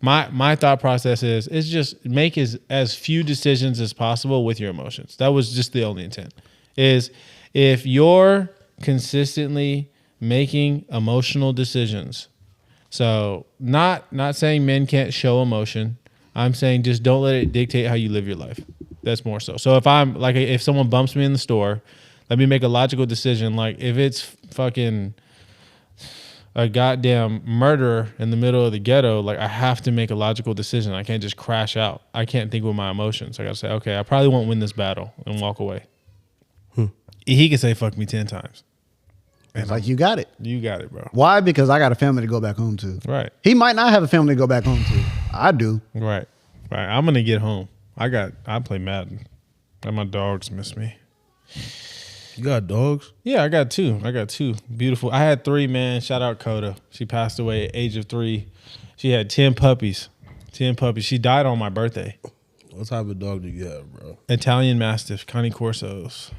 E: my thought process is just make as few decisions as possible with your emotions. That was just the only intent. Is if you're consistently making emotional decisions. So not saying men can't show emotion. I'm saying just don't let it dictate how you live your life. That's more so. So if someone bumps me in the store, let me make a logical decision. Like if it's fucking a goddamn murderer in the middle of the ghetto, like I have to make a logical decision. I can't just crash out. I can't think with my emotions. I gotta say, okay, I probably won't win this battle and walk away. He can say fuck me 10 times.
D: It's like, you got it.
E: You got it, bro.
D: Why? Because I got a family to go back home to.
E: Right.
D: He might not have a family to go back home to. I do.
E: Right. I'm gonna get home. I play Madden. And my dogs miss me.
C: You got dogs?
E: Yeah, I got two. Beautiful. I had 3, man. Shout out Coda. She passed away at age of 3. She had 10 puppies. 10 puppies. She died on my birthday.
C: What type of dog do you have, bro?
E: Italian Mastiff, Cane Corsos.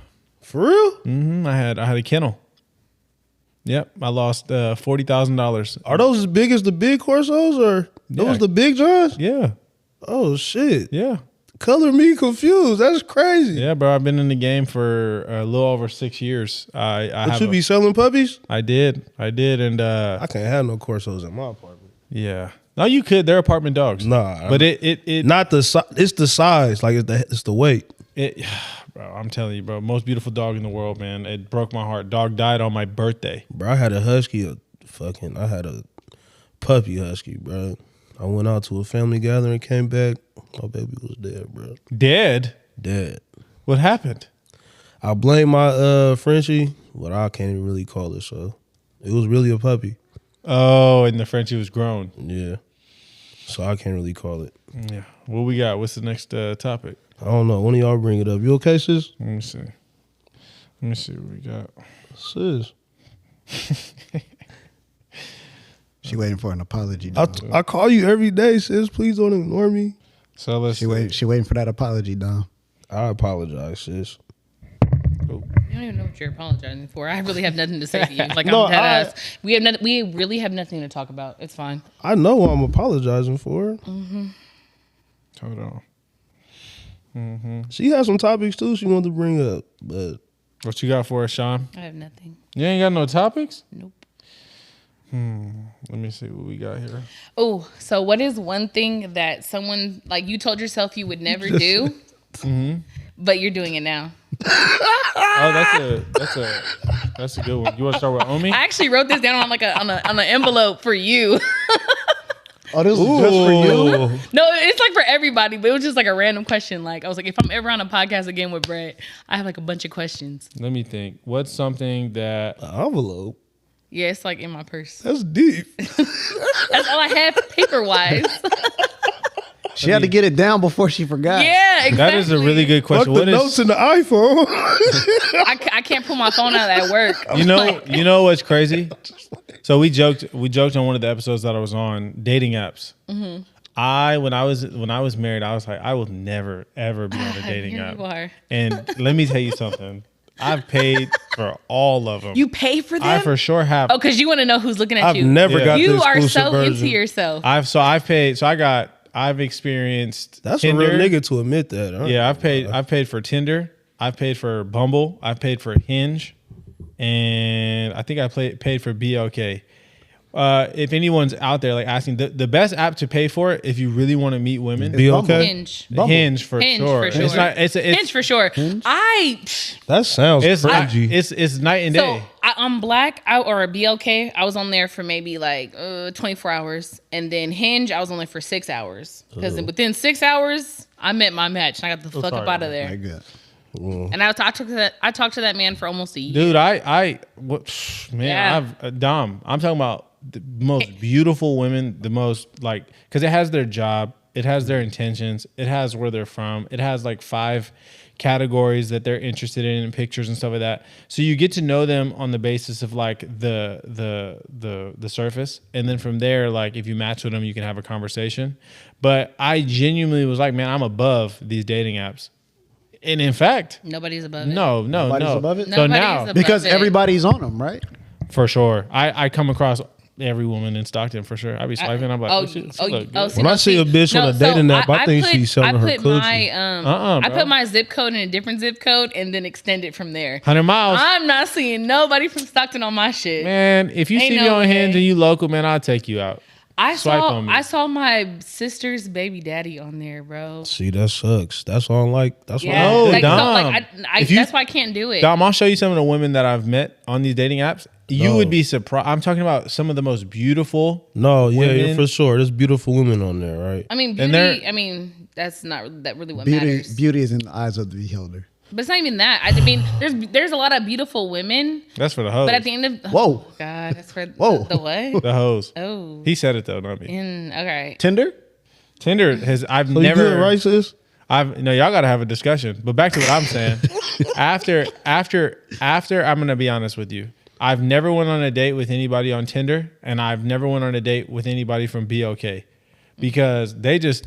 C: For real?
E: Mm-hmm. I had a kennel. Yep, I lost $40,000.
C: Are those as big as the big Corsos, or those the big Johns?
E: Yeah.
C: Oh shit.
E: Yeah.
C: Color me confused. That's crazy.
E: Yeah, bro. I've been in the game for a little over 6 years.
C: But you be selling puppies?
E: I did, and
C: I can't have no Corsos in my apartment.
E: Yeah. No, you could. They're apartment dogs.
C: Nah,
E: but it
C: not the size. It's the size. Like it's the weight.
E: Bro, I'm telling you, bro. Most beautiful dog in the world, man. It broke my heart. Dog died on my birthday.
C: Bro, I had a husky. I had a puppy husky, bro. I went out to a family gathering, came back. My baby was dead, bro.
E: Dead?
C: Dead.
E: What happened?
C: I blame my Frenchie, but I can't even really call it so. It was really a puppy.
E: Oh, and the Frenchie was grown.
C: Yeah. So I can't really call it.
E: Yeah. What we got? What's the next topic?
C: I don't know. One of y'all bring it up. You okay, sis?
E: Let me see what we got.
C: Sis.
D: She waiting for an apology.
C: I call you every day, sis. Please don't ignore me.
E: So
D: she waiting for that apology, Dom.
C: I apologize, sis.
B: You don't even know what you're apologizing for. I really have nothing to say to you. Like no, I'm dead ass. We really have nothing to talk about. It's fine.
C: I know what I'm apologizing for.
B: Mm-hmm.
E: Hold on. Mm-hmm.
C: She has some topics too she wanted to bring up, but
E: what you got for us, Sean?
B: I have nothing.
E: You ain't got no topics?
B: Nope.
E: Let me see what we got here.
B: Oh, so what is one thing that someone like you told yourself you would never do, but you're doing it now?
E: Oh, that's a good one. You want to start with Omi?
B: I actually wrote this down on on an envelope for you.
D: Oh, this is just for you?
B: No, it's like for everybody, but it was just like a random question. Like I was like, if I'm ever on a podcast again with Brett, I have like a bunch of questions.
E: Let me think. What's something that
C: Envelope.
B: Yeah, it's like in my purse.
C: That's deep.
B: That's all I have paper wise.
D: She had to get it down before she forgot.
B: Yeah, exactly.
E: that is a really good
C: Fuck
E: question.
C: the
E: What
C: notes
E: is
C: in the iPhone.
B: I can't pull my phone out at work.
E: you know what's crazy? So we joked on one of the episodes that I was on dating apps. Mm-hmm. When I was married, I was like, I will never ever be on a dating
B: Here
E: app.
B: you are.
E: And let me tell you something. I've paid for all of them.
B: You pay for them?
E: I for sure have.
B: Oh, because you want to know who's looking at
C: I've
B: you.
C: never got the
B: You are
C: exclusive
B: so
C: version.
B: into yourself.
E: I've experienced
C: That's
E: Tinder.
C: a real nigga to admit that. Huh?
E: Yeah, I've paid for Tinder. I've paid for Bumble. I've paid for Hinge, and I think I paid for BLK. If anyone's out there like asking, the best app to pay for if you really want to meet women,
C: Be okay.
B: Hinge.
E: Hinge for
B: Hinge
E: sure.
B: for sure.
E: It's not. It's
B: Hinge for sure.
C: That sounds
E: It's not,
C: cringy.
E: it's night and
B: So
E: day.
B: I'm Black or a BLK. I was on there for maybe like 24 hours, and then Hinge I was on there for 6 hours because within 6 hours I met my match and I got the fuck up
E: sorry,
B: out of there.
D: Very good.
B: And I talked to that man for almost a year.
E: Dude,
B: Yeah.
E: Dom. I'm talking about the most beautiful women, the most like, because it has their job, it has their intentions, it has where they're from, it has like 5 categories that they're interested in, pictures and stuff like that. So you get to know them on the basis of like the surface, and then from there, like if you match with them, you can have a conversation. But I genuinely was like, man, I'm above these dating apps. And in fact,
B: Nobody's above it.
E: no.
D: Nobody's above it?
E: So
B: Nobody's
E: now,
B: above
D: Because
B: it.
D: everybody's on them, right?
E: for sure, I come across every woman in Stockton for sure. I be swiping. I'm like, she look good.
C: When I see a bitch on a dating app, I think she's selling her coochie.
B: I
E: bro.
B: put my zip code in a different zip code and then extend it from there.
E: 100 miles.
B: I'm not seeing nobody from Stockton on my shit.
E: Man, if you
B: Ain't
E: see me
B: no
E: on Hinge
B: way.
E: and you local, man, I'll take you out. Swipe on me.
B: I saw my sister's baby daddy on there, bro.
C: See, that sucks. That's all I'm like. That's
B: Yeah,
C: why.
B: like,
E: Dom.
B: so, like
E: If you-
B: that's why I can't do it.
E: Dom, I'll show you some of the women that I've met on these dating apps. You
C: No.
E: would be surprised. I'm talking about some of the most beautiful.
C: No, yeah,
E: women.
C: for sure. There's beautiful women on there, right?
B: I mean,
E: And
B: beauty. I mean, that's not that really what
D: Beauty,
B: matters.
D: beauty is in the eyes of the beholder.
B: But it's not even that. I mean, there's a lot of beautiful women,
E: That's for the hoes.
B: but at the end of
D: Whoa.
B: God, that's for
D: Whoa.
B: the what?
E: The hoes.
B: Oh,
E: He said it though, not me.
B: okay.
D: Tinder?
E: Tinder has. I've
C: So you
E: never.
C: good, right, sis?
E: No, y'all gotta have a discussion. But back to what I'm saying. after, I'm gonna be honest with you. I've never went on a date with anybody on Tinder, and I've never went on a date with anybody from BOK, because they just.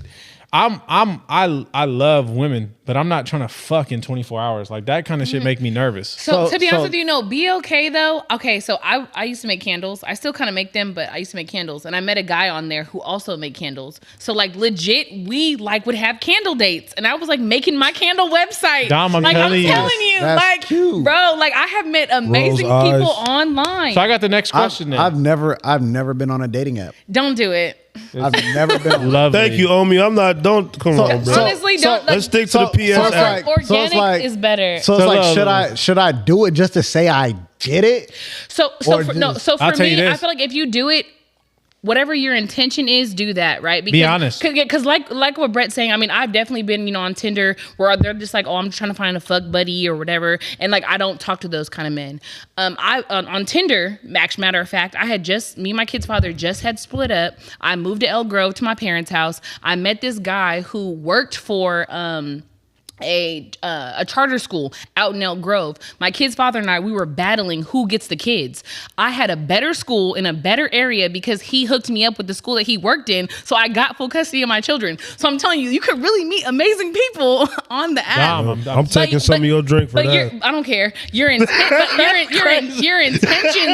E: I love women, but I'm not trying to fuck in 24 hours. Like that kind of shit make me nervous.
B: So,
D: So-
B: to be honest
D: so-
B: with you, no, be okay though. Okay, so I used to make candles. I still kind of make them, but I used to make candles, and I met a guy on there who also made candles. So like legit, we like would have candle dates, and I was like making my candle website.
E: Dom, I'm
B: like,
E: telling you.
B: you,
D: That's
B: like,
D: cute.
B: bro, like I have met amazing
C: Rose
B: people
C: eyes.
B: online.
E: So I got the next question.
D: I've never been on a dating app.
B: Don't do it.
D: I've never been on
E: Lovely.
C: Thank you, Omi. I'm not. Don't come on, bro.
B: Honestly, don't. like,
C: Let's stick to the PS
D: so it's
C: app.
D: like-
B: organic is better.
D: So it's
E: So
D: like,
E: look,
D: should I do it just to say I did it?
B: So
D: Or
B: for,
D: just-
B: so
E: I'll
B: for
E: tell you
B: me, I
E: this.
B: feel like if you do it, whatever your intention is, do that, right? Because,
E: Be honest.
B: Because like what Brett's saying, I mean, I've definitely been, on Tinder where they're just like, oh, I'm trying to find a fuck buddy or whatever, and like I don't talk to those kind of men. On Tinder, matter of fact, me and my kid's father just had split up. I moved to Elk Grove to my parents' house. I met this guy who worked for a charter school out in Elk Grove. My kid's father and I, we were battling who gets the kids. I had a better school in a better area because he hooked me up with the school that he worked in, so I got full custody of my children. So I'm telling you, you could really meet amazing people on the app.
E: Dom,
C: I'm taking some of your drink for
B: but
C: that.
B: I don't care. Your intentions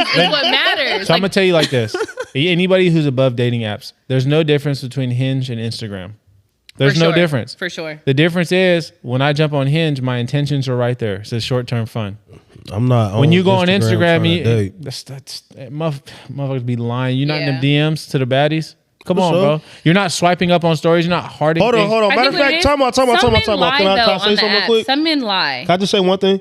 B: is what matters.
E: So I'm gonna tell you like this: anybody who's above dating apps, there's no difference between Hinge and Instagram. There's
B: For
E: no
B: sure.
E: difference.
B: For sure.
E: The difference is when I jump on Hinge, my intentions are right there. It says short-term fun.
C: I'm not.
E: When you go on Instagram,
C: trying to
E: you,
C: date.
E: motherfuckers be lying. You're not in
B: Yeah.
E: the DMs to the baddies. Come
C: For
E: on,
C: sure.
E: bro. You're not swiping up on stories. You're not hearting things.
C: Hold on.
B: I
C: Matter of
B: think what it
C: fact,
B: is,
C: time out.
B: some men
C: Can
B: lie,
C: I
B: though,
C: say
B: on
C: something
B: the
C: real
B: app.
C: quick?
B: Some men lie.
C: Can I just say one thing?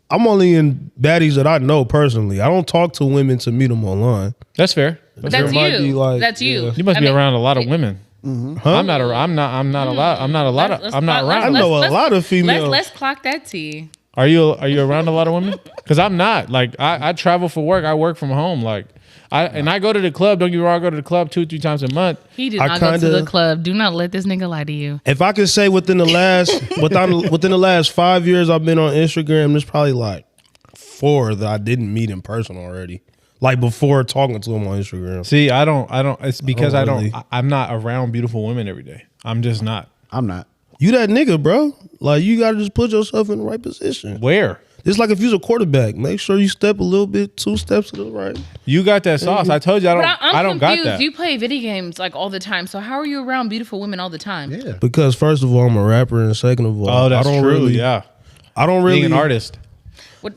C: I'm only in baddies that I know personally. I don't talk to women to meet them online.
E: That's fair.
B: That's
C: There might
B: you.
C: be, like,
B: That's you.
C: yeah.
E: You must
B: I
E: be
B: mean,
E: around a lot of women.
C: Huh?
E: I'm not around. I'm not around.
C: I know a lot of females.
B: Let's clock that T.
E: Are you around a lot of women? Because I'm not. Like I travel for work. I work from home. Like I go to the club. Don't get me wrong. I go to the club 2-3 times a month.
B: He did
C: I
B: not go to
C: kinda-
B: the club. Do not let this nigga lie to you.
C: If I could say within the last 5 years I've been on Instagram, there's probably like 4 that I didn't meet in person already. Like before talking to them on Instagram.
E: See, I don't. It's because
C: I don't really.
E: I'm not around beautiful women every day. I'm just not.
D: I'm not.
C: You that nigga, bro. Like you gotta just put yourself in the right position.
E: Where?
C: It's like if you're a quarterback, make sure you step a little bit, 2 steps to the right.
E: You got that sauce. I told you I don't.
B: But I'm
E: I don't got
B: confused.
E: that.
B: You play video games like all the time. So how are you around beautiful women all the time?
D: Yeah.
C: Because first of all, I'm a rapper, and second of all,
E: Oh, that's
C: I don't
E: true.
C: really,
E: Yeah.
C: I don't really
E: Being an artist.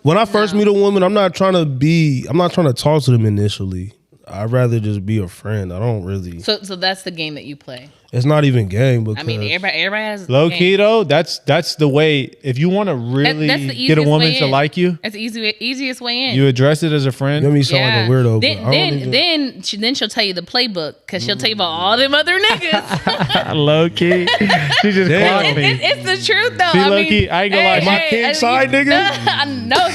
C: When I first meet a woman, I'm not trying to talk to them initially. I'd rather just be a friend. I don't really.
B: So that's the game that you play.
C: It's not even game because
B: I mean, everybody has
E: Low
B: game.
E: key though, that's the way. If you want to really
B: That's the
E: get a
B: easiest
E: woman
B: way
E: to
B: in.
E: like you,
B: That's the easiest way in.
E: you address it as a friend.
C: you know me sound like a weirdo.
B: Then
C: but I don't even-
B: then she'll tell you the playbook because she'll tell you about all them other niggas.
E: Low key, she just
C: Damn.
E: clocked me.
B: It's the truth though.
E: See,
B: I
E: low
B: mean,
E: key, I ain't gonna lie.
C: My king side nigga?
B: No.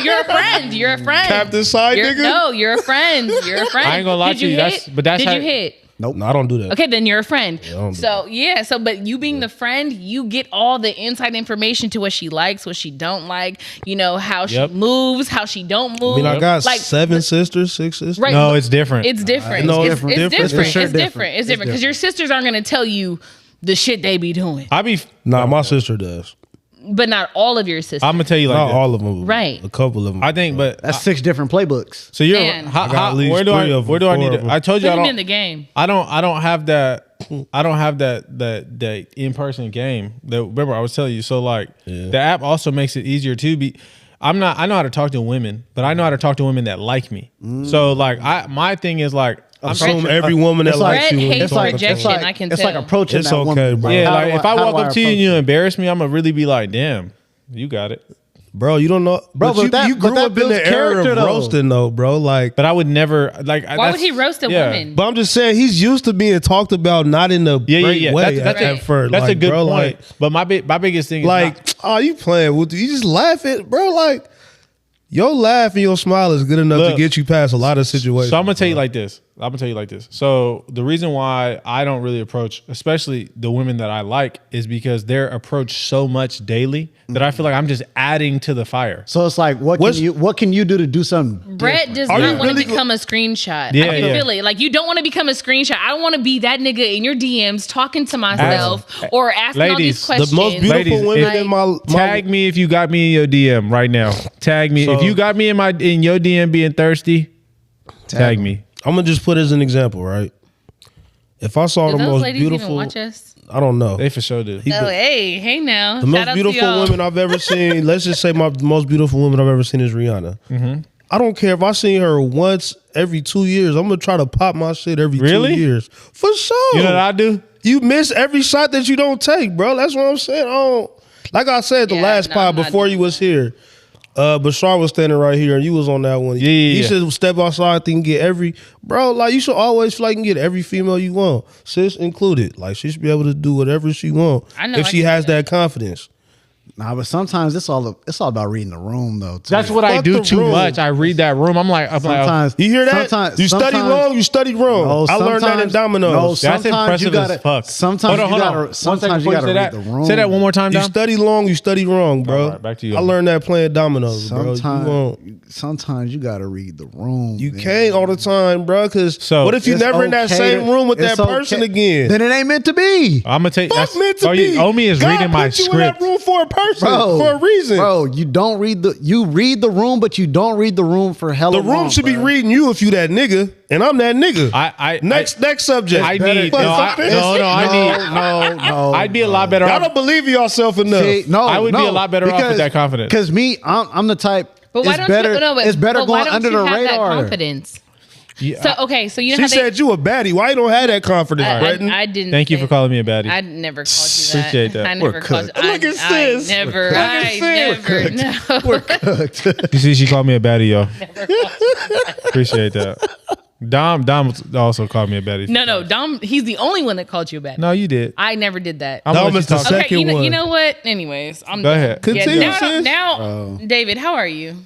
B: You're a friend. You're a friend.
C: Captain side nigga?
B: No, you're a friend. You're a friend.
E: I ain't gonna lie
B: Did
E: to you, that's-
B: hit?
E: but that's
B: Did
E: how-
B: you hit?
C: No, I don't do that.
B: Okay, then you're a friend.
C: don't do
B: But you being the friend, you get all the inside information to what she likes, what she don't like. You know how
E: Yep.
B: she moves, how she don't move.
C: I mean, I got
B: Like,
C: 7 sisters, 6 sisters.
B: Right.
E: No, it's different.
B: It's different.
C: No,
B: it's
C: it's
B: different.
C: different.
B: It's
C: It's for sure
B: different.
D: different.
B: It's different because your sisters aren't going to tell you the shit they be doing,
E: I be.
C: Nah, my sister does.
B: but not all of your sisters.
E: I'm gonna tell you like
C: Not
E: this.
C: all of them.
B: Right.
C: A couple of them.
E: I think, but
D: That's 6 different playbooks.
E: so you're.
B: Man.
E: How,
C: I got at least
E: where do
C: 3
E: I?
C: of them,
E: Where do I
C: 4
E: need
C: of
E: to?
C: them.
E: I told you
B: Put
E: I
B: them
E: don't.
B: in the game.
E: I don't have that. I don't have that in-person game. Remember I was telling you. So like the app also makes it easier to be. I know how to talk to women, but I know how to talk to women that like me. So like my thing is like
C: Assume every woman that
D: It's like-
C: likes you.
B: Brett
C: when you
B: hates
C: talk to
B: rejection.
C: them.
B: I can
D: it's
B: tell.
D: like approaching
C: It's
D: that
C: okay,
D: woman.
C: bro.
E: yeah,
D: How
E: like
D: do
E: if I
D: how
E: walk
D: do
E: up to you and
D: approach
E: you
D: it?
E: embarrass me, I'm gonna really be like, damn, you got it.
C: Bro, you don't know.
D: Bro,
C: but
D: but
C: you
D: that
C: grew up in
D: builds
C: the era
D: character,
C: of
D: though.
C: roasting, though, bro. Like,
E: But I would never like.
B: Why would he roast a woman?
C: but I'm just saying, he's used to being talked about, not in a great way
E: That's
C: at first.
E: That's
C: like,
E: a good
C: bro,
E: point.
C: Like,
E: But my biggest thing is
C: like, oh, you playing with you? Just laugh at, bro. Like, your laugh and your smile is good enough to
E: Look,
C: get you past a lot of situations.
E: So I'm gonna tell you
C: bro.
E: like this. So the reason why I don't really approach, especially the women that I like, is because they're approached so much daily that I feel like I'm just adding to the fire.
D: So it's like, what can you do to do something?
B: Brett does
C: Are
B: not
C: you
B: want to
C: really
B: become a screenshot.
E: Yeah,
B: I can
E: yeah.
B: feel it. Like you don't want to become a screenshot. I don't want to be that nigga in your DMs talking to myself or asking all
E: Ladies,
B: these
E: the
B: questions.
C: The most beautiful women
E: if-
C: in my
E: Tag me if you got me in your DM right now. Tag me
C: So-
E: if you got me in your DM being thirsty. Tag me.
C: I'm gonna just put as an example, right? If I saw
B: Do
C: the
B: those
C: most
B: ladies
C: beautiful,
B: even watch us?
C: I don't know.
E: They for sure do.
B: Oh, hey now.
C: The
B: Shout
C: most
B: out to
C: beautiful
B: y'all.
C: women I've ever seen. Let's just say the most beautiful woman I've ever seen is Rihanna.
E: Mm-hmm.
C: I don't care if I seen her once every 2 years. I'm gonna try to pop my shit every
E: Really?
C: 2 years for sure.
E: You know what I do?
C: You miss every shot that you don't take, bro. That's what I'm saying. I don't, like I said the
B: Yeah,
C: last
B: no,
C: pod
B: I'm not
C: before you
B: doing
C: was here. Bashar was standing right here and you was on that one.
E: Yeah.
C: You should step outside and get every bro. Like you should always feel like you can get every female you want, sis included. Like she should be able to do whatever she want
B: I know
C: if
B: I
C: she
B: can
C: has
B: do
C: that confidence.
D: Nah, but sometimes it's all about reading the room though. Too.
E: That's what I
C: Fuck
E: do
C: the
E: too
C: room.
E: much. I read that room. I'm like,
D: Sometimes
C: You hear that? You study wrong. You study wrong.
D: No,
C: I learned that in
D: sometimes-
C: Domino's.
D: No,
E: That's
D: sometimes
E: impressive
D: you gotta,
E: as fuck.
D: Sometimes
E: Hold
D: you
E: on.
D: gotta.
E: One second
D: Sometimes you
E: before
D: gotta
E: say
D: read
E: that.
D: the room.
E: Say that one more time,
C: You
E: Dom.
C: study long. You study wrong, bro.
E: All right, back to you.
C: I learned that playing Domino's, bro.
D: Sometimes you gotta read the room.
C: You
D: man.
C: can't all the time, bro. Because
E: So,
C: what if you
D: It's
C: never in that
D: okay
C: same
D: to-
C: room with that
D: it's
C: person
D: okay.
C: again?
D: Then it ain't meant to be.
E: I'm gonna take.
C: Fuck meant to be.
E: Omi is
C: God
E: reading my
C: put you in that
E: script.
C: room for a person,
D: Bro,
C: for a reason.
D: Bro, you read the room, but you don't read the room for hella
C: The room
D: long,
C: should be
D: bro.
C: reading you if you that nigga, and I'm that nigga. Next subject.
E: I
C: Better-
E: need
C: Fuck
E: no.
C: this.
E: I need
D: No.
E: I'd be a lot better
C: Y'all
E: off.
C: don't believe in yourself enough.
D: See, no,
E: I would be
D: no,
E: a lot better off with that confidence.
D: Because me, I'm the type.
B: But why
D: it's
B: don't
D: better.
B: you? No,
D: it's better
B: but why
D: going
B: don't
D: under
B: you
D: the
B: have that
D: radar.
B: confidence? So you know
C: She
B: how
C: said you a baddie. Why you don't have that confidence, Breton?
B: I didn't.
E: Thank you
B: say-
E: for calling me a baddie.
B: I never called you that.
E: Appreciate that.
B: I never called.
C: cooked. Look at sis.
B: I never. No.
E: You see, she called me a baddie, y'all. Appreciate that. Dom also called me a baddie.
B: No. Dom. He's the only one that called you a bad.
E: No, you did.
B: I never did that.
E: I'm gonna
C: Dom
E: let
C: is
E: you
C: the
E: talk.
C: second
B: Okay,
C: one.
B: you know what? Anyways, I'm
E: Go
B: done.
E: ahead.
C: Continue,
B: now,
C: sis.
B: now David, how are you?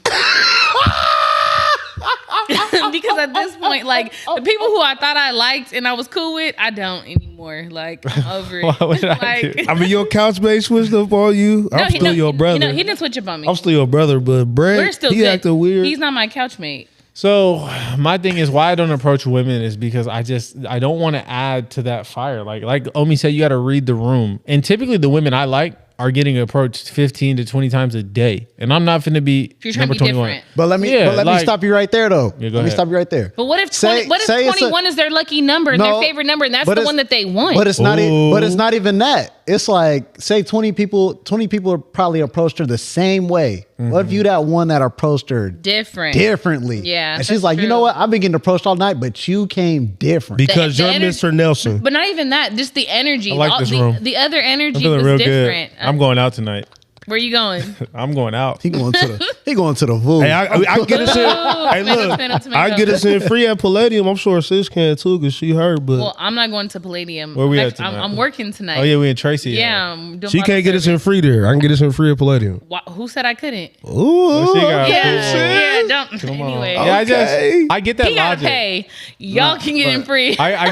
B: Because at this point, like the people who I thought I liked and I was cool with, I don't anymore. Like I'm over it.
E: What would I do?
C: I mean, your couch mate switched up on you. I'm still your brother.
B: He didn't switch up on me.
C: I'm still your brother, but Brett,
B: We're still
C: he
B: good.
C: acting weird.
B: He's not my couch mate.
E: So my thing is why I don't approach women is because I don't want to add to that fire. Like Omi said, you got to read the room. And typically the women I like are getting approached 15 to 20 times a day. And I'm not finna be
B: You're trying
E: number
B: to be
E: 21.
B: different.
D: But let me stop you right there though.
E: Yeah, go
D: let me
E: ahead.
D: stop you right there.
B: But what if
D: Say-
B: 21 is their lucky number and
D: No,
B: their favorite number, and that's
D: but
B: the
D: it's-
B: one that they want?
D: But it's not.
C: Ooh.
D: But it's not even that. It's like say 20 people. 20 people probably approached her the same way. What if you that one that approached her
B: different.
D: differently?
B: Yeah,
D: and she's
B: that's
D: like, you know
B: true.
D: what? I've been getting approached all night, but you came different.
C: because
B: The
C: you're
B: energy-
C: Mr. Nelson.
B: But not even that. Just the energy.
E: I like this room.
B: The other
E: I'm
B: energy
E: feeling
B: was
E: real
B: different.
E: good. I'm going out tonight.
B: Where you going?
E: I'm going out.
D: he going to the VU.
C: Hey, I get us in. Hey, look,
B: Tomato.
C: I get us in free at Palladium. I'm sure sis can too, because she heard. But
B: Well, I'm not going to Palladium.
E: Where we at
B: I'm
E: tonight?
B: working tonight.
E: Oh yeah, we in Tracy.
B: Yeah, I'm doing
C: she can't get us in free there. I can get us in free at Palladium.
B: Who said I couldn't?
C: Ooh,
E: she got-
B: Yeah, don't. Anyway,
E: Yeah,
C: Okay.
E: I get that
B: he gotta
E: logic.
B: pay. Y'all can get in free.
E: I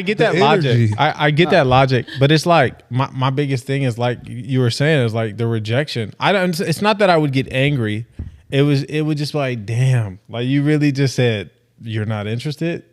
E: get that
C: The
E: logic.
C: energy.
E: I get that logic, but it's like my biggest thing is like you were saying is like the rejection. I don't. It's not that I would get angry. It would just be like, damn, like you really just said you're not interested.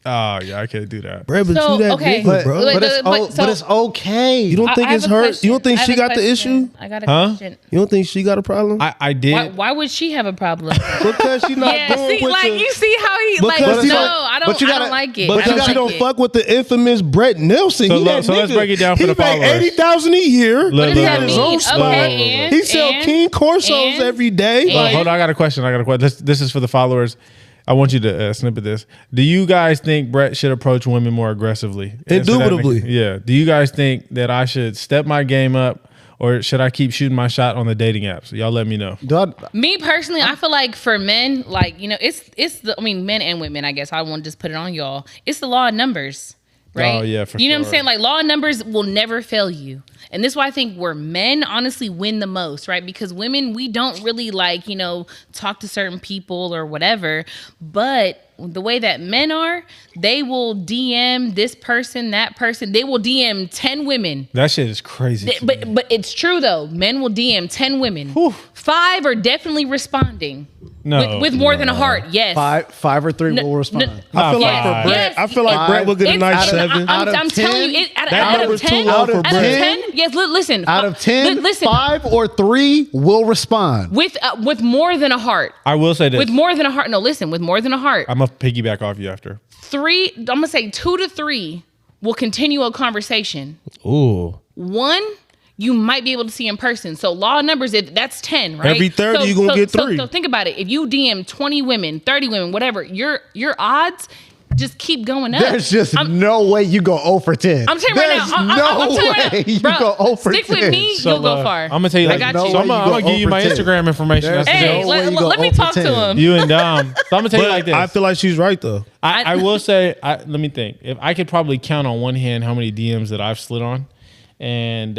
E: Oh yeah, I can't do that.
C: Brett, but
B: So,
C: you that
B: okay.
C: nigga, bro.
B: But-
D: but it's okay.
C: You don't think
B: I
C: it's
B: have a
C: her?
B: question.
C: You don't think
B: I
C: she
B: have a
C: got the
B: question.
C: issue?
B: I got a
E: Huh?
B: question.
C: You don't think she got a problem?
E: I did.
B: Why would she have a problem?
C: Because she not
B: Yeah,
C: going
B: see,
C: with
B: like
C: the,
B: you see how he like.
C: Because
B: No,
C: you don't-
B: I don't.
D: but you
B: I
D: gotta-
B: don't like it.
C: But
B: I
C: because
B: don't
C: she don't
B: like it.
C: fuck with the infamous Brett Nelson.
E: So
C: He
E: look-
C: that
E: so let's
C: nigga.
E: break it down for
C: he
E: the
C: make
E: followers.
C: $80,000 a year.
E: Look,
B: What does
E: look,
B: that
E: look,
B: mean?
C: own spot.
B: Okay,
C: He sell King Corsos
B: and-
C: every day.
B: and-
C: Like,
E: Hold on, I got a question. This is for the followers. I want you to snippet this. Do you guys think Brett should approach women more aggressively? Answer that.
C: Indubitably.
E: Yeah. Do you guys think that I should step my game up, or should I keep shooting my shot on the dating apps? Y'all let me know.
B: Me personally, I feel like for men, like it's the. I mean, men and women. I guess I won't just put it on y'all. It's the law of numbers, right?
E: Oh, yeah, for
B: You know what I'm
E: sure.
B: saying? Like law of numbers will never fail you, and this is why I think where men honestly win the most, right? Because women, we don't really like talk to certain people or whatever, but the way that men are, they will DM this person, that person. They will DM 10 women.
E: That shit is crazy. to me.
B: But it's true though. Men will DM 10 women. 5 are definitely responding.
E: No,
B: with more than a heart. Yes.
D: Five or three will respond.
C: I feel like
B: Yes,
C: for Brett,
B: yes.
C: I feel like
D: Five.
C: Brett would get a
B: It's-
C: nice
B: I'm-
C: 7.
D: Out of
B: I'm telling
D: 10?
B: you, out
C: That
B: of
C: number's
B: 10,
C: too low for
B: out of
C: Brett.
B: 10, yes. Listen,
D: Out of 10,
B: listen.
D: 5 or 3 will respond.
B: With more than a heart.
E: I will say this.
B: With more than a heart. No, listen. With more than a heart.
E: I'm gonna piggyback off you after.
B: 3. I'm gonna say 2 to 3 will continue a conversation.
C: Ooh.
B: 1, you might be able to see in person. So law of numbers, that's 10, right?
C: Every 30, you gonna get 3.
B: So think about it. If you DM 20 women, 30 women, whatever, your odds just keep going up.
D: There's just no way you go 0 for 10.
B: I'm telling you right
D: There's
B: now. I'm
D: no
B: telling you right
D: way
B: now.
D: you
B: Bro,
D: go 0 for
B: stick
D: 10.
B: with me, you'll go far.
E: I'm gonna tell you.
B: I
E: Like,
B: got
D: no
B: you.
E: so I'm
D: way you
E: gonna
D: go
E: give you
D: 0
E: my
D: for 10.
E: Instagram information.
D: There's
E: That's the
B: Hey,
E: deal.
D: way you go
B: let me
D: 0 for
B: talk to
D: 10.
B: him.
E: You and Dom. So I'm gonna tell you
C: But
E: like this.
C: I feel like she's right though.
E: I will say, let me think. If I could probably count on one hand how many DMs that I've slid on, and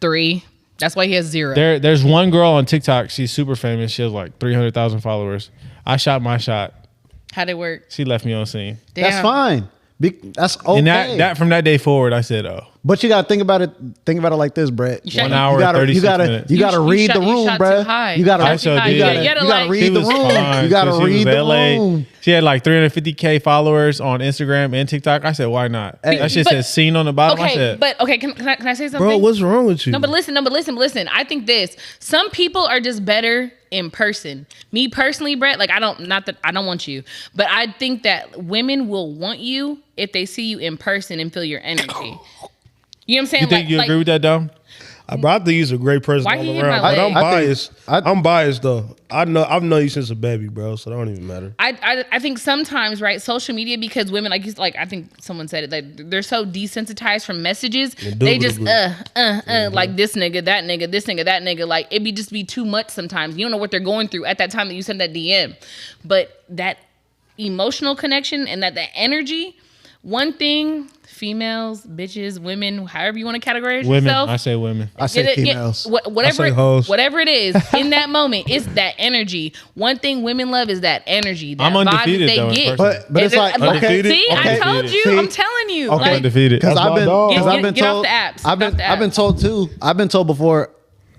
B: 3. That's why he has 0.
E: there's one girl on TikTok. She's super famous. She has like 300,000 followers. I shot my shot.
B: How'd it work?
E: She left me on scene.
D: That's
B: Damn.
D: fine. That's okay.
E: And that from that day forward, I said, oh.
D: But you gotta think about it. Think about it like this, Brett.
B: You shot-
E: 1 hour,
D: You gotta,
E: 36
D: you gotta,
E: minutes.
D: you gotta
B: You
D: read
B: shot-
D: the
B: you
D: room,
B: shot
D: bruh.
B: too high.
D: You gotta,
E: I sure
B: You
E: did.
B: gotta
D: you gotta
B: like-
D: read
E: She
D: the
E: was
D: room.
E: fine,
D: You gotta
E: 'cause she
D: read
E: was
D: the
E: LA.
D: room.
E: She had like 350K followers on Instagram and TikTok. I said, why not? That shit
B: But-
E: says seen on the bottom. I
B: Okay,
E: said,
B: but okay, can I say something?
C: Bro, what's wrong with you?
B: No, but listen. I think this. Some people are just better in person. Me personally, Brett, like I don't want you, but I think that women will want you if they see you in person and feel your energy. You know what I'm saying?
E: you think you agree with that, Dom?
C: Bro, I think he's a great person
B: Why
C: all
B: he hit
C: around.
B: my
C: But I'm
B: leg?
C: biased.
D: I-
C: I'm biased though. I've known you since a baby, bro. So it don't even matter.
B: I think sometimes, right, social media, because women, like I think someone said it, that they're so desensitized from messages. They just like this nigga, that nigga, this nigga, that nigga. Like it just be too much sometimes. You don't know what they're going through at that time that you send that DM. But that emotional connection and that energy, one thing, females, bitches, women, however you want to categorize
E: Women.
B: yourself.
E: I say women.
D: I say females.
B: Whatever,
C: I say hoes.
B: whatever it is in that moment, it's that energy. One thing women love is that energy. That
E: I'm
B: vibe that
E: undefeated,
B: they
E: though, in
B: get.
E: person.
D: But it's like, okay.
B: See,
D: okay.
B: I told you.
D: See?
B: I'm telling you.
D: Okay.
B: Like,
E: Undefeated.
D: Because I've been,
C: my dog.
D: because I've been
B: Get off
D: told,
B: the apps.
D: I've
B: Get off the
D: been
B: apps.
D: told too. I've been told before,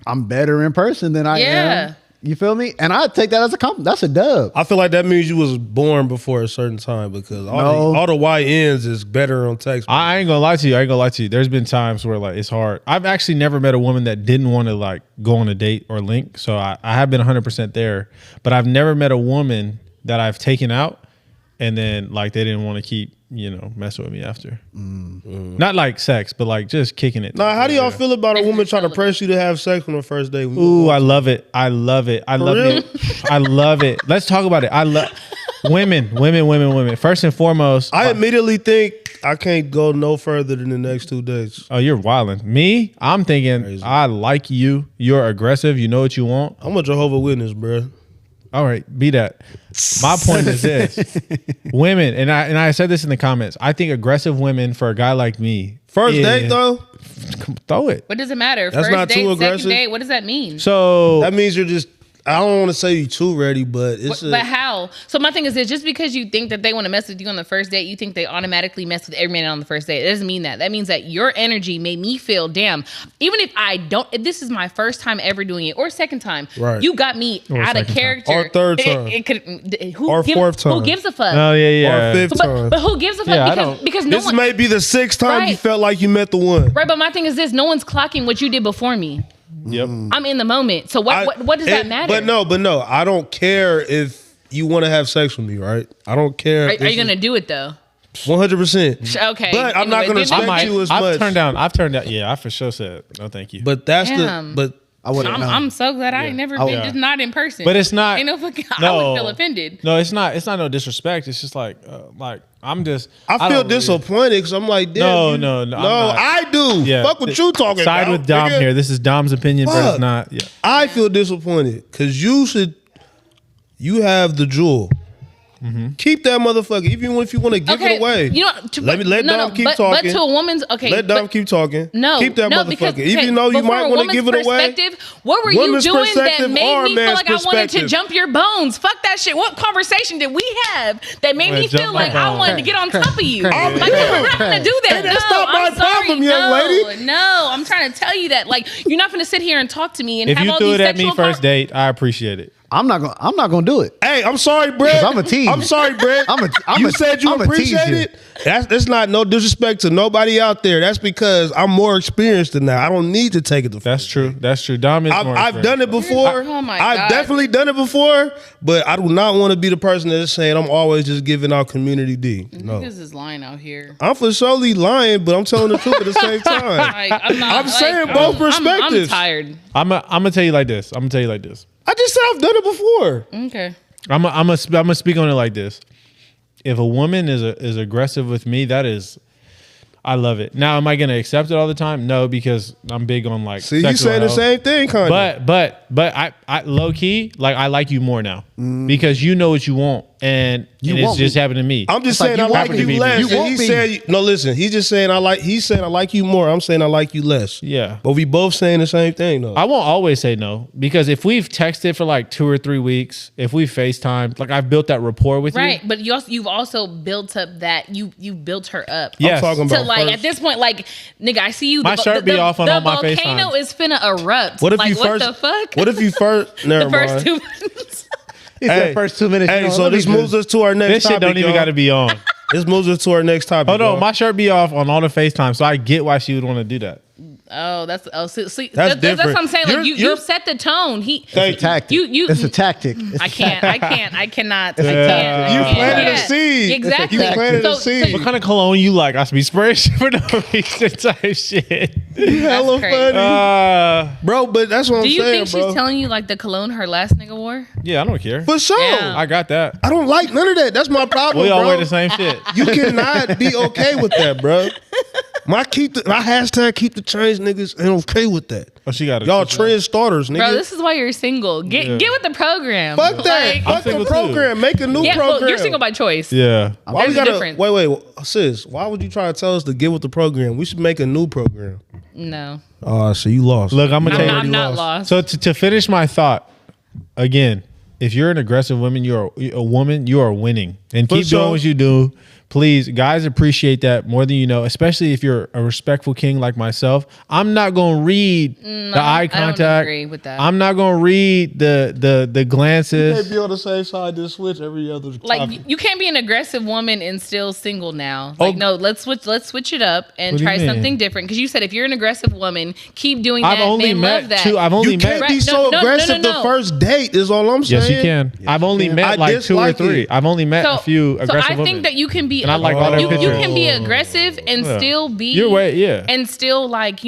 D: I'm better in person than I
B: Yeah.
D: am. You feel me? And I take that as a compliment. That's a dub.
C: I feel like that means you was born before a certain time because all the YNs is better on text.
E: I ain't gonna lie to you. There's been times where like it's hard. I've actually never met a woman that didn't want to like go on a date or link. So I have been 100% there, but I've never met a woman that I've taken out and then like they didn't want to keep, messing with me after. Not like sex, but like just kicking it.
C: Now, how do y'all feel about a woman trying to press you to have sex on the first date?
E: Ooh, I love it. I love it. I love
C: real?
E: it. I love it. Let's talk about it. I love women. First and foremost,
C: I immediately think I can't go no further than the next 2 days.
E: oh, you're wilding. Me, I'm thinking
C: Crazy.
E: I like you. You're aggressive. You know what you want.
C: I'm a Jehovah's Witness, bro.
E: All right, be that. My point is this: women, and I said this in the comments. I think aggressive women for a guy like me.
C: First date though,
E: throw it.
B: what does it matter?
C: That's
B: First
C: not
B: date,
C: too aggressive.
B: second date. What does that mean?
E: So
C: that means you're just. I don't want to say you too ready, but it's.
B: But how? So my thing is this: just because you think that they want to mess with you on the first date, you think they automatically mess with every man on the first date. It doesn't mean that. That means that your energy made me feel, damn. Even if I don't, if this is my first time ever doing it or second time,
C: Right.
B: you got me out of
E: second time.
B: character.
C: Or third time.
B: It could. Who
C: Or
B: gives,
C: fourth time.
B: Who gives a fuck?
E: oh yeah.
C: Or fifth time.
B: But who gives a fuck?
E: Yeah, I
B: because
E: don't-
B: because no
C: This
B: one.
C: may be the 6th time you
B: Right.
C: felt like you met the one.
B: Right, but my thing is this: no one's clocking what you did before me.
E: Yep.
B: I'm in the moment. So what does that matter?
C: But no, I don't care if you want to have sex with me, right? I don't care.
B: Are you gonna do it though?
C: 100%?
B: Okay.
C: But I'm not
B: Anyways,
C: gonna
B: then-
C: respect you as
E: I've
C: much.
E: turned down. Yeah, I for sure said no, thank you.
C: But that's
B: Damn.
D: I wouldn't know.
B: I'm so glad I ain't never been just not in person.
E: But it's not-
B: Ain't no fucking. I
E: No.
B: would feel offended.
E: no, it's not. It's not no disrespect. It's just like I'm just.
C: I feel
E: don't really-
C: disappointed because I'm like, damn.
E: No,
C: you-
E: no, I'm
C: no.
E: not.
C: I do.
E: Yeah.
C: Fuck what you talking
E: Side
C: about.
E: with Dom
C: nigga.
E: here. This is Dom's opinion, but
C: Fuck.
E: it's not. Yeah.
C: I feel disappointed because you have the jewel. Keep that motherfucker, even if you want to give it away.
B: You know,
C: let Dom keep
B: but
C: talking.
B: But to a woman's
C: Let Dom
B: but-
C: keep talking.
B: No,
C: keep that
B: no,
C: motherfucker.
B: because,
C: Even though you
B: but
C: might
B: from a
C: want to give it
B: woman's
C: away.
B: perspective, what were you
C: Woman's
B: doing that
C: perspective
B: made
C: or
B: me feel
C: man's
B: like I wanted to
C: perspective?
B: jump your bones? Fuck that shit. What conversation did we have that made
E: Well,
B: me
E: jump
B: feel
E: my
B: like I
E: bones.
B: wanted to get on top of you?
C: I'm
B: Like, you're not gonna do that.
C: Hey, that's
B: No,
C: not my
B: I'm sorry.
C: problem, young
B: No,
C: lady.
B: No, I'm trying to tell you that. Like, you're not gonna sit here and talk to me and
E: If
B: have
E: you
B: all
E: threw
B: these
E: it at me
B: sexual
E: first date, I appreciate it.
D: I'm not gonna do it.
C: Hey, I'm sorry, Brett.
D: 'Cause I'm a tease.
C: I'm sorry, Brett.
D: I'm
C: you
D: a-
C: said you
D: I'm a tease
C: appreciate
D: you.
C: it. That's not no disrespect to nobody out there. That's because I'm more experienced than that. I don't need to take it to.
E: That's true. That's true. Dom is more
C: I've done it before.
B: Oh my
C: I've
B: God.
C: definitely done it before, but I do not want to be the person that's saying I'm always just giving out community D. No,
B: Niggas is lying out here.
C: I'm for surely lying, but I'm telling the truth at the same time.
B: Like, I'm not.
C: I'm saying both
B: I'm
C: perspectives.
B: tired.
E: I'm gonna tell you like this.
C: I just said I've done it before.
B: Okay.
E: I'm gonna speak on it like this. If a woman is aggressive with me, that is, I love it. Now, am I gonna accept it all the time? No, because I'm big on like.
C: See, you
E: sexual
C: saying the
E: health.
C: same thing, kind of.
E: But I low key like I like you more now because you know what you want and
D: You
E: it's
D: want
E: just
D: me.
E: happened to me.
C: I'm just
D: It's like
C: saying
D: you
C: I like
D: want me to
C: you
E: be
C: less.
E: me.
C: And
D: You want
C: he
D: me.
C: said, no, listen. He's just saying He's saying I like you more. I'm saying I like you less.
E: Yeah.
C: But we both saying the same thing though.
E: I won't always say no because if we've texted for like 2 or 3 weeks, if we FaceTimed, like I've built that rapport with
B: Right,
E: you.
B: but you've also built up that you built her up.
E: Yes.
C: I'm talking
B: So
C: about
B: like
C: first.
B: at this point, like nigga, I see you.
E: My shirt be off on
B: the
E: all my
B: volcano
E: FaceTimes.
B: is finna erupt.
C: What if
B: like,
C: you
B: what
C: first?
B: the fuck?
C: What if you first? Never
B: the first
C: mind.
B: 2 minutes?
D: He said first 2 minutes.
C: Hey,
D: you know,
C: so
D: let me
C: this moves us to our next
E: This
C: topic.
E: shit don't even
C: y'all.
E: got to be on.
C: This moves us to our next topic.
E: Hold on,
C: y'all.
E: my shirt be off on all the FaceTime, so I get why she would want to do that.
B: Oh, that's see,
C: That's
B: that's
C: different.
B: what I'm saying. Like
C: You're-
B: you set the tone.
D: It's a tactic. It's a tactic. It's
B: I can't. I can't. I cannot. I
C: You
B: can't.
C: planted a seed.
B: Exactly.
C: You planted a seed.
E: What kind of cologne you like? I should be spraying shit for no reason type shit.
C: Hella
B: crazy.
C: funny. Bro, but that's what I'm
B: Do you
C: saying,
B: think
C: bro.
B: she's telling you like the cologne her last nigga wore?
E: Yeah, I don't care.
C: For sure.
B: Yeah.
E: I got that.
C: I don't like none of that. That's my problem,
E: We all
C: bro.
E: wear the same shit.
C: You cannot be okay with that, bro. My hashtag keep the change niggas ain't okay with that.
E: Oh, she got it.
C: Y'all trend starters, nigga.
B: Bro, this is why you're single. Get with the program.
C: Fuck that.
B: Like,
C: Fuck the
E: single too.
C: program. Make a new
B: yeah,
C: program.
B: well, you're single by choice.
E: Yeah.
C: Why we
B: There's a
C: gotta
B: difference.
C: wait, sis? Why would you try to tell us to get with the program? We should make a new program.
B: No,
C: Oh, so you lost.
E: Look, I'm gonna tell you.
B: I'm not lost.
E: So to finish my thought, again, if you're an aggressive woman, you're a woman, you are winning. And
C: For
E: keep
C: sure.
E: doing what you do. Please, guys appreciate that more than you know, especially if you're a respectful king like myself. I'm not gonna read the eye
B: I don't
E: contact.
B: agree with that.
E: I'm not gonna read the glances.
C: be on the same side to switch every other
B: like you can't be an aggressive woman and still single now. Like no, let's switch it up and
E: What do you
B: try
E: mean?
B: something different. Because you said if you're an aggressive woman, keep doing
E: I've
B: that.
E: only
B: Men
E: met
B: love that.
E: two. I've only
C: You
E: met.
C: can't be
B: Right,
C: so
B: no,
C: aggressive the first date is all I'm saying.
E: Yes, you can. I've only
C: can.
E: met
C: I
E: like 2 or
C: dislike
E: 3.
C: it.
E: I've only met a few aggressive
B: So I
E: women.
B: think that you can be.
E: And I like all their
B: you
E: pictures.
B: can be aggressive and
E: Yeah.
B: still be.
E: Your way, yeah.
B: And still like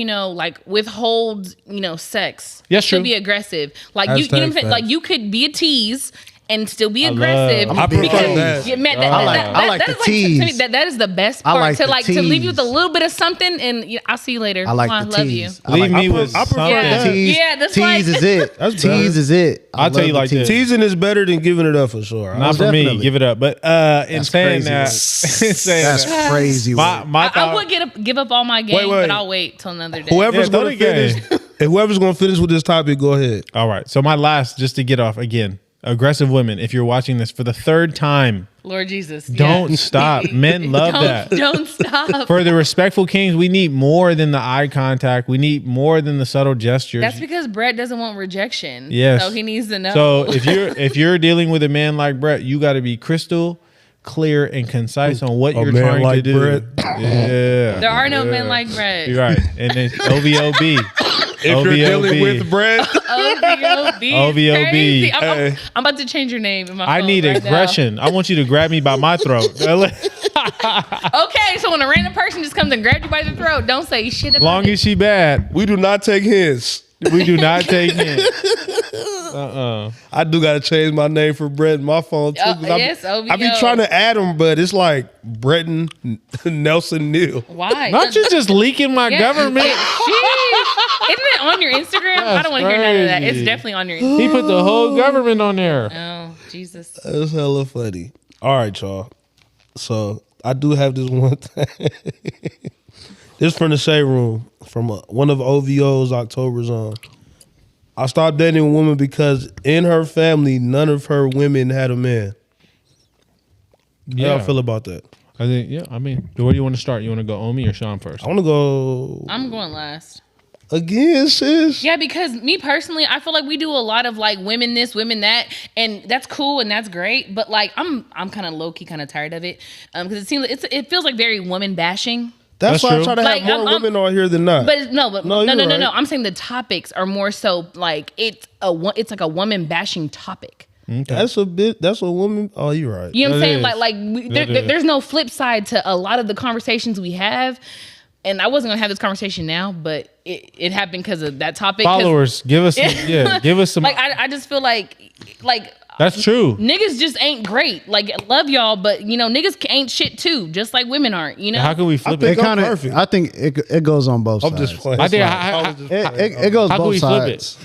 B: withhold sex.
E: Yes,
B: still
E: true.
B: be aggressive. Like you know what I'm saying?
C: Hashtag
B: Like you could be a tease. And still be
E: love-
B: aggressive.
E: I
C: prefer
B: because
C: that.
B: you met
D: I like
B: that
D: the
B: is like, to me,
D: tease.
B: that is the best
D: I
B: part.
D: like
B: to
D: the
B: to leave you with a
D: tease.
B: little bit of something, and I'll see you later.
D: I like
B: Mwah,
D: the
B: love
D: tease.
B: you.
D: I
E: Leave
D: like-
E: me with
C: I prefer
E: something.
C: that.
D: Tease,
B: Yeah, that's
D: tease
B: like-
D: is it.
C: That's
D: Tease
C: better.
D: is it. I
E: I'll tell
D: love
E: you
D: the
E: like
D: tease.
E: this.
C: Teasing is better than giving it up for sure.
E: Not for me.
D: Definitely.
E: Give it up. But in
D: That's
E: saying
D: crazy
E: that,
D: work.
E: in saying
D: That's
E: that,
D: crazy.
E: my
D: work.
E: my
B: I
E: thought.
B: would give up all my game,
C: Wait.
B: but I'll wait till another day.
C: Whoever's
E: Yeah,
C: gonna
E: throw the
C: finish, whoever's gonna finish with this topic, go ahead.
E: All right. So my last, just to get off again, aggressive women. If you're watching this for the 3rd time,
B: Lord Jesus,
E: don't
B: yeah.
E: stop. Men love that.
B: Don't stop.
E: For the respectful kings, we need more than the eye contact. We need more than the subtle gestures.
B: That's because Brett doesn't want rejection.
E: Yes.
B: So he needs to know.
E: So if you're dealing with a man like Brett, you got to be crystal clear and concise on what
C: A
E: you're
C: man
E: trying to
C: like
E: do.
C: Brett?
E: Yeah.
B: there are no men like Brett.
E: You're right. And then OVOB.
C: If you're dealing
E: OVOB.
C: with Brett,
B: OVOB.
E: OVOB.
B: Crazy.
C: Hey.
B: I'm about to change your name in my
E: I
B: phone
E: need
B: right
E: aggression. I want you to grab me by my throat.
B: now. Okay, so when a random person just comes and grabs you by the throat, don't say shit about
E: Long
B: it.
E: as she bad,
C: we do not take hints.
E: we do not take it.
C: I do gotta change my name for Brett in my phone too. 'cause
B: yes,
C: I be
B: OVO.
C: trying to add him, but it's like Bretton Nelson Neal.
B: Why?
E: Not you just leaking my
B: Yeah.
E: government.
B: Sheesh. Isn't it on your Instagram? I
E: That's
B: don't want to hear none of that.
E: crazy.
B: It's definitely on your Instagram.
E: He put the whole government on there.
B: Oh, Jesus.
C: That's hella funny. All right, y'all. So I do have this one thing. This from the Shade Room, from one of OVO's October's on. I stopped dating a woman because in her family, none of her women had a man. How y'all feel about that?
E: I think, yeah, I mean, where do you want to start? You want to go Omi or Sean first?
C: I want to go
B: I'm going last.
C: again, sis.
B: Yeah, because me personally, I feel like we do a lot of like women this, women that, and that's cool and that's great. But like, I'm kind of low key, kind of tired of it because it seems it feels like very woman bashing.
C: That's
E: That's
C: why
E: true.
C: I try to
B: Like,
C: have more
B: I'm-
C: women on here than not.
B: But no,
C: No, you're right.
B: I'm saying the topics are more so like it's like a woman bashing topic.
C: That's a woman. Oh, you're right.
B: You know what I'm
E: That
B: saying?
E: is.
B: Like
E: That is.
B: there's no flip side to a lot of the conversations we have. And I wasn't gonna have this conversation now, but it happened because of that topic. 'Cause,
E: Followers, give us give us some.
B: like I just feel like
E: That's true.
B: niggas just ain't great. Like love y'all, but niggas ain't shit too, just like women aren't.
E: How can we flip
C: think
E: it?
D: It
C: I'm
D: kind of.
C: perfect.
D: I think it goes on both
C: I'm
D: sides.
C: just playing.
E: I think
C: I was just playing.
D: It goes
E: How can
D: both
E: we flip
D: sides.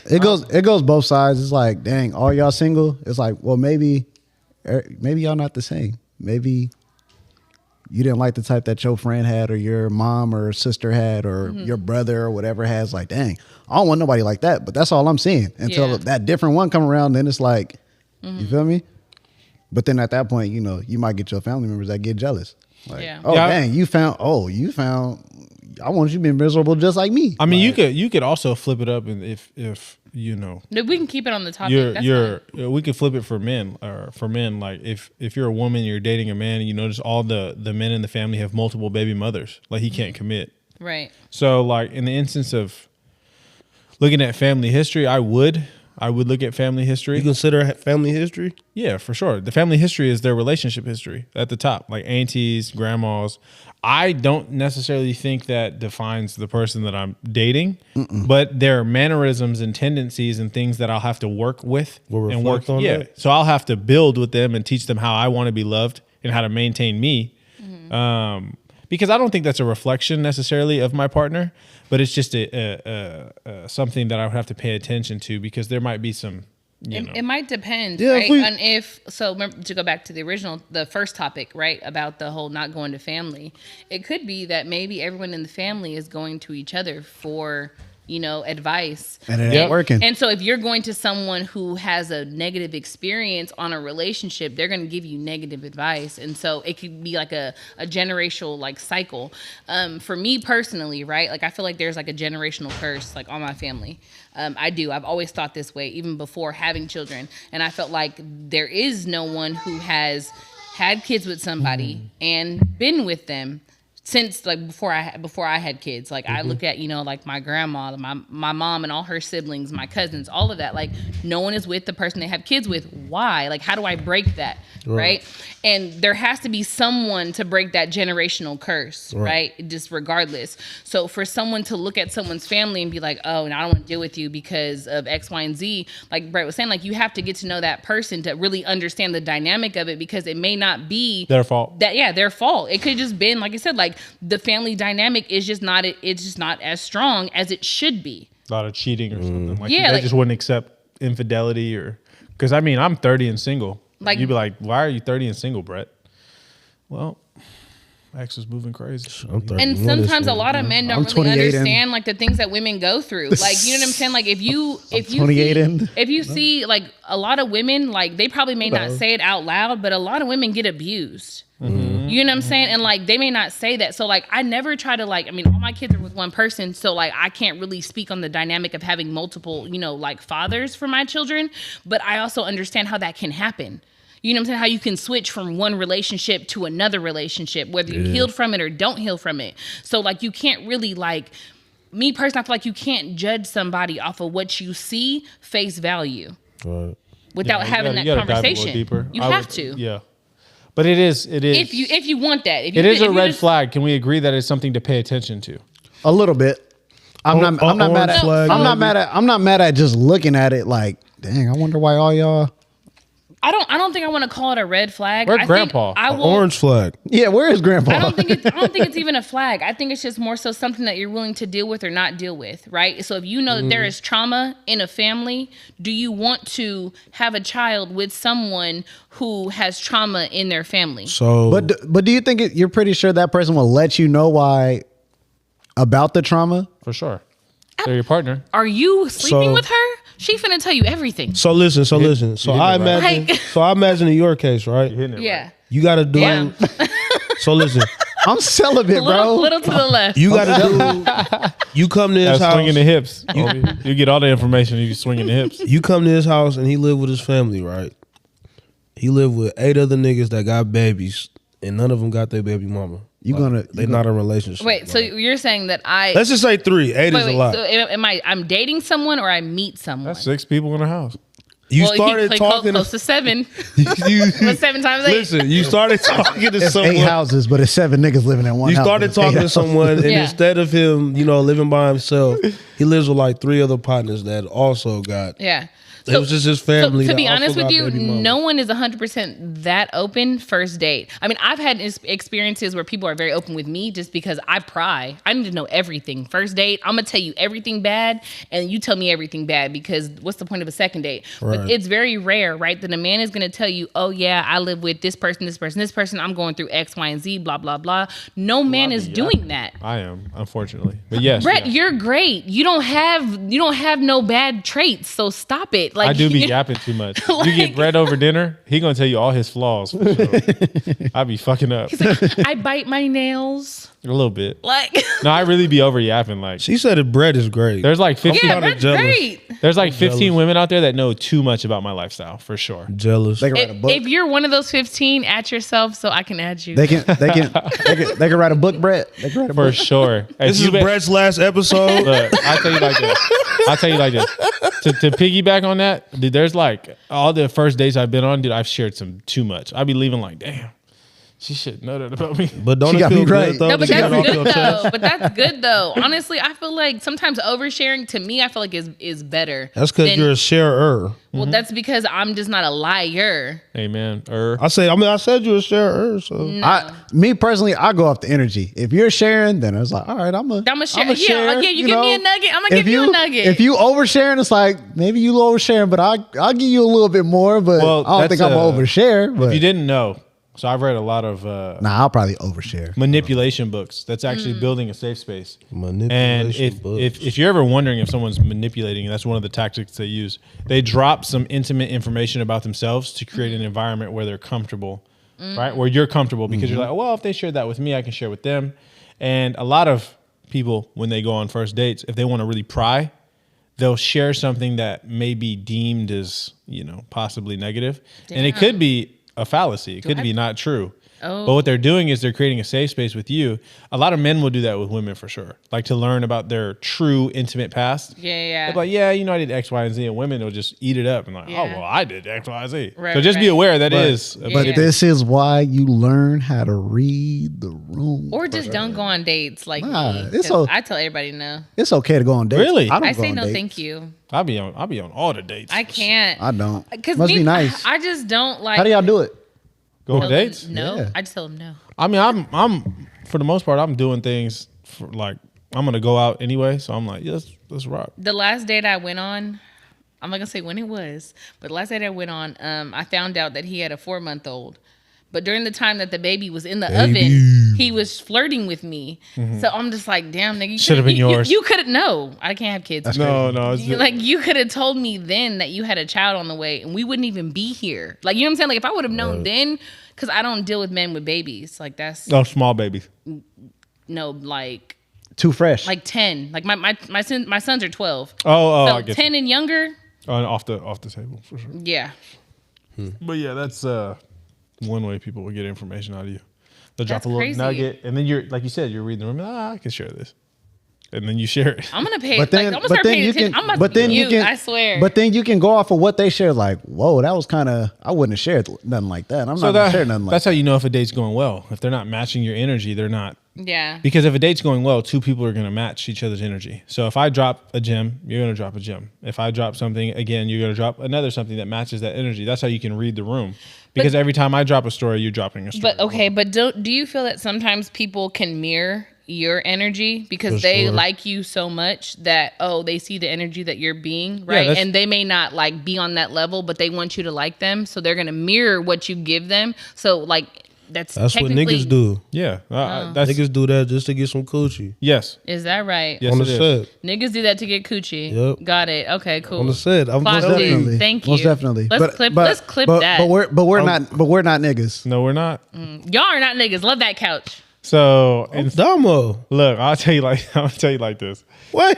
D: It goes both sides. It's like, dang, all y'all single. It's like, well, maybe y'all not the same. Maybe you didn't like the type that your friend had, or your mom or sister had, or your brother or whatever has. Like, dang, I don't want nobody like that. But that's all I'm seeing until
B: Yeah.
D: that different one come around. Then it's like, you feel me? But then at that point, you might get your family members that get jealous. Like,
B: Yeah.
D: oh
E: Yeah.
D: dang, you found. I want you to be miserable just like me.
E: I mean,
D: Like,
E: you could also flip it up, and if
B: No, we can keep it on the topic.
E: we could flip it for men or for men. Like if you're a woman, you're dating a man, and you notice all the men in the family have multiple baby mothers. Like he can't commit.
B: Right.
E: So, like in the instance of looking at family history, I would look at family history.
C: You consider family history?
E: Yeah, for sure. The family history is their relationship history at the top, like aunties, grandmas. I don't necessarily think that defines the person that I'm dating, but there are mannerisms and tendencies and things that I'll have to work with
C: We'll
E: and work
C: reflect on
E: Yeah,
C: that?
E: so I'll have to build with them and teach them how I want to be loved and how to maintain me. Because I don't think that's a reflection necessarily of my partner, but it's just a something that I would have to pay attention to because there might be some,
B: It might depend,
C: Yeah,
B: right?
C: if we-
B: So remember, to go back to the first topic, right, about the whole not going to family. It could be that maybe everyone in the family is going to each other for, advice.
D: And it ain't working.
B: And so if you're going to someone who has a negative experience on a relationship, they're going to give you negative advice. And so it could be like a generational like cycle. For me personally, right? Like I feel like there's like a generational curse like on my family. I've always thought this way, even before having children. And I felt like there is no one who has had kids with somebody and been with them since like before I had kids. Like I look at, like my grandma, my mom and all her siblings, my cousins, all of that. Like no one is with the person they have kids with. Why? Like how do I break that? Right? And there has to be someone to break that generational curse, right? Just regardless. So for someone to look at someone's family and be like, oh, no, I don't want to deal with you because of X, Y, and Z, like Brett was saying, like you have to get to know that person to really understand the dynamic of it, because it may not be
E: their fault.
B: Their fault. It could just been, like I said, like the family dynamic is just not, it's just not as strong as it should be.
E: A lot of cheating or something. Like
B: Yeah,
E: they
B: like-
E: just wouldn't accept infidelity or because I mean I'm 30 and single.
B: Like-
E: You'd be like, why are you 30 and single, Brett? Well, X was moving crazy.
C: I'm 31
B: And
C: this
B: sometimes a
C: year.
B: lot of men
D: I'm
B: don't really
D: 28
B: understand like the things that women go through. Like, you know what I'm saying? Like if you
D: 28
B: see,
D: in.
B: if you see like a lot of women, like they probably may not say it out loud, but a lot of women get abused. You know what I'm saying? And like they may not say that. So like I never try to like, I mean, all my kids are with one person, so like I can't really speak on the dynamic of having multiple, like fathers for my children, but I also understand how that can happen. You know what I'm saying? How you can switch from one relationship to another relationship, whether you healed from it or don't heal from it. So like you can't really like, me personally, I feel like you can't judge somebody off of what you see face value
C: Right.
B: without having
E: You
B: that
E: gotta dive a little
B: conversation.
E: deeper.
B: You
E: I
B: have
E: would-
B: to.
E: Yeah. But it is.
B: If you want that. If you,
E: It is
B: if
E: a
B: you
E: red
B: just-
E: flag. Can we agree that it's something to pay attention to?
D: A little bit. I'm not mad at.
C: flag,
D: I'm not
C: maybe?
D: mad at. I'm not mad at just looking at it like, dang. I wonder why all y'all.
B: I don't think I want to call it a red flag.
E: Where'd
B: I think
E: Grandpa?
B: I will,
C: Orange flag.
D: Yeah, where is Grandpa?
B: I don't think it's even a flag. I think it's just more so something that you're willing to deal with or not deal with, right? So if you know that there is trauma in a family, do you want to have a child with someone who has trauma in their family?
C: So,
D: But do you think you're pretty sure that person will let you know why about the trauma?
E: For sure. They're your partner.
B: Are you sleeping
C: So-
B: with her? She finna tell you everything.
C: So listen. So listen. So
E: hitting
C: I
E: it right.
C: imagine.
B: Like-
C: So I imagine in your case, right?
E: You're hitting it
B: Yeah.
E: right.
C: You got to do.
B: Yeah.
C: So listen.
D: I'm celibate, bro.
B: Little to the left.
C: You got to do. You come to his
E: That's
C: house.
E: swinging the hips. You get all the information if you swinging the hips.
C: You come to his house and he live with his family, right? He live with 8 other niggas that got babies, and none of them got their baby mama. They not in a relationship.
B: Wait, so you're saying that I
C: Let's just say 3. 8 is a lot.
B: So I'm dating someone or I meet someone?
E: That's 6 people in the house.
C: You
B: Well,
C: started
B: he
C: talking.
B: close to 7.
C: you,
B: What's 7 times 8?
C: listen, you started talking to
D: It's
C: someone.
D: 8 houses, but it's 7 niggas living in one
C: You
D: house.
C: started
D: It's 8
C: talking to
D: houses.
C: someone, and
B: Yeah.
C: instead of him, living by himself, he lives with like 3 other partners that also got.
B: Yeah.
C: It was just his family
B: So to
C: that
B: be
C: also
B: honest with
C: got
B: you,
C: baby mamas.
B: no one is 100% that open first date. I mean, I've had experiences where people are very open with me just because I pry. I need to know everything. First date, I'm going to tell you everything bad and you tell me everything bad, because what's the point of a second date?
C: Right.
B: But it's very rare, right, that a man is going to tell you, oh yeah, I live with this person, this person, this person. I'm going through X, Y, and Z, blah, blah, blah. No man is doing that.
E: I am, unfortunately. But yes.
B: Brett,
E: yeah.
B: you're great. You don't have no bad traits, so stop it. Like
E: I do be yapping too much. You get Brett over dinner, he gonna tell you all his flaws. For sure. I be fucking up
B: I bite my nails.
E: a little bit.
B: Like
E: No, I really be over yapping. Like
C: She said that bread is great.
E: there's like 50.
B: yeah,
C: kinda
B: Brett's
C: jealous.
B: great.
E: There's like 15 women out there that know too much about my lifestyle for sure.
C: Jealous.
D: They can write a book.
B: If you're one of those 15, at yourself so I can add you.
D: They can write a book, Brett. They can write a
E: For
D: book.
E: sure.
C: This is Brett's last episode.
E: Look, I'll tell you like this. To piggyback on that, dude, there's like all the first dates I've been on, dude, I've shared some too much. I'd be leaving like, damn, she should know that about me.
C: But don't
D: She
C: it
D: got
C: feel
D: me
C: good
D: right.
C: though?
B: No, but
C: to get
B: that's
C: it off
B: good
C: your
B: though.
C: chest?
B: But that's good though. Honestly, I feel like sometimes oversharing to me, I feel like is better.
C: That's because
B: than-
C: you're a sharer.
B: Well, that's because I'm just not a liar.
E: Amen.
C: I said you're a sharer. So
D: Me personally, I go off the energy. If you're sharing, then it's like, all right, I'm a
B: share. Yeah, you give me a nugget, I'm gonna
D: If
B: give you a nugget.
D: If you oversharing, it's like maybe you oversharing, but I'll give you a little bit more. But
E: Well,
D: I don't think
E: that's,
D: I'm overshare. But
E: If you didn't know, so I've read a lot of
D: nah, I'll probably overshare.
E: manipulation books. That's actually building a safe space. And
C: manipulation books.
E: if you're ever wondering if someone's manipulating, that's one of the tactics they use. They drop some intimate information about themselves to create an environment where they're comfortable, right? Where you're comfortable because you're like, oh, well, if they shared that with me, I can share with them. And a lot of people, when they go on first dates, if they want to really pry, they'll share something that may be deemed as, possibly negative. And it could be a fallacy. It could be not true.
B: Oh.
E: But what they're doing is they're creating a safe space with you. A lot of men will do that with women for sure. Like to learn about their true intimate past.
B: Yeah.
E: They're like, yeah, I did X, Y, and Z. And women will just eat it up and like,
B: Yeah.
E: oh, well, I did X, Y, and Z.
B: Right,
E: so just be
B: right.
E: aware that
D: But-
E: is.
B: Yeah.
D: But this is why you learn how to read the room.
B: Or just don't go on dates like
D: Nah,
B: me.
D: it's
B: 'cause
D: so-
B: I tell everybody no.
D: It's okay to go on dates.
E: Really?
D: I don't
B: I
D: go
B: say
D: on
B: no,
D: dates.
B: thank you.
E: I'll be on all the dates.
B: I can't.
D: I don't.
B: Because
D: Must be nice.
B: I just don't like.
D: How do y'all do it?
E: Go on
B: tell them
E: dates?
B: No,
D: Yeah.
B: I just tell them no.
E: I mean, I'm for the most part, I'm doing things for like, I'm going to go out anyway. So I'm like, yes, let's rock.
B: The last date I went on, I'm not gonna say when it was, but the last date I went on, I found out that he had a 4-month-old. But during the time that the baby was in the oven, he was flirting with me. So I'm just like, damn, nigga,
E: Should've been yours.
B: You could have. No, I can't have kids.
E: No, it's
B: You could have told me then that you had a child on the way, and we wouldn't even be here. Like, you know what I'm saying? Like, if I would have known then, because I don't deal with men with babies. Like, that's
E: small babies.
B: no, like
D: Too fresh.
B: 10. Like my sons are 12.
E: Oh,
B: So
E: I get
B: 10 and younger.
E: off the table for sure.
B: Yeah.
E: But yeah, that's one way people will get information out of you. They'll drop
B: That's
E: a little
B: crazy.
E: nugget, and then you're like you said, you're reading the room. I can share this, and then you share it.
B: I'm gonna pay.
D: But then,
B: I'm gonna start paying
D: you
B: attention.
D: can,
B: I'm about
D: but
B: to
D: then
B: be
D: you
B: mute,
D: can,
B: I swear.
D: But then you can go off of what they share. Like, whoa, that was kind of. I wouldn't have shared nothing like that. I'm not gonna share nothing like
E: that's
D: that.
E: how you know if a date's going well. If they're not matching your energy, they're not.
B: yeah.
E: Because if a date's going well, two people are going to match each other's energy. So if I drop a gem, you're going to drop a gem. If I drop something again, you're going to drop another something that matches that energy. That's how you can read the room. Because every time I drop a story, you're dropping a story.
B: But okay, but do you feel that sometimes people can mirror your energy because
C: For
B: they
C: sure.
B: like you so much that they see the energy that you're being,
E: Yeah,
B: right?
E: that's-
B: And they may not like be on that level, but they want you to like them, so they're gonna mirror what you give them. So like that's
C: what
B: technically-
C: niggas do.
E: Yeah. That's
C: Niggas do that just to get some coochie
E: yes.
B: Is that right?
E: Yes,
C: on the
E: it is.
C: set.
B: Niggas do that to get coochie.
C: Yep.
B: Got it. Okay, cool.
C: On the set. I'm
B: Clock
C: just telling
B: dude.
C: you.
B: Thank you.
D: Most definitely.
B: Let's clip that.
D: But we're not niggas.
E: No, we're not.
B: Y'all are not niggas. Love that couch.
E: So
C: Damo.
E: look, I'll tell you like this.
C: Wait,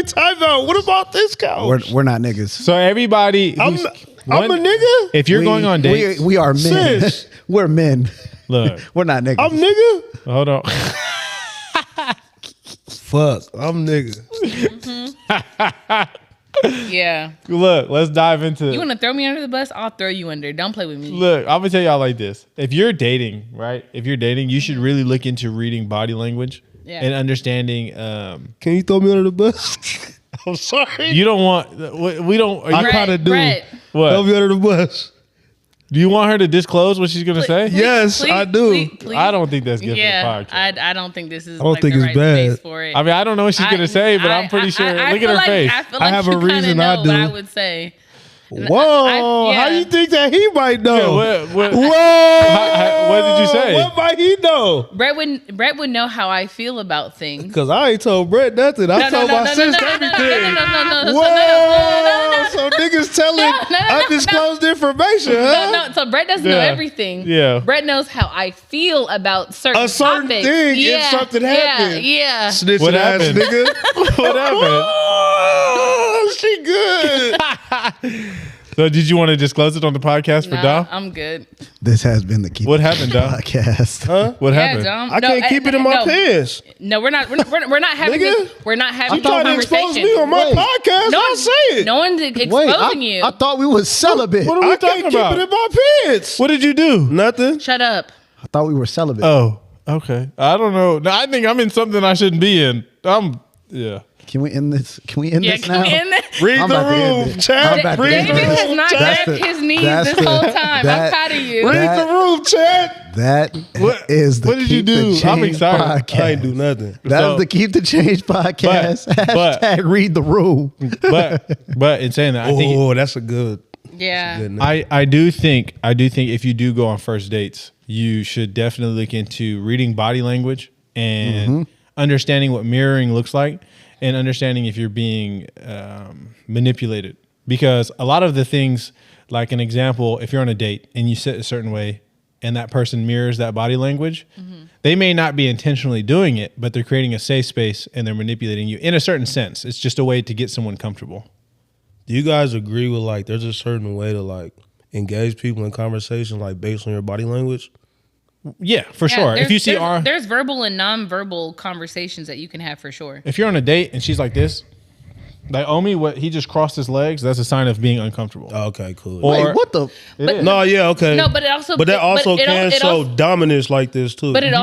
C: time out. What about this couch?
D: We're not niggas.
E: So everybody,
C: I'm
E: who's-
C: a nigga.
E: If you're going on dates,
D: we are men.
C: Sis.
D: We're men.
E: look,
D: We're not niggas.
C: I'm nigga.
E: hold on.
C: Fuck. I'm nigga.
B: Yeah.
E: Look, let's dive into.
B: You want to throw me under the bus? I'll throw you under. Don't play with me.
E: Look, I'm gonna tell y'all like this. If you're dating, right? If you're dating, you should really look into reading body language
B: Yeah.
E: and understanding.
C: Can you throw me under the bus? I'm sorry.
E: You don't want. We don't. Are
C: I
E: you,
C: kinda do.
B: Brett,
E: what?
C: Throw me under the bus.
E: Do you want her to disclose what she's gonna say?
C: Yes, I do.
B: please.
E: I don't think that's good
B: Yeah,
E: for the podcast.
B: I don't think this is.
C: I don't
B: like
C: think
B: the
C: it's
B: right
C: bad.
B: space for it.
E: I mean, I don't know what she's gonna say, but I'm pretty sure.
B: I
E: Look
B: feel
E: at her
B: like,
E: face.
B: I feel
C: I
B: like
C: have
B: you
C: a
B: kinda
C: reason
B: know
C: I
B: what
C: do.
B: I would say.
C: Whoa.
B: yeah.
C: How you think that he might know?
E: What
C: Whoa.
E: what did you say?
C: What might he know?
B: Brett would know how I feel about things.
C: Because I ain't told Brett nothing. I told my sister everything.
B: No.
C: Whoa. So niggas telling undisclosed information, huh?
B: No, so Brett doesn't know everything.
E: Yeah.
B: Brett knows how I feel about certain
C: A certain
B: topics.
C: thing if something happened.
B: Yeah.
C: Snitching
E: What
C: ass
E: happened?
C: nigga.
E: What happened?
C: Oh, she good.
E: So did you want to disclose it on the podcast for
B: Nah,
E: Dom?
B: I'm good.
D: This has been the Keep
E: What
D: It
E: happened, Dom?
D: podcast.
C: Huh?
E: What
B: Yeah,
E: happened?
B: Dom.
C: I can't keep it in my pants.
B: No, we're not. We're not having.
C: Nigga.
B: We're not having
C: You trying to expose
B: conversation.
C: me on my
D: Wait.
C: podcast?
B: No
C: I'll
B: one
C: say it.
B: No one's exposing you.
D: I thought we was celibate.
E: What are we
C: I
E: talking
C: can't
E: about?
C: keep it in my pants.
E: What did you do?
C: Nothing.
B: Shut up.
D: I thought we were celibate.
E: Oh, okay. I don't know. No, I think I'm in something I shouldn't be in. Yeah.
D: Can we end this? Can we end
B: Yeah,
D: this
B: can
D: now?
B: we end that?
C: Read
D: I'm
C: the
D: about to end
C: room,
D: it. I'm
C: chat.
D: about to
C: Read
D: end
C: the
B: David
D: it.
B: has
C: room,
B: not
C: chat.
B: grabbed his knees
D: that's
B: this whole time. I'm proud of you.
C: Read
D: That-
C: the room, chat.
D: That
E: What-
D: is the
E: what did you
D: Keep the
E: do? I'm
D: Change
E: excited.
D: podcast.
C: I ain't do nothing.
D: That
E: So-
D: is the Keep the Change podcast.
E: but-
D: Hashtag read the room.
E: But in saying that, I think
C: Oh, that's a good.
B: Yeah.
C: good name.
E: I do think if you do go on first dates, you should definitely look into reading body language and understanding what mirroring looks like, and understanding if you're being manipulated. Because a lot of the things, like an example, if you're on a date and you sit a certain way and that person mirrors that body language, they may not be intentionally doing it, but they're creating a safe space and they're manipulating you in a certain sense. It's just a way to get someone comfortable.
C: Do you guys agree with like there's a certain way to like engage people in conversation like based on your body language?
E: Yeah, for
B: Yeah,
E: sure. If you see
B: there's verbal and non-verbal conversations that you can have for sure.
E: if you're on a date and she's like this, like Omi, what he just crossed his legs, that's a sign of being uncomfortable.
C: Okay, cool.
E: Or-
D: Wait, what the?
C: No, yeah, okay.
B: No, but it also-
C: but that
B: but
C: also
B: it al-
C: can
B: it
C: show
B: also-
C: dominance like this too.
B: But it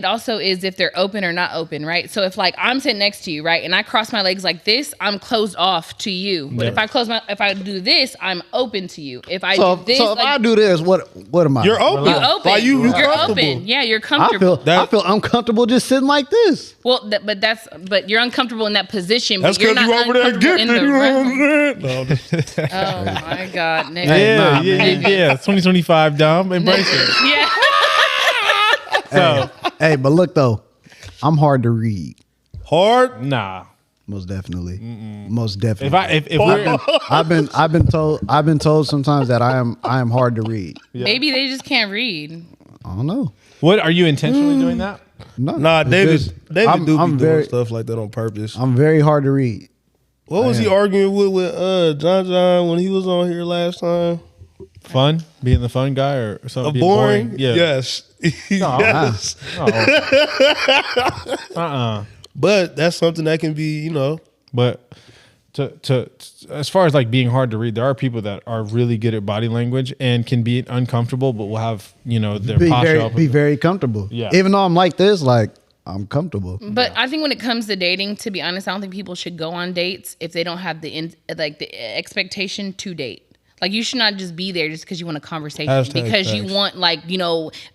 B: also is if they're open or not open, right? So if like I'm sitting next to you, right, and I cross my legs like this, I'm closed off to you. But if I do this, I'm open to you. If I
D: So,
B: do this,
D: so if
B: like,
D: I do this, what am I?
C: You're open.
B: you open.
C: Like you
B: You're
C: comfortable.
B: open. Yeah, you're
D: I
B: comfortable.
D: feel uncomfortable just sitting like this.
B: Well, but you're uncomfortable in that position.
C: That's
B: But you're
C: because
B: not
C: you over there
B: uncomfortable in
C: getting
B: the
C: it. You know what
B: room.
C: I'm saying? No, I'm just-
B: Oh my God, Nick.
D: Hey,
E: Yeah,
D: nah,
E: yeah,
D: man.
E: yeah. 2025, Dom. Embrace it.
B: Yeah.
E: So,
D: Hey, but look though, I'm hard to read.
C: hard.
E: nah.
D: Most definitely. Most definitely.
E: If we're
D: I've been told sometimes that I am hard to read.
B: Maybe they just can't read.
D: I don't know.
E: what are you intentionally doing that?
D: No,
C: Nah,
D: it's
C: David
D: just-
C: do
D: I'm
C: be doing
D: very,
C: stuff like that on purpose.
D: I'm very hard to read.
C: What was he arguing with John when he was on here last time?
E: Fun, being the fun guy, or something? being
C: Boring?
E: Yeah.
C: Yes. Yes. But that's something that can be,
E: But to as far as like being hard to read, there are people that are really good at body language and can be uncomfortable, but will have their posture up.
D: Be very comfortable.
E: Yeah.
D: Even though I'm like this, like I'm comfortable.
B: But I think when it comes to dating, to be honest, I don't think people should go on dates if they don't have the expectation to date. Like you should not just be there just because you want a conversation
C: Hashtag
B: because you
C: facts.
B: want like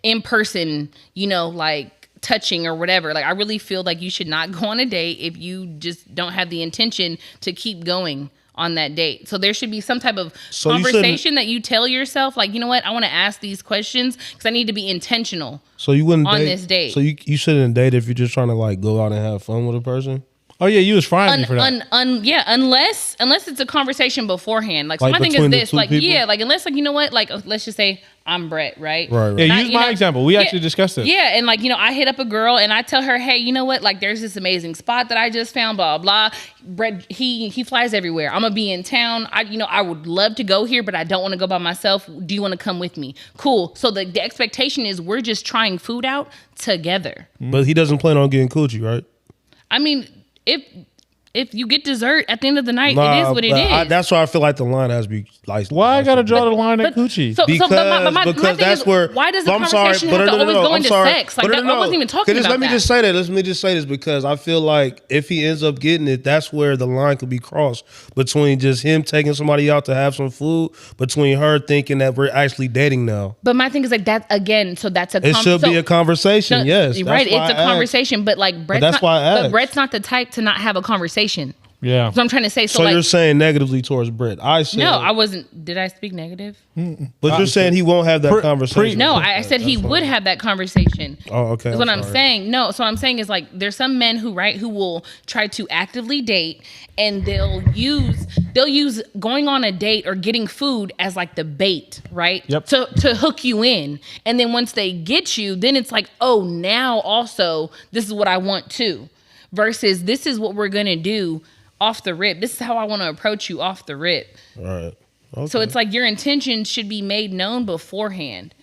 B: in person like touching or whatever. Like I really feel like you should not go on a date if you just don't have the intention to keep going on that date. So there should be some type of
C: So you
B: conversation that you tell yourself, like, you know what, I want to ask these questions because I need to be intentional.
C: So you wouldn't
B: On
C: date,
B: this date.
C: So you shouldn't date if you're just trying to like go out and have fun with a person.
E: Oh yeah, you was frying me for that.
B: Unless it's a conversation beforehand. Like, so
C: Like
B: my thing is
C: between the
B: this,
C: two
B: like,
C: people?
B: yeah, like, unless, like, you know what, like, let's just say I'm Brett, right?
C: Right, right.
E: Yeah,
B: And
E: use my example. We actually discussed this.
B: Yeah, and like, I hit up a girl and I tell her, hey, you know what, like, there's this amazing spot that I just found, blah, blah. Brett, he flies everywhere. I'm gonna be in town. I would love to go here, but I don't want to go by myself. Do you want to come with me? Cool. So the expectation is we're just trying food out together.
C: But he doesn't plan on getting coochie, right?
B: I mean, if you get dessert at the end of the night, it is what it is.
C: That's why I feel like the line has to be like.
E: Why I gotta draw the line at Coochie?
B: But my
C: Because
B: thing
C: that's
B: is,
C: where.
B: why does the
C: I'm sorry,
B: conversation
C: but
B: have to
C: no,
B: always
C: no,
B: go
C: I'm
B: into
C: sorry.
B: sex? Like,
C: But
B: I wasn't even talking about
C: Let me
B: that.
C: just say that. Let me just say this because I feel like if he ends up getting it, that's where the line could be crossed between just him taking somebody out to have some food, between her thinking that we're actually dating now.
B: But my thing is like that again. So that's a.
C: It should be a conversation. Yes,
B: right.
C: that's why
B: It's a
C: I asked.
B: conversation, but like Brett's
C: that's
B: not.
C: why I
B: But
C: asked.
B: Brett's not the type to not have a conversation.
E: Yeah.
B: So I'm trying to say. So,
C: So
B: like,
C: you're saying negatively towards Brett. I said
B: no, I wasn't. Did I speak negative?
C: But you're saying he won't have that conversation.
B: No, I said he would have that conversation.
C: Oh, okay.
B: That's what I'm saying. No, so what I'm saying is like there's some men who will try to actively date and they'll use going on a date or getting food as like the bait, right?
E: Yep.
B: To hook you in. And then once they get you, then it's like, oh, now also this is what I want too. Versus this is what we're gonna do off the rip. This is how I want to approach you off the rip.
C: All right. Okay.
B: So it's like your intentions should be made known beforehand.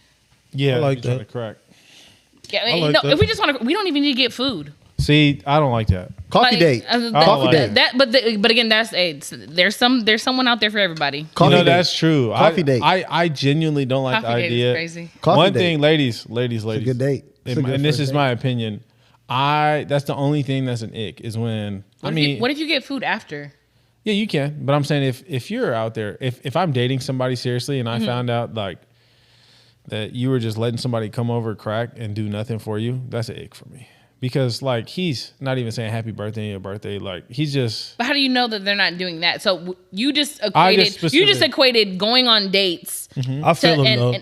E: Yeah,
C: I like
E: you're
C: that.
E: Correct.
B: Yeah,
C: I like that.
B: if we just want to, we don't even need to get food.
E: See, I don't like that.
D: Coffee
B: Like,
D: date.
B: Coffee
D: date.
B: But again, there's someone out there for everybody.
D: Coffee date.
E: That's true.
D: Coffee date.
E: I genuinely don't like
B: Coffee
E: the
B: date is
E: idea.
B: crazy.
D: Coffee
E: One
D: date.
E: thing, ladies.
D: It's a good date. It's a
E: And,
D: good
E: and this
D: first
E: is
D: date.
E: my opinion. That's the only thing that's an ick is when
B: What if you get food after?
E: Yeah, you can. But I'm saying if you're out there, if I'm dating somebody seriously and I found out like that you were just letting somebody come over crack and do nothing for you, that's an ick for me. Because like he's not even saying happy birthday on your birthday. Like he's just
B: But how do you know that they're not doing that? So you just
E: I just
B: equated going on dates
C: I feel him though.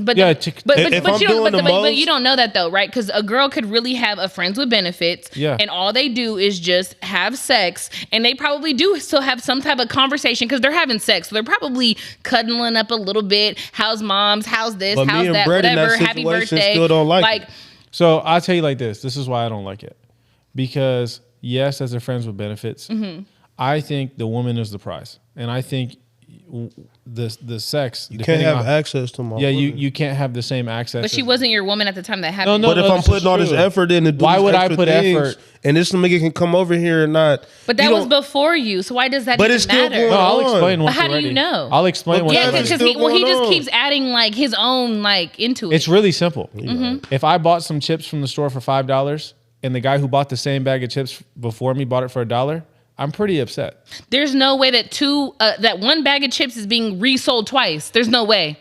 B: but
E: Yeah,
B: but
C: if I'm
B: you
C: doing
B: don't
C: the
B: but
C: most-
B: you don't know that though, right? Because a girl could really have a friends with benefits,
E: Yeah.
B: and all they do is just have sex, and they probably do still have some type of conversation because they're having sex, so they're probably cuddling up a little bit. How's mom's? How's this?
C: But me
B: How's
C: and
B: that?
C: Brett in that
B: Whatever. Happy
C: situation
B: birthday.
C: still don't like it.
E: So I'll tell you like this. This is why I don't like it. Because yes, as a friends with benefits, I think the woman is the prize. And I think the sex
C: You can't have access to my
E: Yeah,
C: woman.
E: you can't have the same access.
B: But she
E: as-
B: wasn't your woman at the time that happened.
E: No,
C: But if I'm
E: this is
C: putting all this
E: true.
C: effort in to do
E: Why
C: these
E: would I
C: extra
E: put
C: things,
E: effort?
C: and this nigga can come over here and not.
B: But that
C: you
B: was
C: don't-
B: before you, so why does that
C: But
B: even
C: it's still
B: matter?
C: going
E: No, I'll
C: on.
E: explain once
B: But how do
E: already.
B: you know?
E: I'll explain
C: But
E: once
B: Yeah,
C: That's
E: already.
B: because
C: still
B: he
C: going
B: just
C: on.
B: keeps adding like his own like into it.
E: It's really simple. If I bought some chips from the store for $5 and the guy who bought the same bag of chips before me bought it for $1, I'm pretty upset.
B: There's no way that that one bag of chips is being resold twice. There's no way.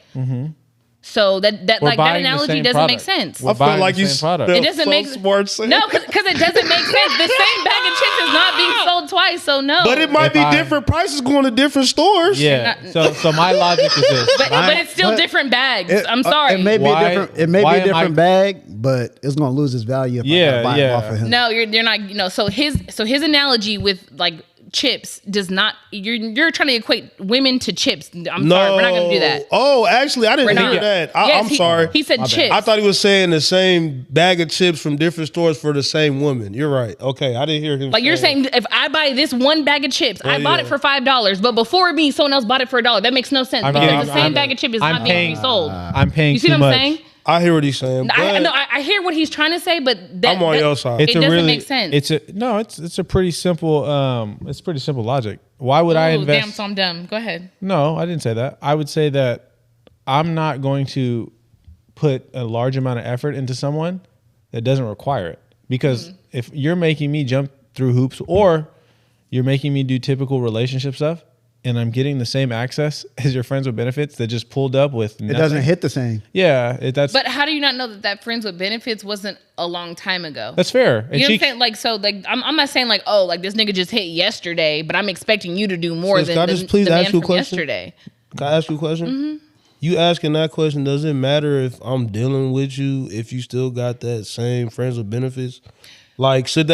B: So that
E: We're
B: like that
E: buying the
B: analogy
E: same
B: doesn't make
E: product.
B: sense.
E: We're
C: I feel
E: buying
C: like
E: the
C: you.
E: same product.
C: the
B: It doesn't
C: so
B: make
C: smart saying.
B: No, because it doesn't make sense. The same bag of chips is not being sold twice. So no.
C: But it might
E: If
C: be
E: I-
C: different prices going to different stores.
E: Yeah. So my logic is this.
B: but it's still different bags. I'm sorry.
D: It may be
E: Why-
D: a different. It may
E: why
D: be a
E: am I-
D: different bag, but it's gonna lose its value if I
E: Yeah,
D: gotta buy
E: yeah.
D: it off of him.
B: No, you're not. So his analogy with like chips does not. You're trying to equate women to chips. I'm sorry, we're not gonna do that.
C: Oh, actually, I didn't
B: We're
C: hear
B: not.
C: that.
B: Yes,
C: I'm sorry.
B: He said chips.
C: I thought he was saying the same bag of chips from different stores for the same woman. You're right. Okay, I didn't hear him.
B: Like you're saying, if I buy this one bag of chips, I bought
C: yeah.
B: it for $5, but before me, someone else bought it for $1. That makes no sense
E: I'm
B: because
E: getting-
B: the same
E: I'm-
B: bag of chip is
E: I'm
B: not being
E: paying-
B: resold.
E: I'm paying
B: You see
E: too
B: what I'm
E: much.
B: saying?
C: I hear what he's saying.
B: I hear what he's trying to say, but that,
C: I'm on
B: that-
C: your side.
B: It doesn't make sense.
E: It's a pretty simple. It's pretty simple logic. Why would I
B: Ooh,
E: invest?
B: damn, so I'm dumb. Go ahead.
E: No, I didn't say that. I would say that I'm not going to put a large amount of effort into someone that doesn't require it. Because if you're making me jump through hoops or you're making me do typical relationship stuff and I'm getting the same access as your friends with benefits that just pulled up with
D: It doesn't hit the same.
E: Yeah, that's
B: But how do you not know that friends with benefits wasn't a long time ago?
E: that's fair. And
B: You know what
E: she-
B: I'm saying? Like, so, like, I'm not saying like, oh, like this nigga just hit yesterday, but I'm expecting you to do more
C: Sis,
B: than
C: can I
B: the,
C: just please
B: the man
C: ask you a
B: from
C: question?
B: yesterday.
C: Can I ask you a question? You asking that question, does it matter if I'm dealing with you if you still got that same friends with benefits? Like, shouldn't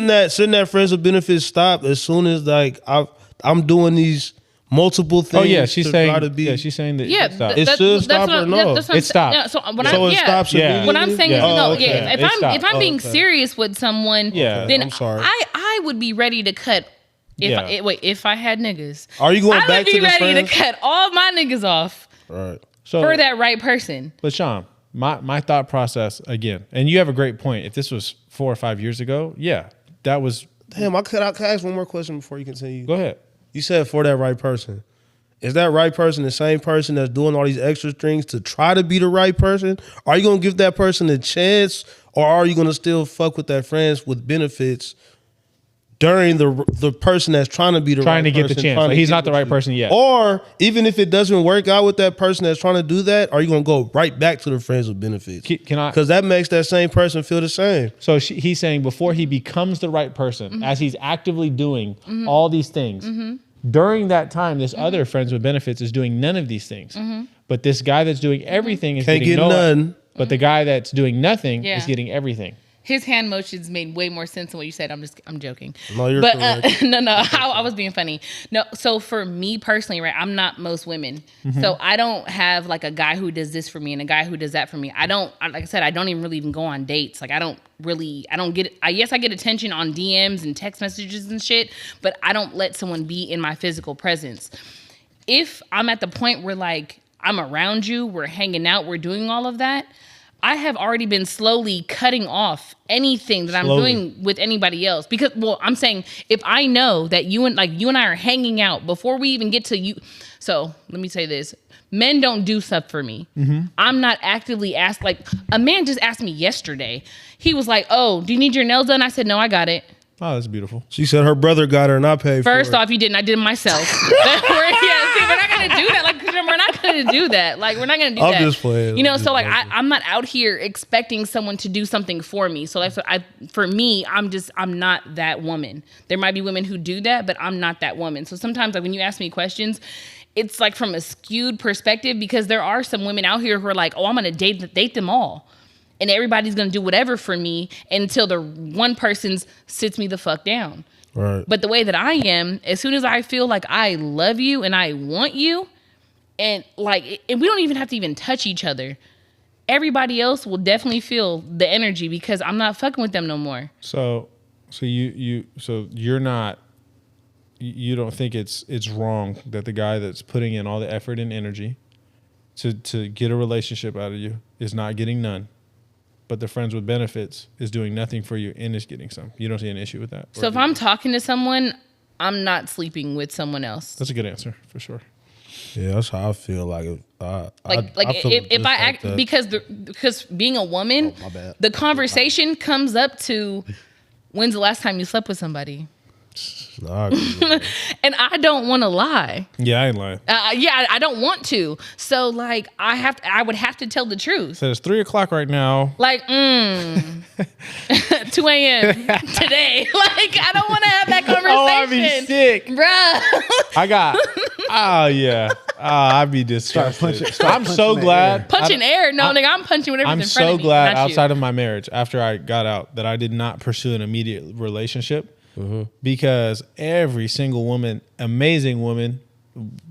C: that friends with benefits stop as soon as like I'm doing these multiple things?
E: Oh yeah, she's
C: to
E: saying
C: try to be,
E: she's saying that
B: Yeah,
E: it stopped.
C: It should stop or no?
B: That's what I'm
E: It stopped.
B: Yeah, so when
C: So
B: I,
C: it
B: yeah.
C: stops
E: Yeah.
C: immediately?
B: What I'm saying is,
E: Yeah.
B: no,
C: Oh, okay.
B: yeah.
E: It
B: If
E: stopped.
B: I'm being
C: Okay.
B: serious with someone,
E: Yeah.
B: then
C: I'm sorry.
B: I would be ready to cut.
E: Yeah.
B: If I had niggas,
C: Are you going
B: I
C: back
B: would
C: to
B: be
C: the
B: ready
C: friends?
B: to cut all my niggas off
C: Right.
E: So
B: for that right person.
E: But Sean, my thought process again, and you have a great point. If this was 4 or 5 years ago, yeah, that was.
C: Damn, can I ask one more question before you continue?
E: Go ahead.
C: You said for that right person. Is that right person the same person that's doing all these extra things to try to be the right person? Are you gonna give that person a chance, or are you gonna still fuck with that friends with benefits during the person that's trying to be the
E: Trying
C: right
E: to get the
C: person,
E: chance.
C: trying
E: Like,
C: to
E: he's
C: get
E: not the
C: with
E: right
C: you.
E: person yet.
C: Or even if it doesn't work out with that person that's trying to do that, are you gonna go right back to the friends with benefits?
E: Can I?
C: Because that makes that same person feel the same.
E: So he's saying before he becomes the right person, as he's actively doing all these things, during that time, this other friends with benefits is doing none of these things. But this guy that's doing everything is
C: Can't
E: getting
C: get none.
E: But the guy that's doing nothing
B: Yeah.
E: is getting everything.
B: His hand motions made way more sense than what you said. I'm joking.
C: No, you're
B: but
C: correct.
B: no, I was being funny. No, so for me personally, right, I'm not most women. So I don't have like a guy who does this for me and a guy who does that for me. Like I said, I don't even really even go on dates. Like I don't get, yes, I get attention on DMs and text messages and shit, but I don't let someone be in my physical presence. If I'm at the point where like I'm around you, we're hanging out, we're doing all of that, I have already been slowly cutting off anything that I'm doing with anybody else. Because, well, I'm saying if I know that you and I are hanging out before we even get to you. So let me say this. Men don't do stuff for me. I'm not actively asked. Like a man just asked me yesterday. He was like, oh, do you need your nails done? I said, no, I got it.
E: Oh, that's beautiful.
C: She said her brother got her and I paid for it.
B: First off, you didn't. I did it myself. We're not going to do that. Like, we're not going to do that. Like, we're not going to do that.
C: I'm just playing.
B: You know,
C: I'm
B: so
C: just
B: like,
C: joking.
B: I'm not out here expecting someone to do something for me. So like, for me, I'm not that woman. There might be women who do that, but I'm not that woman. So sometimes like when you ask me questions, it's like from a skewed perspective because there are some women out here who are like, oh, I'm going to date them all. And everybody's going to do whatever for me until the one person sits me the fuck down.
C: Right.
B: But the way that I am, as soon as I feel like I love you and I want you, and we don't even have to even touch each other. Everybody else will definitely feel the energy because I'm not fucking with them no more.
E: So you're not. You don't think it's wrong that the guy that's putting in all the effort and energy to get a relationship out of you is not getting none, but the friends with benefits is doing nothing for you and is getting some. You don't see an issue with that.
B: So if I'm talking to someone, I'm not sleeping with someone else.
E: That's a good answer for sure.
C: Yeah, that's how I feel. Like if
B: If I act because being a woman,
D: my bad.
B: the conversation comes up to when's the last time you slept with somebody,
C: I agree with that.
B: and I don't want to lie.
E: Yeah, I ain't lying.
B: I don't want to. So like I would have to tell the truth.
E: So it's 3:00 right now.
B: Like 2 a.m. today. Like I don't want to have that conversation.
E: Oh, I'd be sick.
B: Bruh.
E: I got. Oh yeah. I'd be disgusted. I'm so
D: punching the
E: glad.
B: Punching air. No, nigga, I'm punching whatever's
E: I'm
B: in front
E: so
B: of me.
E: glad
B: not you.
E: outside of my marriage, after I got out, that I did not pursue an immediate relationship because every single woman, amazing woman,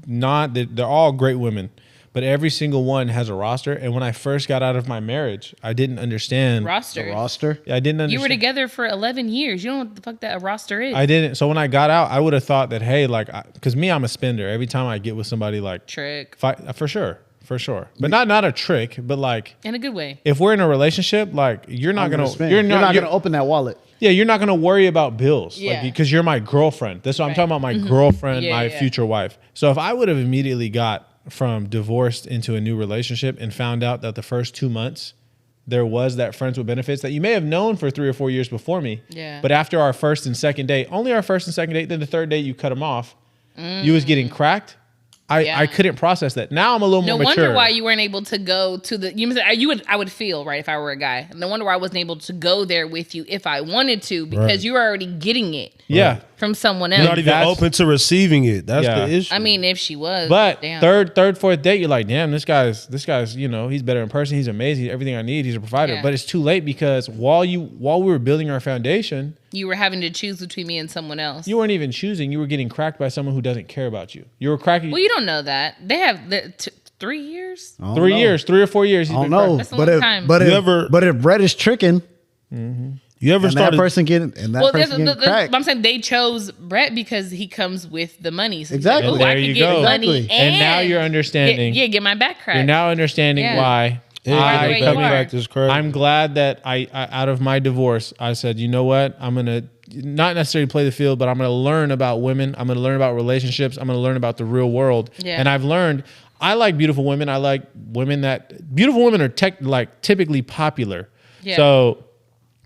E: not that they're all great women, but every single one has a roster. And when I first got out of my marriage, I didn't understand
B: roster.
D: Roster.
E: I didn't understand.
B: You were together for 11 years. You don't know what the fuck that a roster is.
E: I didn't. So when I got out, I would have thought that, hey, like, because me, I'm a spender. Every time I get with somebody, like,
B: Trick.
E: fight, for sure. But not a trick, but like,
B: In a good way.
E: if we're in a relationship, like, you're not gonna,
D: You're not gonna open that wallet.
E: Yeah, you're not gonna worry about bills,
B: Yeah.
E: like, because you're my girlfriend. That's what I'm
B: Right.
E: talking about. My girlfriend,
B: Yeah,
E: my
B: yeah.
E: future wife. So if I would have immediately got from divorced into a new relationship and found out that the first 2 months there was that friends with benefits that you may have known for 3 or 4 years before me,
B: Yeah.
E: but after our first and second date, only our first and second date, then the third date you cut them off. You was getting cracked.
B: Yeah.
E: I couldn't process that. Now I'm a little
B: No
E: more mature.
B: wonder why you weren't able to go to the. I would feel right if I were a guy. No wonder why I wasn't able to go there with you if I wanted to because
C: Right.
B: you were already getting it
E: Yeah.
B: from someone
C: You're
B: else.
C: not even open to receiving it. That's
E: Yeah.
C: the issue.
B: I mean, if she was,
E: But
B: damn.
E: third, fourth date, you're like, damn, this guy's, you know, he's better in person. He's amazing. Everything I need. He's a provider.
B: Yeah.
E: But it's too late because while we were building our foundation,
B: you were having to choose between me and someone else.
E: you weren't even choosing. You were getting cracked by someone who doesn't care about you. You were cracking.
B: Well, you don't know that they have 3 years.
D: I don't
E: 3
D: know.
E: years, 3 or 4 years. He's
D: I
E: been
D: don't know.
B: That's a
D: But
B: long
D: if,
B: time.
D: but
C: You
D: if,
C: ever-
D: but if Brett is tricking
C: you ever
D: and that
C: started?
D: person getting cracked,
B: I'm saying they chose Brett because he comes with the money. So
D: Exactly.
B: Like,
E: And there
B: I could
E: you
B: get
E: go.
B: money
D: Exactly.
E: And now you're understanding.
B: Get my back cracked.
E: You're now understanding
B: Yeah.
E: why.
C: Yeah,
B: By the way
C: that
B: you are.
C: fact is crazy.
E: I'm glad that I out of my divorce, I said, you know what? I'm going to not necessarily play the field, but I'm going to learn about women. I'm going to learn about relationships. I'm going to learn about the real world.
B: Yeah.
E: And I've learned I like beautiful women. I like women beautiful women are typically popular.
B: Yeah.
E: So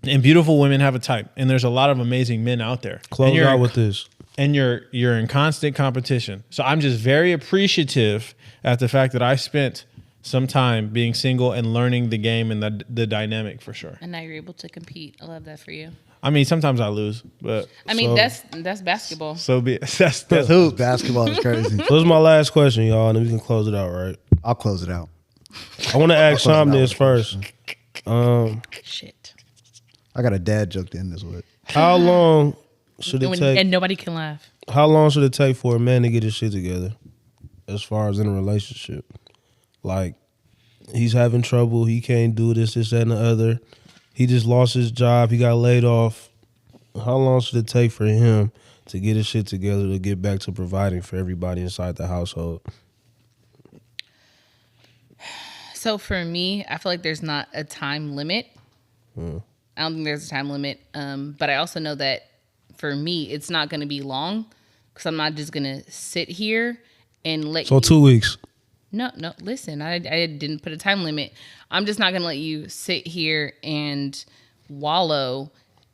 E: And beautiful women have a type, and there's a lot of amazing men out there.
C: Close
E: And you're
C: out
E: in-
C: with this.
E: and you're in constant competition. So I'm just very appreciative at the fact that I spent some time being single and learning the game and the dynamic for sure.
B: And now you're able to compete. I love that for you.
E: I mean, sometimes I lose, but
B: I mean,
C: So-
B: that's basketball.
E: so be that's hoop.
D: Basketball is crazy.
C: So this is my last question, y'all, and then we can close it out, right?
D: I'll close it out.
C: I want to ask
D: close it
C: Sham
D: out
C: this
D: with
C: first.
B: Shit.
D: I got a dad joke to end this with.
C: How long should it
B: And,
C: take?
B: and nobody can laugh.
C: How long should it take for a man to get his shit together, as far as in a relationship? Like, he's having trouble. He can't do this, that, and the other. He just lost his job. He got laid off. How long should it take for him to get his shit together to get back to providing for everybody inside the household?
B: So for me, I feel like there's not a time limit. I don't think there's a time limit. But I also know that for me, it's not going to be long because I'm not just going to sit here and let
C: So
B: you.
C: 2 weeks.
B: No, listen, I didn't put a time limit. I'm just not going to let you sit here and wallow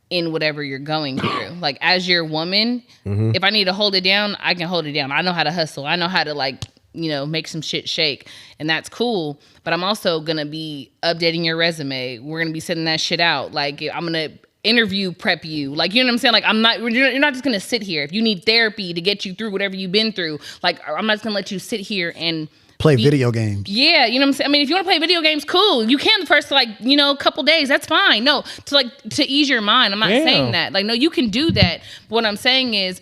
B: in whatever you're going through. Like, as your woman, if I need to hold it down, I can hold it down. I know how to hustle. I know how to, like, you know, make some shit shake, and that's cool. But I'm also gonna be updating your resume. We're gonna be sending that shit out. Like, I'm gonna interview prep you. Like, you know what I'm saying? Like, you're not just gonna sit here. If you need therapy to get you through whatever you've been through, like, I'm not just gonna let you sit here and
D: Play video games.
B: yeah, you know what I'm saying? I mean, if you want to play video games, cool. You can the first, like, you know, couple days. That's fine. No, to ease your mind. I'm not
E: Damn.
B: saying that. Like, no, you can do that. But what I'm saying is,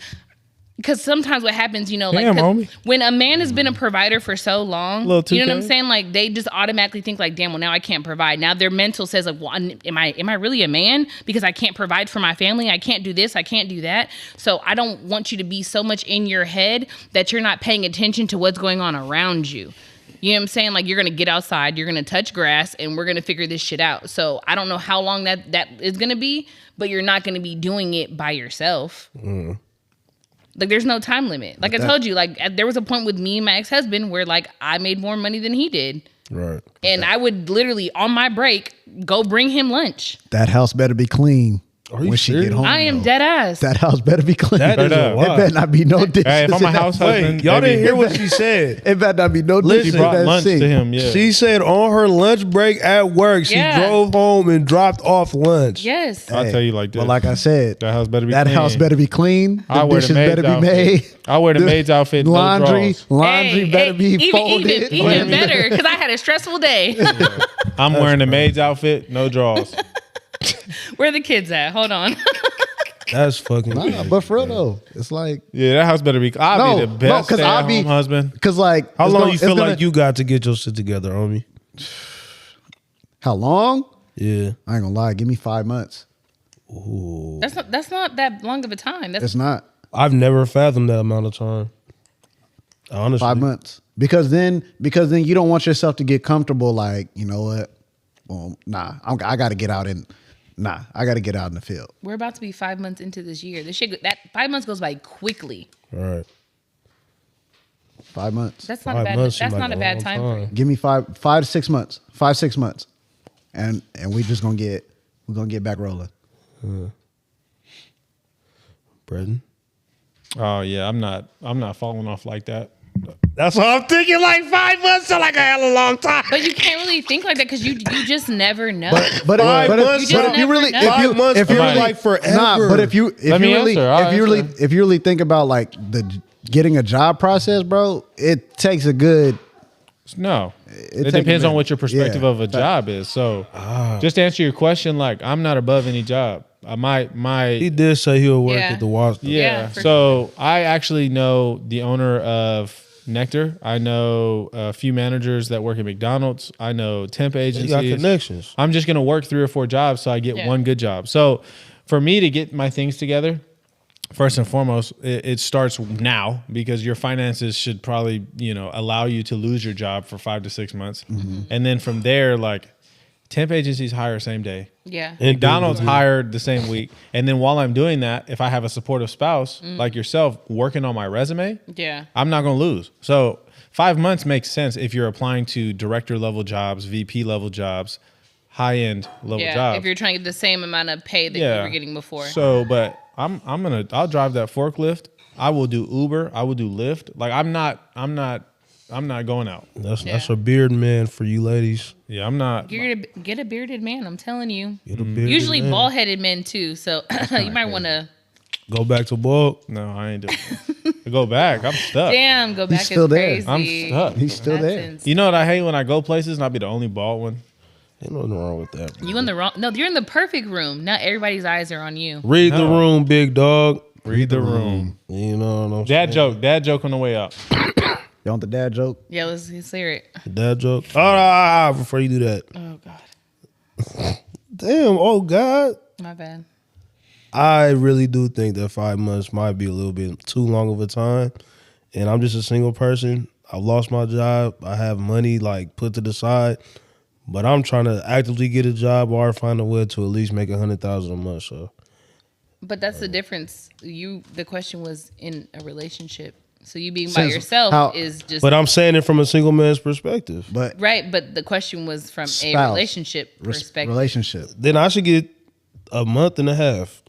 B: because sometimes what happens, you know, like,
E: Damn,
B: 'cause
E: homie.
B: when a man has been a provider for so long,
E: Little
B: you know what I'm
E: 2K.
B: saying? Like, they just automatically think, like, damn, well, now I can't provide. Now their mental says, like, well, am I really a man because I can't provide for my family? I can't do this. I can't do that. So I don't want you to be so much in your head that you're not paying attention to what's going on around you. You know what I'm saying? Like, you're going to get outside, you're going to touch grass, and we're going to figure this shit out. So I don't know how long that is going to be, but you're not going to be doing it by yourself. Like, there's no time limit. Like I told you, like, there was a point with me and my ex-husband where, like, I made more money than he did.
C: Right.
B: And I would literally, on my break, go bring him lunch.
D: That house better be clean
C: Are you
D: when she
C: serious?
D: get home.
B: I am
D: though.
B: dead ass.
D: That house better be clean.
C: That is
E: Straight
C: a
E: up.
D: It
C: lot.
D: better not be no dishes.
E: Hey, if I'm
D: in
E: a
D: that
E: house
C: Wait,
E: husband,
C: y'all
E: maybe-
C: didn't hear what she said.
D: It better not be no dishes.
E: She
C: Listen,
E: brought
D: in that
E: lunch
D: sink.
E: to him. Yeah,
C: She said on her lunch break at work, she
B: Yeah.
C: drove home and dropped off lunch.
B: Yes.
E: I'll tell you like this.
D: But like I said,
E: That house better be
D: that
E: clean.
D: house better be clean.
E: I
D: The
E: wear the
D: dishes
E: maid's
D: better be
E: outfit.
D: made.
E: I wear the maid's outfit, no
D: Laundry,
E: drawers.
D: laundry better be folded.
B: Even better, because I had a stressful day.
E: I'm wearing the maid's outfit, no drawers.
B: Where are the kids at? Hold on.
C: That's fucking
D: Nah,
C: crazy.
D: but for real though, it's like
E: Yeah, that house better be. I'll be the best
D: 'cause I'll be
E: stay-at-home husband.
D: Because like,
C: How
D: it's
C: long
D: gonna-
C: you
D: it's
C: feel
D: gonna-
C: like you got to get your shit together, homie?
D: How long?
C: Yeah.
D: I ain't gonna lie. Give me 5 months.
B: That's not that long of a time. That's
D: It's not
C: I've never fathomed that amount of time. Honestly.
D: 5 months because then you don't want yourself to get comfortable. Like, you know what? Well, nah, I got to get out in. Nah, I got to get out in the field.
B: we're about to be 5 months into this year. This shit, that 5 months goes by quickly.
C: Right.
D: 5 months.
B: That's not
C: 5
B: a bad.
C: months
B: That's
C: seem
B: not
C: like
B: a bad
C: long
B: time frame.
D: Give me 5 to 6 months. 5-6 months, and we just gonna get back rolling.
C: Braden?
E: Oh yeah, I'm not falling off like that.
C: That's what I'm thinking. Like 5 months sound like a hell of a long time.
B: But you can't really think like that because you just never know.
D: But
C: 5
D: if
C: months,
B: You
D: but
B: just
D: if you really
B: never know.
D: if you
C: 5 months
D: if you
C: feels
D: really
C: like forever.
D: Nah, but if you
E: Let me
D: really
E: answer. I'll
D: if you really
E: answer.
D: if you really think about like the getting a job process, bro, it takes a good.
E: No,
D: It
E: it
D: take a
E: depends on
D: minute.
E: what your perspective
D: Yeah.
E: of a job is. So, just to answer your question, like I'm not above any job.
C: He did say he'll work
B: Yeah.
C: at the Watch.
E: Yeah.
B: Yeah, for
E: So I actually know the owner of Nectar. I know a few managers that work at McDonald's. I know temp
C: He
E: agencies.
C: got connections.
E: I'm just gonna work 3 or 4 jobs so I get
B: Yeah.
E: one good job. So for me to get my things together, first and foremost, it starts now because your finances should probably allow you to lose your job for 5 to 6 months, and then from there, like temp agencies hire same day.
B: yeah.
E: McDonald's hired the same week. And then while I'm doing that, if I have a supportive spouse like yourself working on my resume,
B: Yeah.
E: I'm not going to lose. So 5 months makes sense if you're applying to director level jobs, VP level jobs. high end level jobs.
B: If you're trying to get the same amount of pay that you were getting before.
E: So, but I'll drive that forklift. I will do Uber. I will do Lyft. Like I'm not going out.
C: That's a beard man for you ladies.
E: Yeah, I'm not.
B: Get a bearded man. I'm telling you.
C: Get a bearded
B: Usually
C: man.
B: bald headed men too. So you might want to.
C: Go back to bald.
E: No, I ain't doing it. Go back. I'm stuck.
B: Damn, go back.
D: He's still there.
B: Crazy.
E: I'm stuck.
D: He's still
B: That's
D: there.
B: insane.
E: You know what I hate when I go places and I'll be the only bald one.
C: Ain't nothing wrong with that.
B: You in the wrong? No, you're in the perfect room. Not everybody's eyes are on you.
C: Read the room, big dog.
E: Read the room.
C: You know what I'm
E: Dad
C: saying?
E: joke. Dad joke on the way up.
D: You want the dad joke?
B: Yeah, let's hear it.
C: Dad joke. Oh, before you do that.
B: Oh God,
C: Damn, oh God.
B: my bad.
C: I really do think that 5 months might be a little bit too long of a time. And I'm just a single person. I've lost my job. I have money like put to the side. But I'm trying to actively get a job or find a way to at least make $100,000 a month. So
B: But that's the difference. The question was in a relationship. So you being by
D: Since
B: yourself
D: how-
B: is just
C: but I'm saying it from a single man's perspective.
D: But
B: right. But the question was from a
D: Spouse.
B: relationship perspective.
D: relationship.
C: Then I should get a month and a half.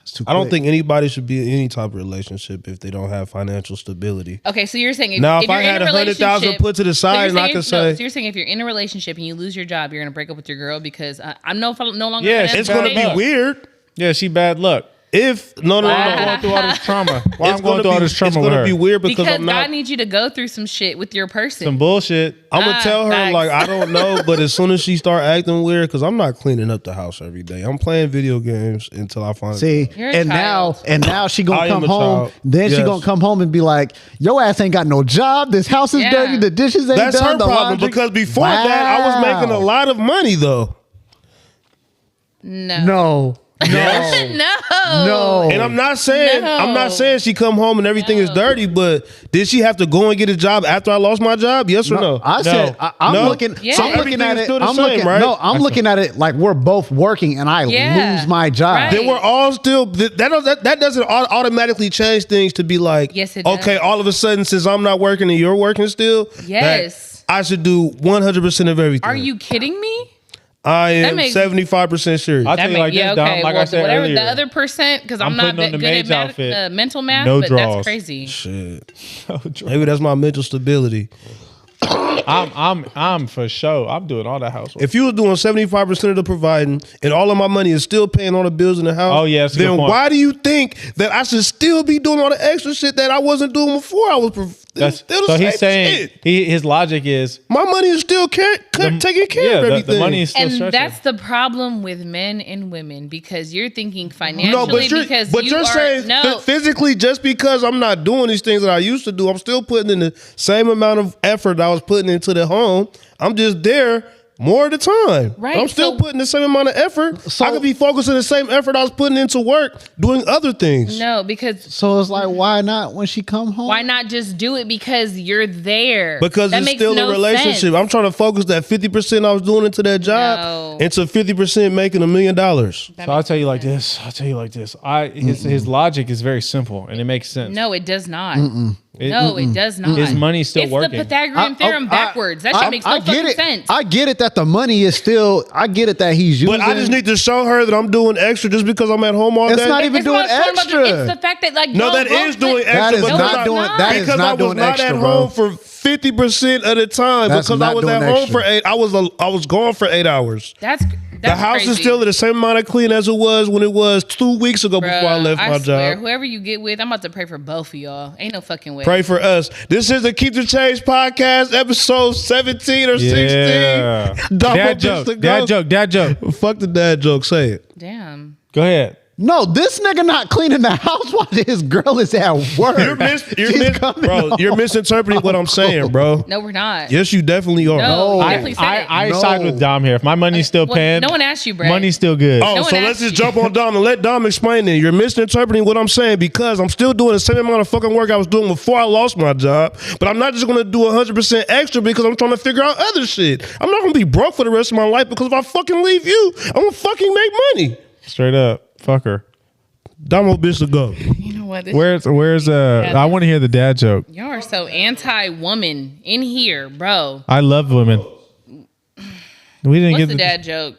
D: It's too
C: I don't
D: quick.
C: think anybody should be in any type of relationship if they don't have financial stability.
B: Okay, so you're saying
C: Now, if
B: you're
C: I
B: in
C: had
B: a
C: 100,000
B: relationship-
C: put to the
B: so
C: side
B: you're
C: and I
B: saying-
C: could say-
B: so you're saying if you're in a relationship and you lose your job, you're gonna break up with your girl because I'm no longer.
E: Yeah,
B: gonna
C: It's going to
B: date.
C: be weird
E: Yeah, she bad luck.
C: if no.
E: I'm going through all this trauma. Why
C: It's
E: I'm going through all this trauma
C: It's
E: with
C: going to
E: her?
C: be weird because
B: because
C: I'm not.
B: God needs you to go through some shit with your person.
E: Some bullshit.
C: I'm gonna tell her
B: facts.
C: like I don't know, but as soon as she start acting weird, because I'm not cleaning up the house every day. I'm playing video games until I find.
D: See,
B: You're a
D: and
B: child.
D: now she
C: I
D: gonna
C: am
D: come
C: a
D: home.
C: child.
D: Then she
C: Yes.
D: gonna come home and be like, "Your ass ain't got no job. This house is
B: Yeah.
D: dirty. The dishes ain't
C: That's
D: done.
C: her
D: the
C: problem
D: laundry-"
C: because before that I was making a lot of money though,
B: No.
D: No,
C: and I'm not saying she come home and everything is dirty, but did she have to go and get a job after I lost my job? Yes or no?
D: I said I'm
C: No.
D: looking.
B: Yeah.
C: So
D: I'm looking
C: everything
D: at
C: is
D: it.
C: still the
D: I'm
C: same,
D: looking.
C: right?
D: No, I'm looking at it like we're both working, and I
B: Yeah.
D: lose my job.
B: Right.
C: Then we're all still that doesn't automatically change things to be like,
B: Yes, it
C: okay,
B: does.
C: all of a sudden since I'm not working and you're working still,
B: Yes.
C: that I should do 100% of everything.
B: Are you kidding me?
C: I am
B: makes-
C: 75% serious.
E: I'll tell you like this, Dom. Like I said
B: whatever
E: earlier.
B: the other percent, because I'm
E: I'm
B: not
E: putting on
B: that
E: the
B: good
E: maid's
B: at
E: outfit.
B: mental math,
E: No
B: but
E: draws.
B: that's crazy.
C: Shit. Maybe that's my mental stability.
E: I'm for sure. I'm doing all that housework.
C: If you was doing 75% of the providing and all of my money is still paying all the bills in the house,
E: Oh, yeah, that's a good
C: then
E: point.
C: why do you think that I should still be doing all the extra shit that I wasn't doing before I was
E: That's,
C: still the
E: so
C: same
E: he's saying
C: shit.
E: his logic is
C: My money is still taking care of everything.
E: the money is still
B: And
E: stretching.
B: that's the problem with men and women because you're thinking financially
C: No, but you're,
B: because
C: but
B: you
C: you're
B: are
C: saying
B: no.
C: physically, just because I'm not doing these things that I used to do, I'm still putting in the same amount of effort I was putting into the home. I'm just there more of the time.
B: Right,
C: I'm still
B: so-
C: putting the same amount of effort.
D: So-
C: I could be focusing the same effort I was putting into work doing other things.
B: No, because
D: So it's like, why not when she come home?
B: why not just do it because you're there?
C: Because
B: That
C: it's
B: makes
C: still
B: no
C: a relationship.
B: sense.
C: I'm trying to focus that 50% I was doing into that job
B: No.
C: into 50% making $1 million.
E: So I'll tell you like this. His logic is very simple and it makes sense.
B: No, it does not. No, it does not.
E: His money's still
B: it's
E: working.
B: the Pythagorean theorem backwards. That shit makes no
D: get
B: fucking
D: it.
B: sense.
D: I get it that the money is still. I get it that he's using.
C: But I just need to show her that I'm doing extra just because I'm at home all
D: It's
C: day.
D: not even
B: It's not
D: doing
B: talking about
D: extra.
B: It's the fact that like
C: No,
B: y'all
C: that
B: both
C: is doing
B: like-
C: extra.
D: That is
C: but
B: not
C: because
B: doing- that
D: is
C: because
D: not
C: I was
D: doing
C: not
D: extra,
C: at
D: bro.
C: home for 50% of the time
D: That's
C: because I
D: not
C: was
D: doing
C: at home
D: extra.
C: for 8. I was gone for 8 hours.
B: That's
C: The house
B: crazy.
C: is still the same amount of clean as it was when it was 2 weeks ago before I
B: Bruh,
C: left my
B: swear,
C: job.
B: whoever you get with, I'm about to pray for both of y'all. Ain't no fucking way.
C: Pray for us. This is the Keep the Change podcast, episode 17 or 16.
E: Yeah.
C: Double
E: Dad
C: this
E: joke.
C: to
E: Dad
C: go.
E: joke. Dad joke.
C: Fuck the dad joke. Say it.
B: Damn.
E: Go ahead.
D: No, this nigga not cleaning the house while his girl is at work. She's coming home.
C: You're misinterpreting what I'm saying, bro.
B: No, we're not.
C: Yes, you definitely are.
B: No, you
D: I-
B: definitely said it.
E: I
D: No.
E: side with Dom here. If my money's still
B: Well,
E: paying,
B: no one asked you, Brett.
E: money's still good.
C: Oh,
B: No one
C: so
B: asked
C: let's just
B: you.
C: jump on Dom and let Dom explain it. You're misinterpreting what I'm saying because I'm still doing the same amount of fucking work I was doing before I lost my job. But I'm not just going to do 100% extra because I'm trying to figure out other shit. I'm not going to be broke for the rest of my life because if I fucking leave you, I'm going to fucking make money.
E: Straight up. Fuck her.
C: Dom bitch to go.
B: You know what? This
E: Where's I want to hear the dad joke.
B: y'all are so anti-woman in here, bro.
E: I love women. We didn't
B: What's
E: get
B: the dad joke?